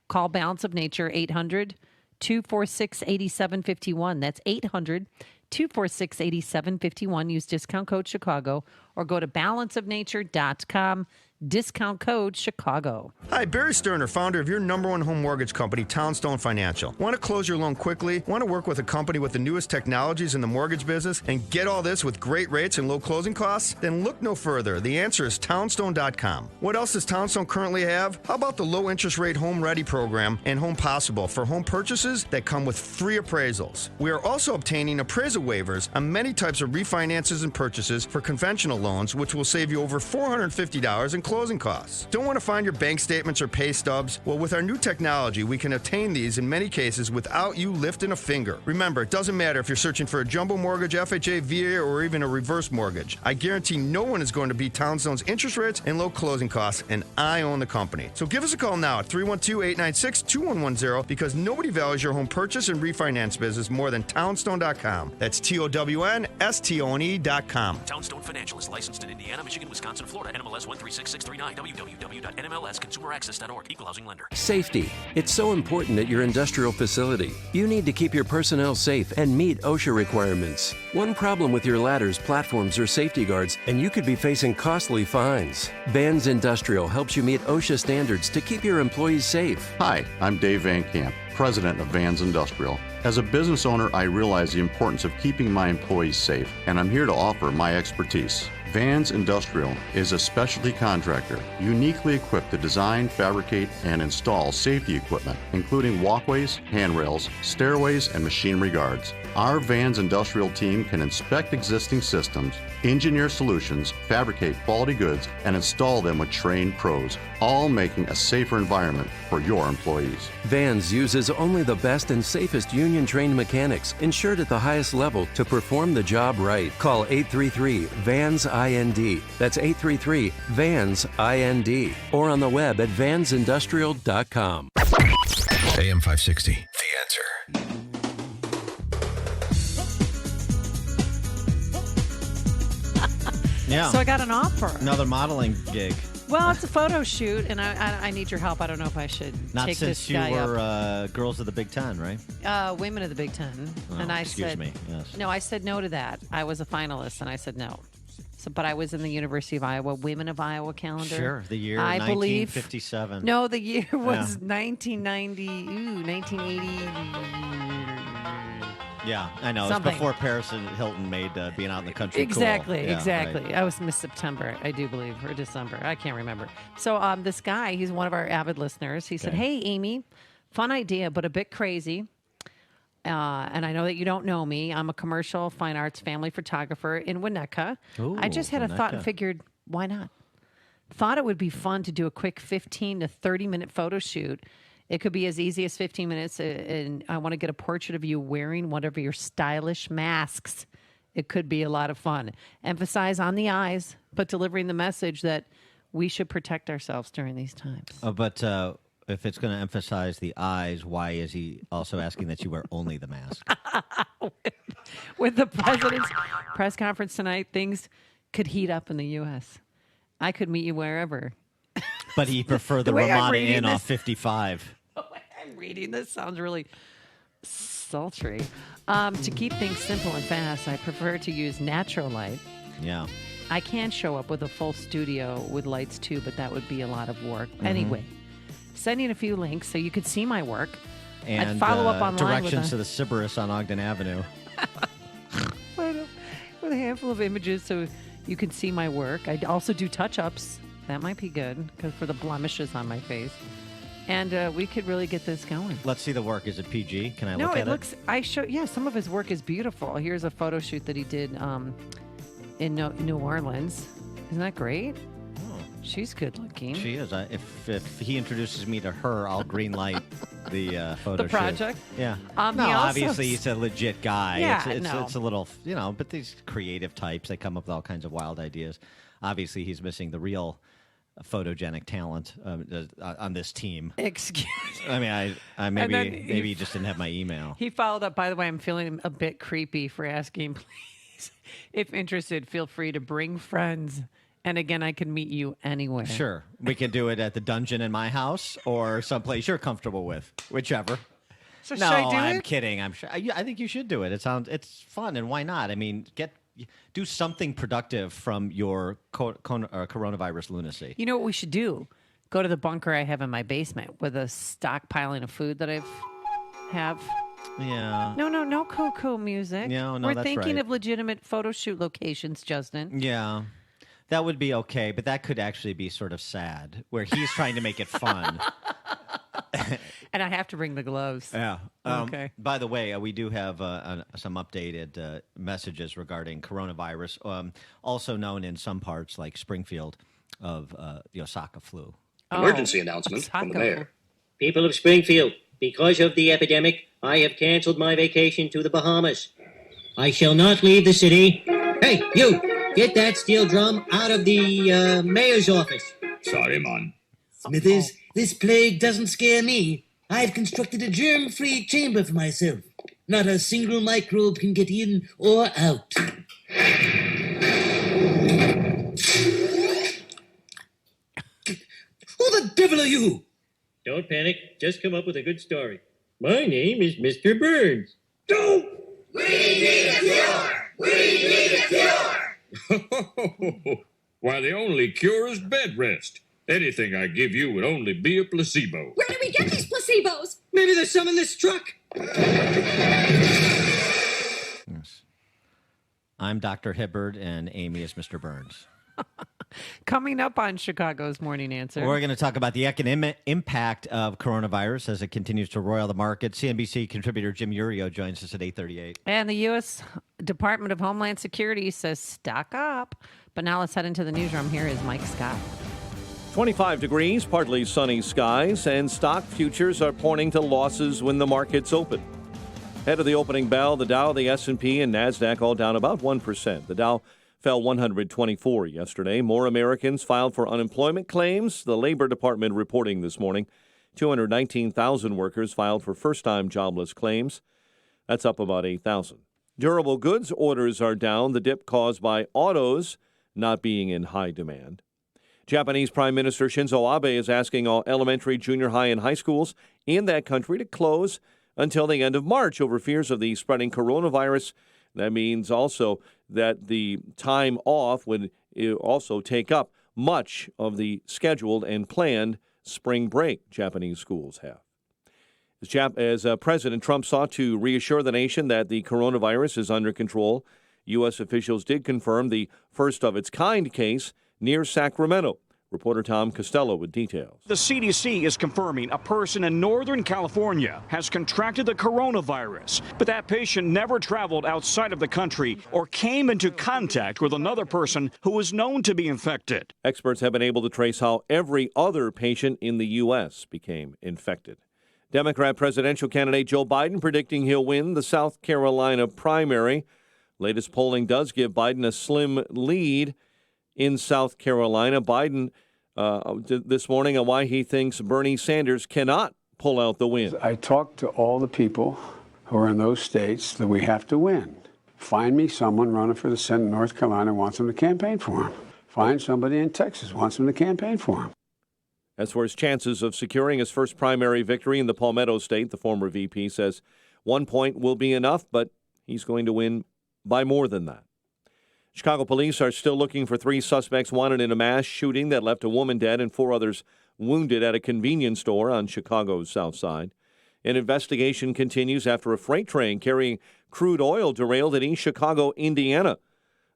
Call Balance of Nature, 800-246-8751. That's 800-246-8751. Use discount code Chicago or go to balanceofnature.com. Discount code Chicago. Hi, Barry Sterner, founder of your #1 home mortgage company, Townstone Financial. Want to close your loan quickly? Want to work with a company with the newest technologies in the mortgage business and get all this with great rates and low closing costs? Then look no further. The answer is Townstone.com. What else does Townstone currently have? How about the low interest rate Home Ready program and Home Possible for home purchases that come with free appraisals? We are also obtaining appraisal waivers on many types of refinances and purchases for conventional loans, which will save you over $450 in closing costs. Don't want to find your bank statements or pay stubs? Well, with our new technology, we can obtain these in many cases without you lifting a finger. Remember, it doesn't matter if you're searching for a jumbo mortgage, FHA, VA, or even a reverse mortgage. I guarantee no one is going to beat Townstone's interest rates and low closing costs, and I own the company. So give us a call now at 312-896-2110 because nobody values your home purchase and refinance business more than Townstone.com. That's TOWNSTONE.com. Townstone Financial is licensed in Indiana, Michigan, Wisconsin, Florida, NMLS 136639, www.nmlsconsumerAccess.org, Equal Housing Lender. Safety. It's so important at your industrial facility. You need to keep your personnel safe and meet OSHA requirements. One problem with your ladders, platforms, or safety guards, and you could be facing costly fines. Vans Industrial helps you meet OSHA standards to keep your employees safe. Hi, I'm Dave Van Camp, president of Vans Industrial. As a business owner, I realize the importance of keeping my employees safe, and I'm here to offer my expertise. Vans Industrial is a specialty contractor uniquely equipped to design, fabricate, and install safety equipment, including walkways, handrails, stairways, and machinery guards. Our Vans Industrial team can inspect existing systems, engineer solutions, fabricate quality goods, and install them with trained pros, all making a safer environment for your employees. Vans uses only the best and safest union-trained mechanics, insured at the highest level, to perform the job right. Call 833-VANS-IND. That's 833-VANS-IND. Or on the web at vansindustrial.com. AM 560, The Answer. Yeah. So I got an offer. Another modeling gig. Well, it's a photo shoot, and I need your help. I don't know if I should Not take since this you guy were up. Girls of the Big Ten, right? Women of the Big Ten. Oh, and I excuse said, me, yes. No, I said no to that. I was a finalist, and I said no. So, but I was in the University of Iowa Women of Iowa calendar. Sure, the year I 1957. Believe, no, the year was 1980. Yeah, I know. Something. It's before Paris and Hilton made being out in the country Exactly, cool. Yeah, exactly. right. I was Miss September, I do believe, or December. I can't remember. So this guy, he's one of our avid listeners. He said, "Hey, Amy, fun idea, but a bit crazy. And I know that you don't know me. I'm a commercial fine arts family photographer in Winnetka. Ooh, I just had a thought and Winnetka. figured, why not? Thought it would be fun to do a quick 15 to 30-minute photo shoot. It could be as easy as 15 minutes, and I want to get a portrait of you wearing one of your stylish masks. It could be a lot of fun. Emphasize on the eyes, but delivering the message that we should protect ourselves during these times." But if it's going to emphasize the eyes, why is he also asking that you wear only the mask? With the president's press conference tonight, things could heat up in the U.S. I could meet you wherever. But he preferred the Ramada Inn off 55. The way I'm reading this sounds really sultry. To keep things simple and fast, I prefer to use natural light. Yeah. I can show up with a full studio with lights too, but that would be a lot of work. Anyway, sending a few links so you could see my work. And I'd follow up online directions to the Sybaris on Ogden Avenue. with a handful of images so you can see my work. I also do touch-ups. That might be good because for the blemishes on my face. And we could really get this going. Let's see the work. Is it PG? Can I look at it? No, it looks. Yeah, some of his work is beautiful. Here's a photo shoot that he did in New Orleans. Isn't that great? Oh. She's good looking. She is. If he introduces me to her, I'll green light the photo the project. Shoot. Yeah. No, obviously he's a legit guy. Yeah, it's a little, but these creative types, they come up with all kinds of wild ideas. Obviously, he's missing the real photogenic talent on this team. Excuse me. I mean, I maybe he just didn't have my email. He followed up. By the way, I'm feeling a bit creepy for asking. Please, if interested, feel free to bring friends. And again, I can meet you anywhere. Sure, we can do it at the dungeon in my house or someplace you're comfortable with, whichever. So no, should I do I'm it? kidding. I'm sure. I think you should do it. It's fun, and why not? I mean, do something productive from your coronavirus lunacy. You know what we should do? Go to the bunker I have in my basement with a stockpiling of food that I have. Yeah. No cuckoo music. No, We're that's thinking right. of legitimate photo shoot locations, Justin. Yeah. That would be okay, but that could actually be sort of sad, where he's trying to make it fun. And I have to bring the gloves. Yeah. Okay. By the way, we do have some updated messages regarding coronavirus, also known in some parts like Springfield of the Osaka flu. Emergency announcement from the Osaka. mayor. People of Springfield, because of the epidemic, I have canceled my vacation to the Bahamas. I shall not leave the city. Hey, you! Get that steel drum out of the mayor's office. Sorry, man. Smithers, this plague doesn't scare me. I've constructed a germ-free chamber for myself. Not a single microbe can get in or out. Who the devil are you? Don't panic. Just come up with a good story. My name is Mr. Burns. Don't! We need a cure! We need a cure! Why, the only cure is bed rest. Anything I give you would only be a placebo. Where do we get these placebos? Maybe there's some in this truck. Yes. I'm Dr. Hibbard, and Amy is Mr. Burns. Coming up on Chicago's Morning Answer. We're going to talk about the economic impact of coronavirus as it continues to roil the market. CNBC contributor Jim Urio joins us at 8:38. And the U.S. Department of Homeland Security says stock up. But now let's head into the newsroom. Here is Mike Scott. 25 degrees, partly sunny skies, and stock futures are pointing to losses when the markets open. Ahead of the opening bell, the Dow, the S&P, and NASDAQ all down about 1%. The Dow fell 124 yesterday. More Americans filed for unemployment claims. The Labor Department reporting this morning 219,000 workers filed for first-time jobless claims. That's up about 8,000. Durable goods orders are down, the dip caused by autos not being in high demand. Japanese Prime Minister Shinzo Abe is asking all elementary, junior high, and high schools in that country to close until the end of March over fears of the spreading coronavirus. That means also that the time off would also take up much of the scheduled and planned spring break Japanese schools have. As President Trump sought to reassure the nation that the coronavirus is under control, U.S. officials did confirm the first of its kind case near Sacramento. Reporter Tom Costello with details. The CDC is confirming a person in Northern California has contracted the coronavirus, but that patient never traveled outside of the country or came into contact with another person who was known to be infected. Experts have been able to trace how every other patient in the U.S. became infected. Democrat presidential candidate Joe Biden predicting he'll win the South Carolina primary. Latest polling does give Biden a slim lead in South Carolina. Biden this morning on why he thinks Bernie Sanders cannot pull out the win. I talked to all the people who are in those states that we have to win. Find me someone running for the Senate in North Carolina who wants them to campaign for him. find somebody in Texas who wants him to campaign for him. As for his chances of securing his first primary victory in the Palmetto State, the former VP says 1 point will be enough, but he's going to win by more than that. Chicago police are still looking for 3 suspects wanted in a mass shooting that left a woman dead and 4 others wounded at a convenience store on Chicago's South Side. An investigation continues after a freight train carrying crude oil derailed in East Chicago, Indiana.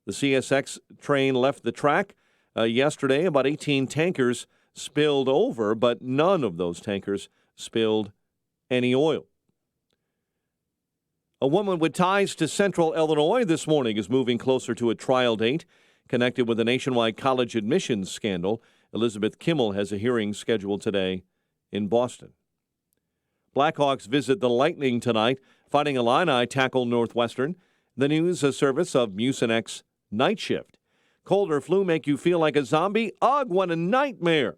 The CSX train left the track yesterday. About 18 tankers spilled over, but none of those tankers spilled any oil. A woman with ties to Central Illinois this morning is moving closer to a trial date connected with a nationwide college admissions scandal. Elizabeth Kimmel has a hearing scheduled today in Boston. Blackhawks visit the Lightning tonight. Fighting Illini tackle Northwestern. The news service of Mucinex Night Shift. Cold or flu make you feel like a zombie? Ugh, what a nightmare.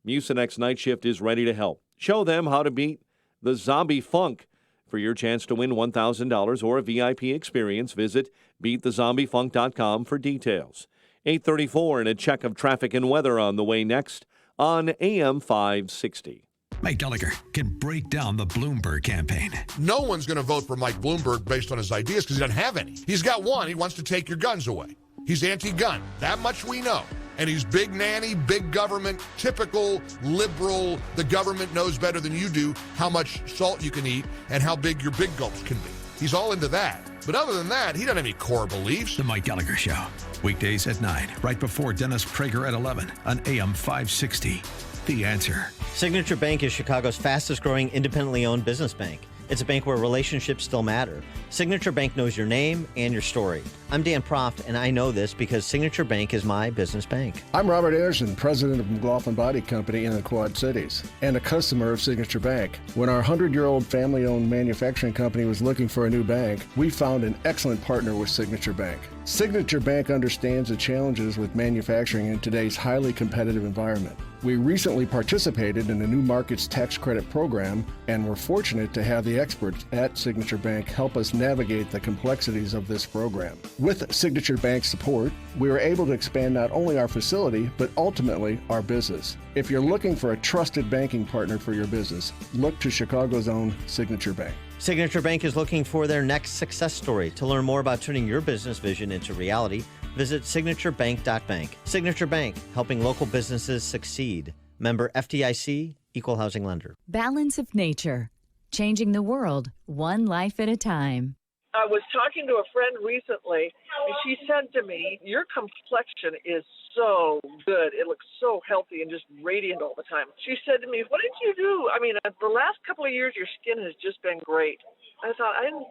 Mucinex Night Shift is ready to help. Show them how to beat the zombie funk. For your chance to win $1,000 or a VIP experience, visit beatthezombiefunk.com for details. 8:34 and a check of traffic and weather on the way next on AM 560. Mike Gallagher can break down the Bloomberg campaign. No one's going to vote for Mike Bloomberg based on his ideas because he doesn't have any. He's got one. He wants to take your guns away. He's anti-gun. That much we know. And he's big nanny, big government, typical liberal. The government knows better than you do how much salt you can eat and how big your big gulps can be. He's all into that. But other than that, he doesn't have any core beliefs. The Mike Gallagher Show. Weekdays at 9, right before Dennis Prager at 11 on AM 560. The Answer. Signature Bank is Chicago's fastest growing independently owned business bank. It's a bank where relationships still matter. Signature Bank knows your name and your story. I'm Dan Proft, and I know this because Signature Bank is my business bank. I'm Robert Anderson, president of McLaughlin Body Company in the Quad Cities, and a customer of Signature Bank. When our 100-year-old family-owned manufacturing company was looking for a new bank, we found an excellent partner with Signature Bank. Signature Bank understands the challenges with manufacturing in today's highly competitive environment. We recently participated in the New Markets Tax Credit Program and were fortunate to have the experts at Signature Bank help us navigate the complexities of this program. With Signature Bank's support, we were able to expand not only our facility, but ultimately our business. If you're looking for a trusted banking partner for your business, look to Chicago's own Signature Bank. Signature Bank is looking for their next success story. To learn more about turning your business vision into reality, visit signaturebank.bank. Signature Bank, helping local businesses succeed. Member FDIC, Equal Housing Lender. Balance of Nature, changing the world one life at a time. I was talking to a friend recently, and she said to me, your complexion is so good. It looks so healthy and just radiant all the time. She said to me, what did you do? I mean, the last couple of years, your skin has just been great. I thought, I don't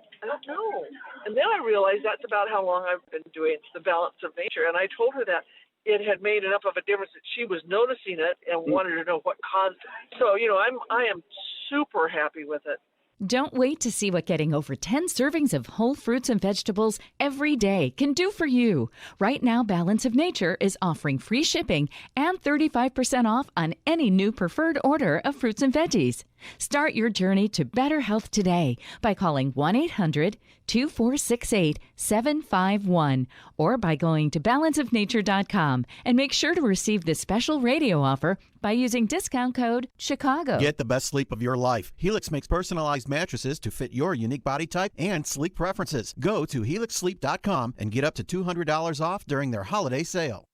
know. And then I realized that's about how long I've been doing the Balance of Nature. And I told her that it had made enough of a difference that she was noticing it and wanted to know what caused it. So, I am super happy with it. Don't wait to see what getting over 10 servings of whole fruits and vegetables every day can do for you. Right now, Balance of Nature is offering free shipping and 35% off on any new preferred order of fruits and veggies. Start your journey to better health today by calling 1-800-2468-751 or by going to balanceofnature.com and make sure to receive this special radio offer by using discount code Chicago. Get the best sleep of your life. Helix makes personalized mattresses to fit your unique body type and sleep preferences. Go to helixsleep.com and get up to $200 off during their holiday sale.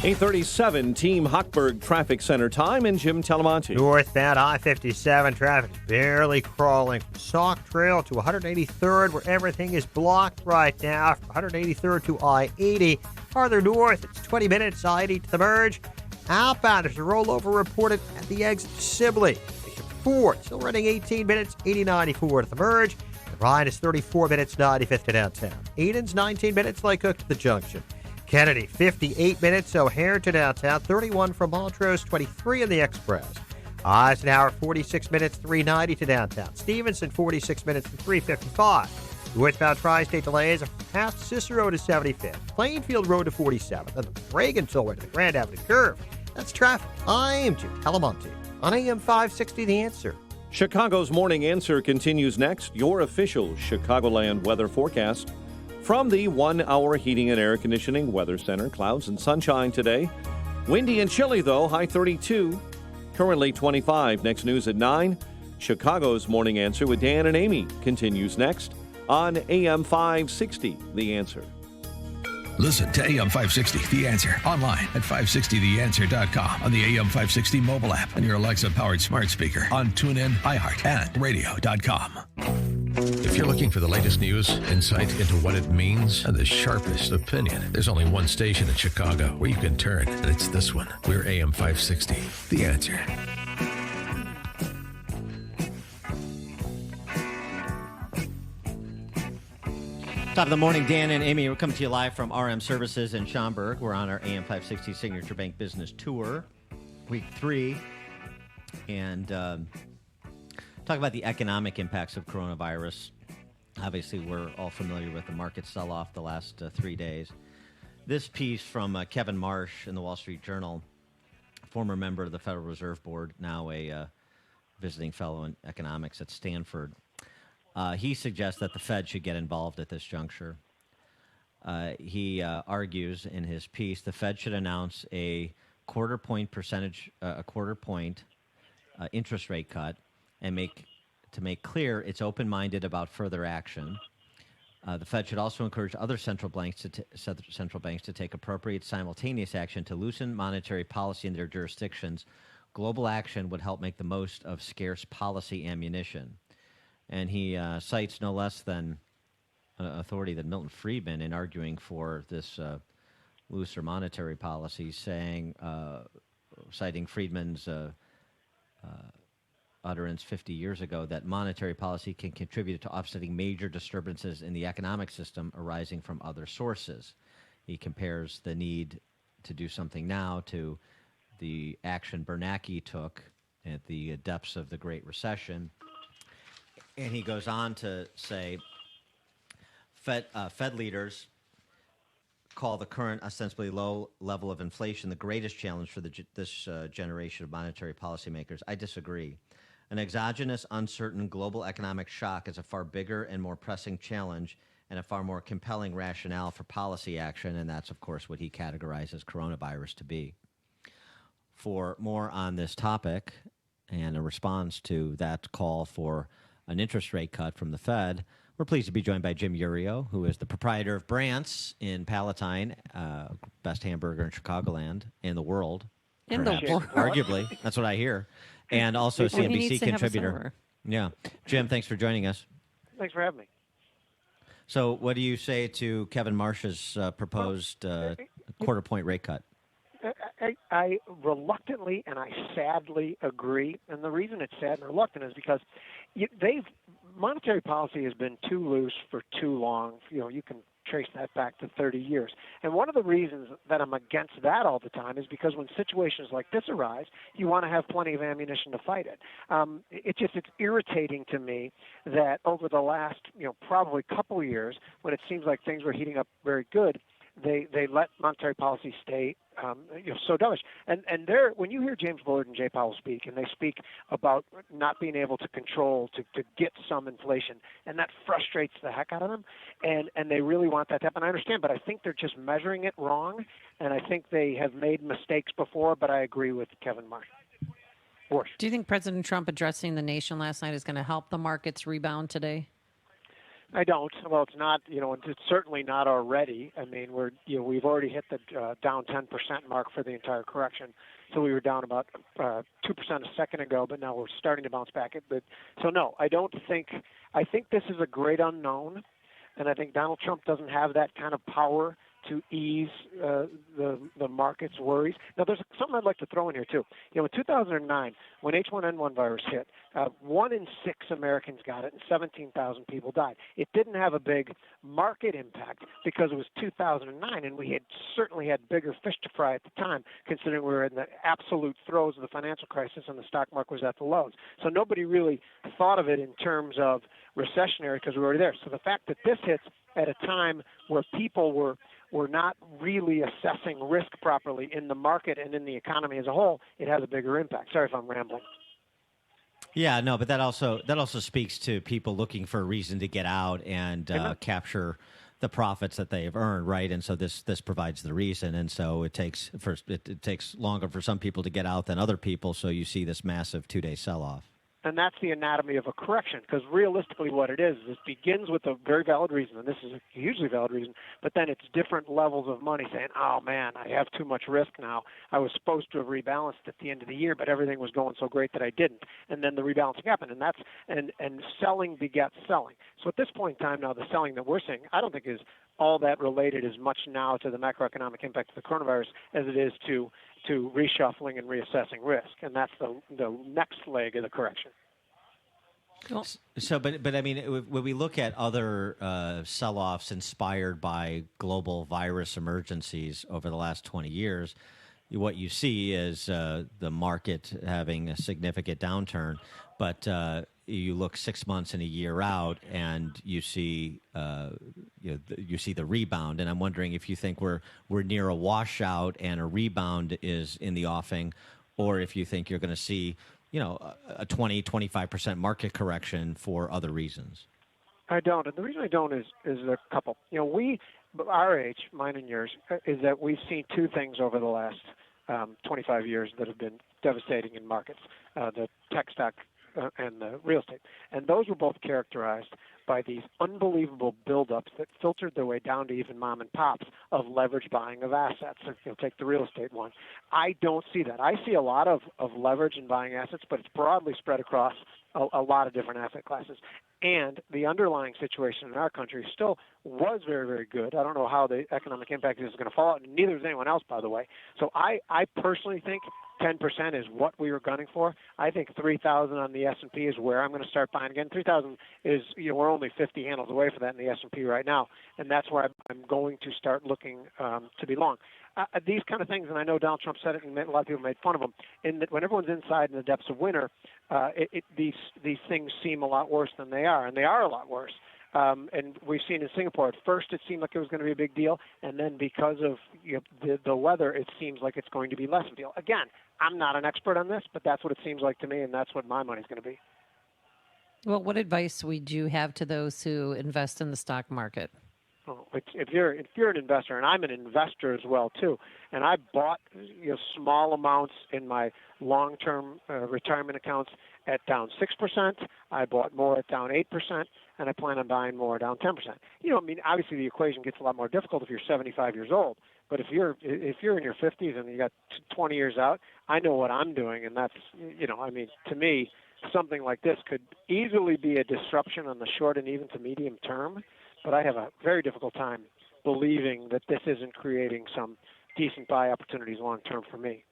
8:37 Team Hochberg Traffic Center time and Jim Talamonte. Northbound I-57 traffic barely crawling from Sauk Trail to 183rd, where everything is blocked right now. From 183rd to I-80. Farther north, it's 20 minutes, I-80 to the merge. Outbound, there's a rollover reported at the exit Sibley. Station 4, still running 18 minutes, 80-94 to the merge. The ride is 34 minutes, 95th to downtown. Eden's 19 minutes, Lake Hook to the junction. Kennedy, 58 minutes, O'Hare to downtown, 31 from Montrose, 23 in the Express. Eisenhower, 46 minutes, 390 to downtown. Stevenson, 46 minutes and 355. Northbound Tri-State delays past Cicero to 75th. Plainfield Road to 47th, and the Reagan Tollway to the Grand Avenue Curve. That's traffic. I'm Jim Talamonte on AM 560, The Answer. Chicago's Morning Answer continues next. Your official Chicagoland weather forecast From the 1 Hour Heating and Air Conditioning Weather Center, clouds and sunshine today. Windy and chilly, though, high 32, currently 25. Next news at 9. Chicago's Morning Answer with Dan and Amy continues next on AM 560, The Answer. Listen to AM 560, The Answer, online at 560theanswer.com, on the AM 560 mobile app, on your Alexa-powered smart speaker, on TuneIn, iHeart, and radio.com. If you're looking for the latest news, insight into what it means, and the sharpest opinion, there's only one station in Chicago where you can turn, and it's this one. We're AM 560, The Answer. Top of the morning, Dan and Amy. We're coming to you live from RM Services in Schaumburg. We're on our AM 560 Signature Bank Business Tour, week 3, and talk about the economic impacts of coronavirus. Obviously, we're all familiar with the market sell-off the last 3 days. This piece from Kevin Marsh in the Wall Street Journal, former member of the Federal Reserve Board, now a visiting fellow in economics at Stanford. He suggests that the Fed should get involved at this juncture. He argues in his piece the Fed should announce a quarter point interest rate cut and make clear it's open-minded about further action. The Fed should also encourage other central banks to take appropriate simultaneous action to loosen monetary policy in their jurisdictions. Global action would help make the most of scarce policy ammunition. And he cites no less than authority than Milton Friedman in arguing for this looser monetary policy, citing Friedman's utterance 50 years ago that monetary policy can contribute to offsetting major disturbances in the economic system arising from other sources. He compares the need to do something now to the action Bernanke took at the depths of the Great Recession. And he goes on to say, Fed leaders call the current ostensibly low level of inflation the greatest challenge for this generation of monetary policymakers. I disagree. An exogenous, uncertain global economic shock is a far bigger and more pressing challenge and a far more compelling rationale for policy action, and that's, of course, what he categorizes coronavirus to be. For more on this topic and a response to that call for an interest rate cut from the Fed, we're pleased to be joined by Jim Urio, who is the proprietor of Brandt's in Palatine, best hamburger in Chicagoland, in the world. In the world. Arguably. That's what I hear. And also a CNBC contributor. Yeah. Jim, thanks for joining us. Thanks for having me. So what do you say to Kevin Marsh's proposed quarter-point rate cut? I reluctantly and I sadly agree. And the reason it's sad and reluctant is because monetary policy has been too loose for too long. You can trace that back to 30 years. And one of the reasons that I'm against that all the time is because when situations like this arise, you want to have plenty of ammunition to fight it. It's irritating to me that over the last, probably couple years, when it seems like things were heating up very good, they let monetary policy stay so dovish. And when you hear James Bullard and Jay Powell speak, and they speak about not being able to control, to get some inflation, and that frustrates the heck out of them, and they really want that to happen. I understand, but I think they're just measuring it wrong, and I think they have made mistakes before, but I agree with Kevin Marsh. Do you think President Trump addressing the nation last night is going to help the markets rebound today? I don't. Well, it's not. It's certainly not already. I mean, we've already hit the down 10% mark for the entire correction. So we were down about 2% a second ago, but now we're starting to bounce back. So no, I don't think. I think this is a great unknown, and I think Donald Trump doesn't have that kind of power to ease the market's worries. Now, there's something I'd like to throw in here, too. In 2009, when H1N1 virus hit, 1 in 6 Americans got it, and 17,000 people died. It didn't have a big market impact because it was 2009, and we had certainly had bigger fish to fry at the time, considering we were in the absolute throes of the financial crisis and the stock market was at the lows. So nobody really thought of it in terms of recessionary because we were already there. So the fact that this hits at a time where people were not really assessing risk properly in the market and in the economy as a whole, it has a bigger impact. Sorry if I'm rambling. Yeah, no, but that also speaks to people looking for a reason to get out and capture the profits that they have earned, right? And so this provides the reason. And so it takes longer for some people to get out than other people. So you see this massive 2-day sell-off. And that's the anatomy of a correction, because realistically what it is it begins with a very valid reason, and this is a hugely valid reason, but then it's different levels of money saying, oh, man, I have too much risk now. I was supposed to have rebalanced at the end of the year, but everything was going so great that I didn't. And then the rebalancing happened, and selling begets selling. So at this point in time now, the selling that we're seeing, I don't think is all that related as much now to the macroeconomic impact of the coronavirus as it is to reshuffling and reassessing risk, and that's the next leg of the correction. So, but I mean, when we look at other sell-offs inspired by global virus emergencies over the last 20 years, what you see is the market having a significant downturn, but you look 6 months and a year out, and you see you see the rebound. And I'm wondering if you think we're near a washout and a rebound is in the offing, or if you think you're going to see a 20-25% market correction for other reasons. I don't, and the reason I don't is a couple. Our age, mine and yours, is that we've seen two things over the last 25 years that have been devastating in markets: the tech stock and the real estate. And those were both characterized by these unbelievable buildups that filtered their way down to even mom and pops of leverage buying of assets. If you'll take the real estate one, I don't see that. I see a lot of leverage in buying assets, but it's broadly spread across a lot of different asset classes. And the underlying situation in our country still was very, very good. I don't know how the economic impact is going to fall out, and neither does anyone else, by the way. So I personally think 10% is what we were gunning for. I think 3,000 on the S&P is where I'm going to start buying again. 3,000 is, we're only 50 handles away from that in the S&P right now, and that's where I'm going to start looking to be long. These kind of things, and I know Donald Trump said it, and a lot of people made fun of him, in that when everyone's inside in the depths of winter, these things seem a lot worse than they are, and they are a lot worse. And we've seen in Singapore, at first it seemed like it was going to be a big deal, and then because of the weather, it seems like it's going to be less of a deal. Again, I'm not an expert on this, but that's what it seems like to me, and that's what my money's going to be. Well, what advice would you have to those who invest in the stock market? Oh, if you're an investor, and I'm an investor as well too, and I bought small amounts in my long-term retirement accounts at down 6%. I bought more at down 8%, and I plan on buying more down 10%. Obviously the equation gets a lot more difficult if you're 75 years old. But if you're in your 50s and you got 20 years out, I know what I'm doing, and that's to me, something like this could easily be a disruption on the short and even to medium term. But I have a very difficult time believing that this isn't creating some decent buy opportunities long term for me.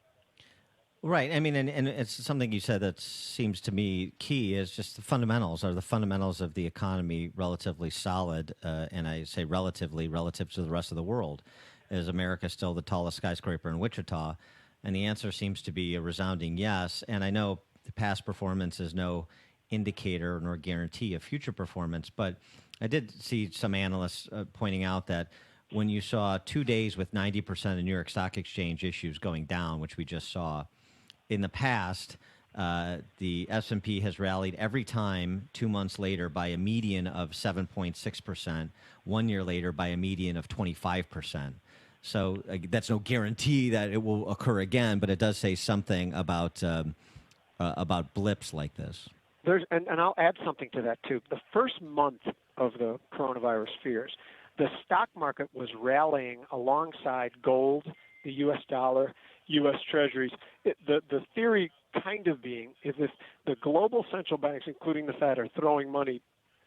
Right. I mean, and it's something you said that seems to me key is just the fundamentals. Are the fundamentals of the economy relatively solid? And I say relatively relative to the rest of the world. Is America still the tallest skyscraper in Wichita? And the answer seems to be a resounding yes. And I know the past performance is no indicator nor guarantee of future performance, but I did see some analysts pointing out that when you saw 2 days with 90% of New York Stock Exchange issues going down, which we just saw, in the past, the S&P has rallied every time 2 months later by a median of 7.6%, 1 year later by a median of 25%. So that's no guarantee that it will occur again, but it does say something about blips like this. And I'll add something to that, too. The first month of the coronavirus fears, the stock market was rallying alongside gold, the U.S. dollar, U.S. Treasuries. The theory kind of being is if the global central banks, including the Fed, are throwing money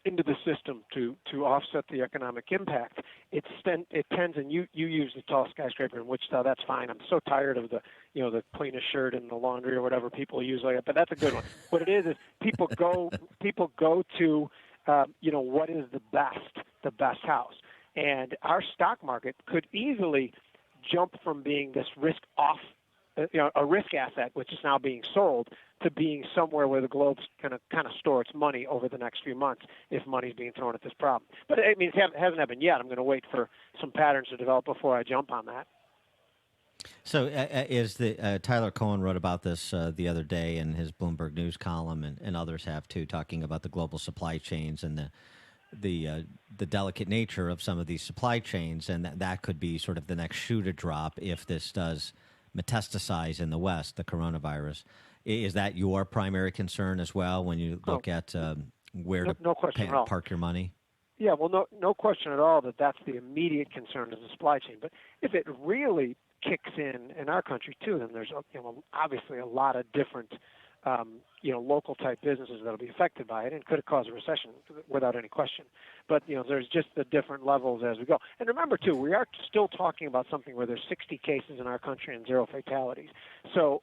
into the system to offset the economic impact, it tends, and you use the tall skyscraper in Wichita, that's fine. I'm so tired of the cleanest shirt in the laundry or whatever people use like that, but that's a good one. What it is people go to what is the best house, and our stock market could easily jump from being this risk off, a risk asset, which is now being sold, to being somewhere where the globe's going to kind of store its money over the next few months if money's being thrown at this problem. But it hasn't happened yet. I'm going to wait for some patterns to develop before I jump on that. So Tyler Cohen wrote about this the other day in his Bloomberg News column, and others have too, talking about the global supply chains and the delicate nature of some of these supply chains, and that could be sort of the next shoe to drop if this does metastasize in the West, the coronavirus. Is that your primary concern as well when you look at where to park your money? Yeah, well, no question at all that's the immediate concern is the supply chain. But if it really kicks in our country too, then there's obviously a lot of different local type businesses that'll be affected by it, and could cause a recession without any question. But there's just the different levels as we go. And remember too, we are still talking about something where there's 60 cases in our country and 0 fatalities. So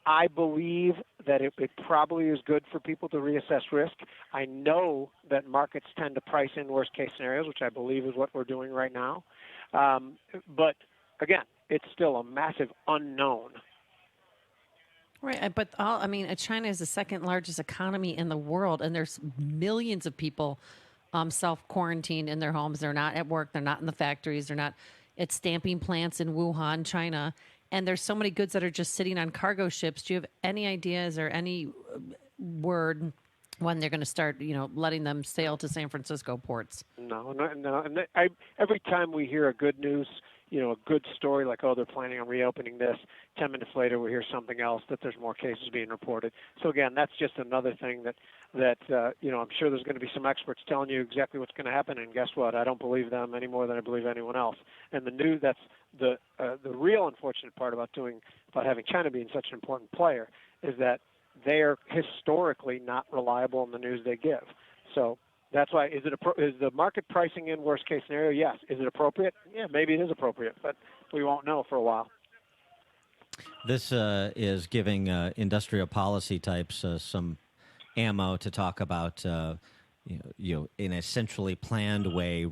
I believe that it probably is good for people to reassess risk. I know that markets tend to price in worst-case scenarios, which I believe is what we're doing right now. But, again, it's still a massive unknown. Right, but China is the second largest economy in the world, and there's millions of people self-quarantined in their homes. They're not at work. They're not in the factories. They're not at stamping plants in Wuhan, China. And there's so many goods that are just sitting on cargo ships. Do you have any ideas or any word when they're going to start, letting them sail to San Francisco ports? No. And every time we hear a good news, a good story like, they're planning on reopening this, 10 minutes later we hear something else, that there's more cases being reported. So again, that's just another thing that I'm sure there's going to be some experts telling you exactly what's going to happen, and guess what? I don't believe them any more than I believe anyone else. And the news, that's the real unfortunate part about having China being such an important player, is that they are historically not reliable in the news they give. So that's why, is the market pricing in worst case scenario? Yes. Is it appropriate? Yeah, maybe it is appropriate, but we won't know for a while. This is giving industrial policy types some ammo to talk about, in an essentially planned way,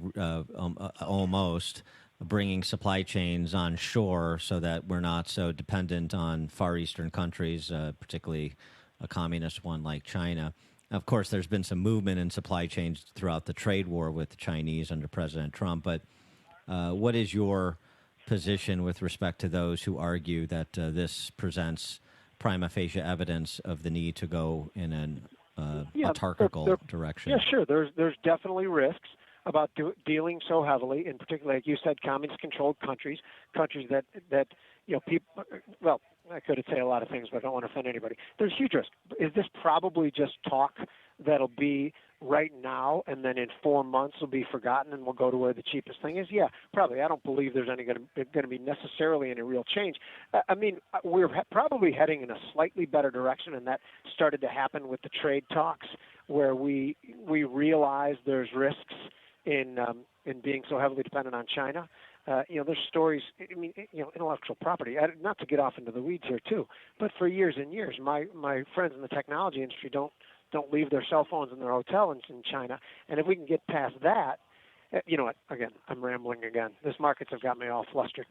almost bringing supply chains on shore so that we're not so dependent on Far Eastern countries, particularly a communist one like China. Of course, there's been some movement in supply chains throughout the trade war with the Chinese under President Trump. But what is your position with respect to those who argue that this presents prima facie evidence of the need to go in an autarchical direction? Yeah, sure. There's definitely risks about dealing so heavily, in particular, like you said, communist-controlled countries that people. Well, I could say a lot of things, but I don't want to offend anybody. There's huge risk. Is this probably just talk that'll be right now, and then in 4 months will be forgotten, and we'll go to where the cheapest thing is? Yeah, probably. I don't believe there's going to be necessarily any real change. We're probably heading in a slightly better direction, and that started to happen with the trade talks, where we realize there's risks in being so heavily dependent on China. There's stories, intellectual property, not to get off into the weeds here too, but for years and years, my friends in the technology industry don't leave their cell phones in their hotel in China. And if we can get past that, you know what, again, I'm rambling again. This markets have got me all flustered.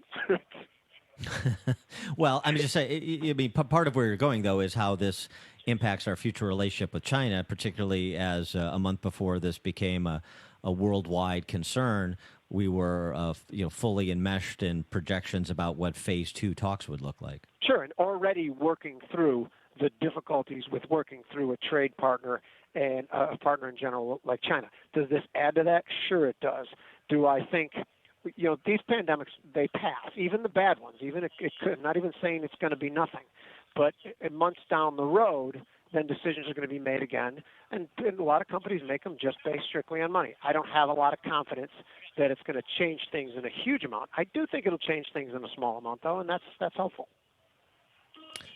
Well, I'm just saying, part of where you're going, though, is how this impacts our future relationship with China, particularly as a month before this became a worldwide concern. We were, fully enmeshed in projections about what Phase 2 talks would look like. Sure, and already working through the difficulties with working through a trade partner and a partner in general like China. Does this add to that? Sure, it does. Do I think, these pandemics, they pass, even the bad ones, even it could, not even saying it's going to be nothing, but months down the road, then decisions are going to be made again, and a lot of companies make them just based strictly on money. I don't have a lot of confidence that it's going to change things in a huge amount. I do think it'll change things in a small amount, though, and that's helpful.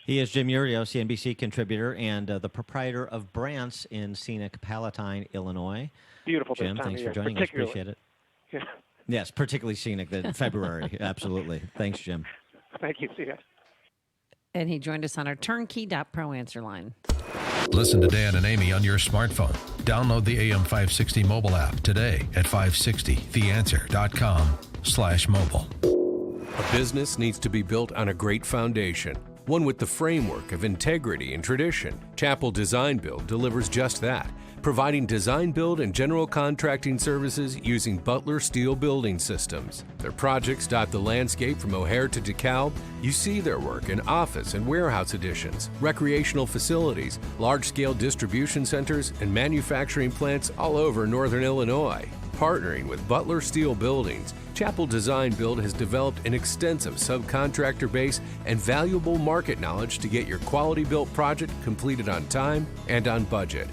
He is Jim Urio, CNBC contributor and the proprietor of Brant's in scenic Palatine, Illinois. Beautiful. Jim, thanks for joining us. Appreciate it. Yeah. Yes, particularly scenic in February. Absolutely. Thanks, Jim. Thank you. See you. And he joined us on our turnkey.pro answer line. Listen to Dan and Amy on your smartphone. Download the AM560 mobile app today at 560theanswer.com/mobile. A business needs to be built on a great foundation. one with the framework of integrity and tradition. Chapel Design Build delivers just that, providing design build and general contracting services using Butler Steel Building Systems. Their projects dot the landscape from O'Hare to DeKalb. You see their work in office and warehouse additions, recreational facilities, large-scale distribution centers, and manufacturing plants all over northern Illinois. Partnering with Butler Steel Buildings, Chapel Design Build has developed an extensive subcontractor base and valuable market knowledge to get your quality-built project completed on time and on budget,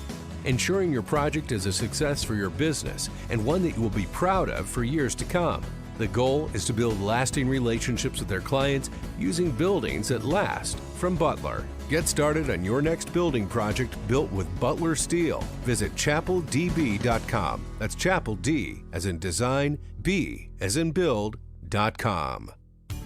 ensuring your project is a success for your business and one that you will be proud of for years to come. The goal is to build lasting relationships with their clients using buildings that last from Butler. Get started on your next building project built with Butler Steel. Visit chapeldb.com. That's Chapel D as in design, B as in build.com.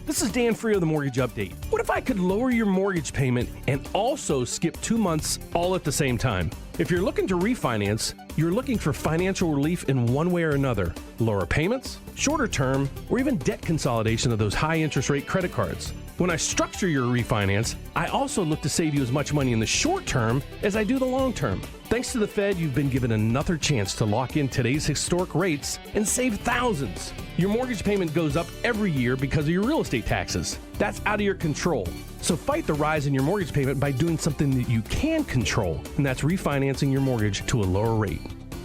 This is Dan Free of the Mortgage Update. What if I could lower your mortgage payment and also skip 2 months all at the same time? If you're looking to refinance, you're looking for financial relief in one way or another. Lower payments, shorter term, or even debt consolidation of those high interest rate credit cards. When I structure your refinance, I also look to save you as much money in the short term as I do the long term. Thanks to the Fed, you've been given another chance to lock in today's historic rates and save thousands. Your mortgage payment goes up every year because of your real estate taxes. That's out of your control. So fight the rise in your mortgage payment by doing something that you can control, and that's refinancing your mortgage to a lower rate.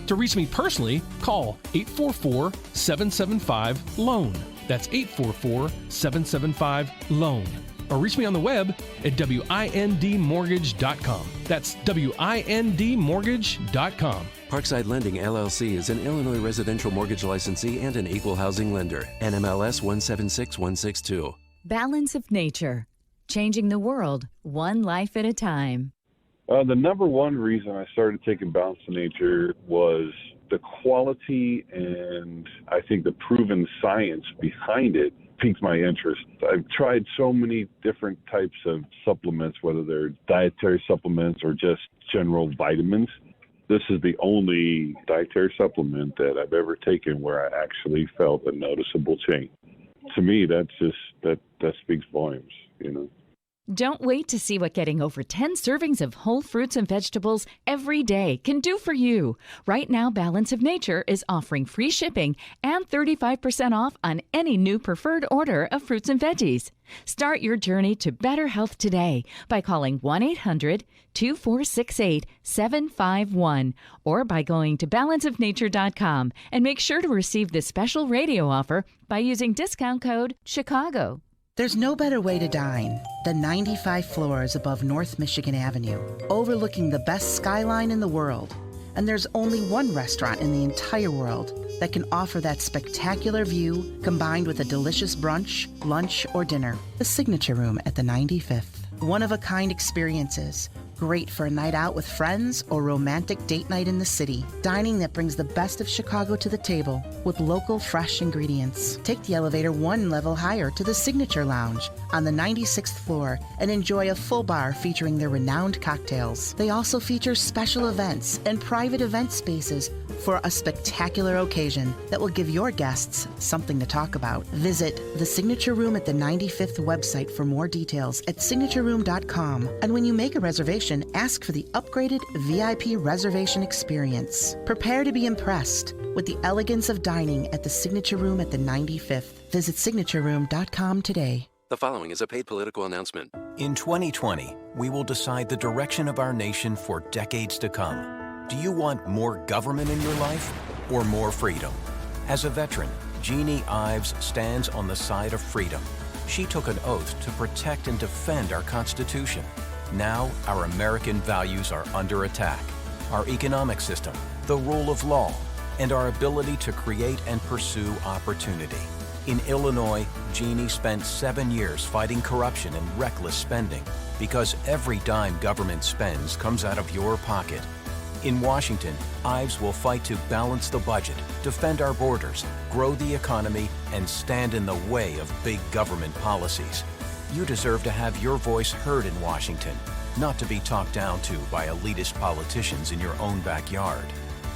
To reach me personally, call 844-775-LOAN. That's 844-775-LOAN. Or reach me on the web at windmortgage.com. That's windmortgage.com. Parkside Lending, LLC is an Illinois residential mortgage licensee and an equal housing lender. NMLS 176162. Balance of Nature. Changing the world, one life at a time. The number one reason I started taking Balance of Nature was the quality and I think the proven science behind it piqued my interest. I've tried so many different types of supplements, whether they're dietary supplements or just general vitamins. This is the only dietary supplement that I've ever taken where I actually felt a noticeable change. To me, that speaks volumes, you know. Don't wait to see what getting over 10 servings of whole fruits and vegetables every day can do for you. Right now, Balance of Nature is offering free shipping and 35% off on any new preferred order of fruits and veggies. Start your journey to better health today by calling 1-800-2468-751 or by going to balanceofnature.com and make sure to receive this special radio offer by using discount code CHICAGO. There's no better way to dine than 95 floors above North Michigan Avenue, overlooking the best skyline in the world. And there's only one restaurant in the entire world that can offer that spectacular view combined with a delicious brunch, lunch, or dinner. The Signature Room at the 95th. One-of-a-kind experiences. Great for a night out with friends or romantic date night in the city. Dining that brings the best of Chicago to the table with local fresh ingredients. Take the elevator one level higher to the Signature Lounge on the 96th floor and enjoy a full bar featuring their renowned cocktails. They also feature special events and private event spaces for a spectacular occasion that will give your guests something to talk about. Visit the Signature Room at the 95th website for more details at signatureroom.com. And when you make a reservation, ask for the upgraded VIP reservation experience. Prepare to be impressed with the elegance of dining at the Signature Room at the 95th. Visit signatureroom.com today. The following is a paid political announcement. In 2020, we will decide the direction of our nation for decades to come. Do you want more government in your life or more freedom? As a veteran, Jeannie Ives stands on the side of freedom. She took an oath to protect and defend our Constitution. Now, our American values are under attack. Our economic system, the rule of law, and our ability to create and pursue opportunity. In Illinois, Jeannie spent 7 years fighting corruption and reckless spending because every dime government spends comes out of your pocket. In Washington, Ives will fight to balance the budget, defend our borders, grow the economy, and stand in the way of big government policies. You deserve to have your voice heard in Washington, not to be talked down to by elitist politicians in your own backyard.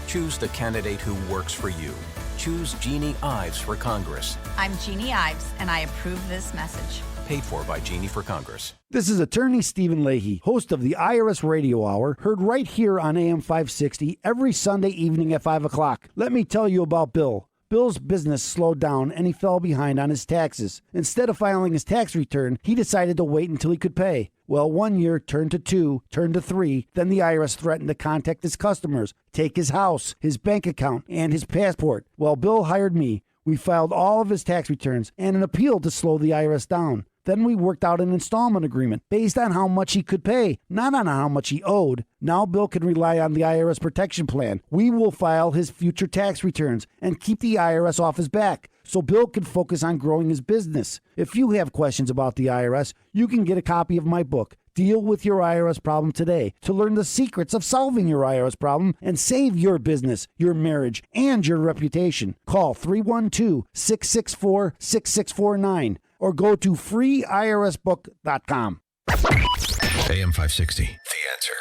Choose the candidate who works for you. Choose Jeannie Ives for Congress. I'm Jeannie Ives, and I approve this message. Paid for by Genie for Congress. This is attorney Stephen Leahy, host of the IRS Radio Hour, heard right here on AM 560 every Sunday evening at 5 o'clock. Let me tell you about Bill. Bill's business slowed down and he fell behind on his taxes. Instead of filing his tax return, he decided to wait until he could pay. Well, 1 year turned to 2, turned to 3. Then the IRS threatened to contact his customers, take his house, his bank account, and his passport. Well, Bill hired me. We filed all of his tax returns and an appeal to slow the IRS down. Then we worked out an installment agreement based on how much he could pay, not on how much he owed. Now Bill can rely on the IRS protection plan. We will file his future tax returns and keep the IRS off his back so Bill can focus on growing his business. If you have questions about the IRS, you can get a copy of my book, Deal with Your IRS Problem Today, to learn the secrets of solving your IRS problem and save your business, your marriage, and your reputation. Call 312-664-6649 or go to freeirsbook.com. AM 560, The Answer.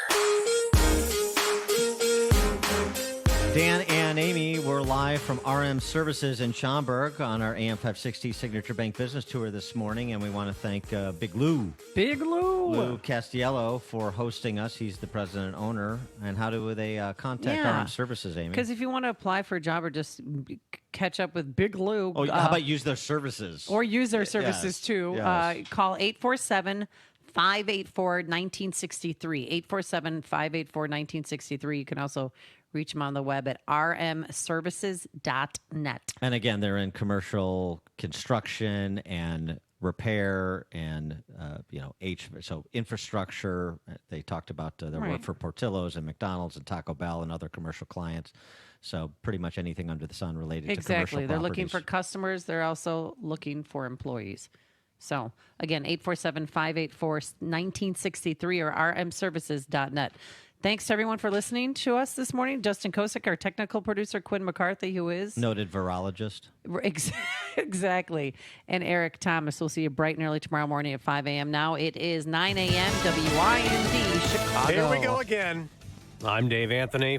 Dan and Amy were live from RM Services in Schaumburg on our AM 560 Signature Bank Business Tour this morning, and we want to thank Big Lou. Big Lou. Lou Castiello for hosting us. He's the president and owner. And how do they contact RM Services, Amy? Because if you want to apply for a job or just catch up with Big Lou. Oh, how about use their services? Or use their services, too. Yes. Call 847-584-1963. 847-584-1963. You can also reach them on the web at rmservices.net. And again, they're in commercial construction and repair and, so infrastructure. They talked about their work for Portillo's and McDonald's and Taco Bell and other commercial clients. So pretty much anything under the sun related to commercial properties. They're looking for customers. They're also looking for employees. So, again, 847-584-1963 or rmservices.net. Thanks to everyone for listening to us this morning. Justin Kosick, our technical producer, Quinn McCarthy, who is... noted virologist. Exactly. And Eric Thomas. We'll see you bright and early tomorrow morning at 5 a.m. Now it is 9 a.m. WIND Chicago. Here we go again. I'm Dave Anthony.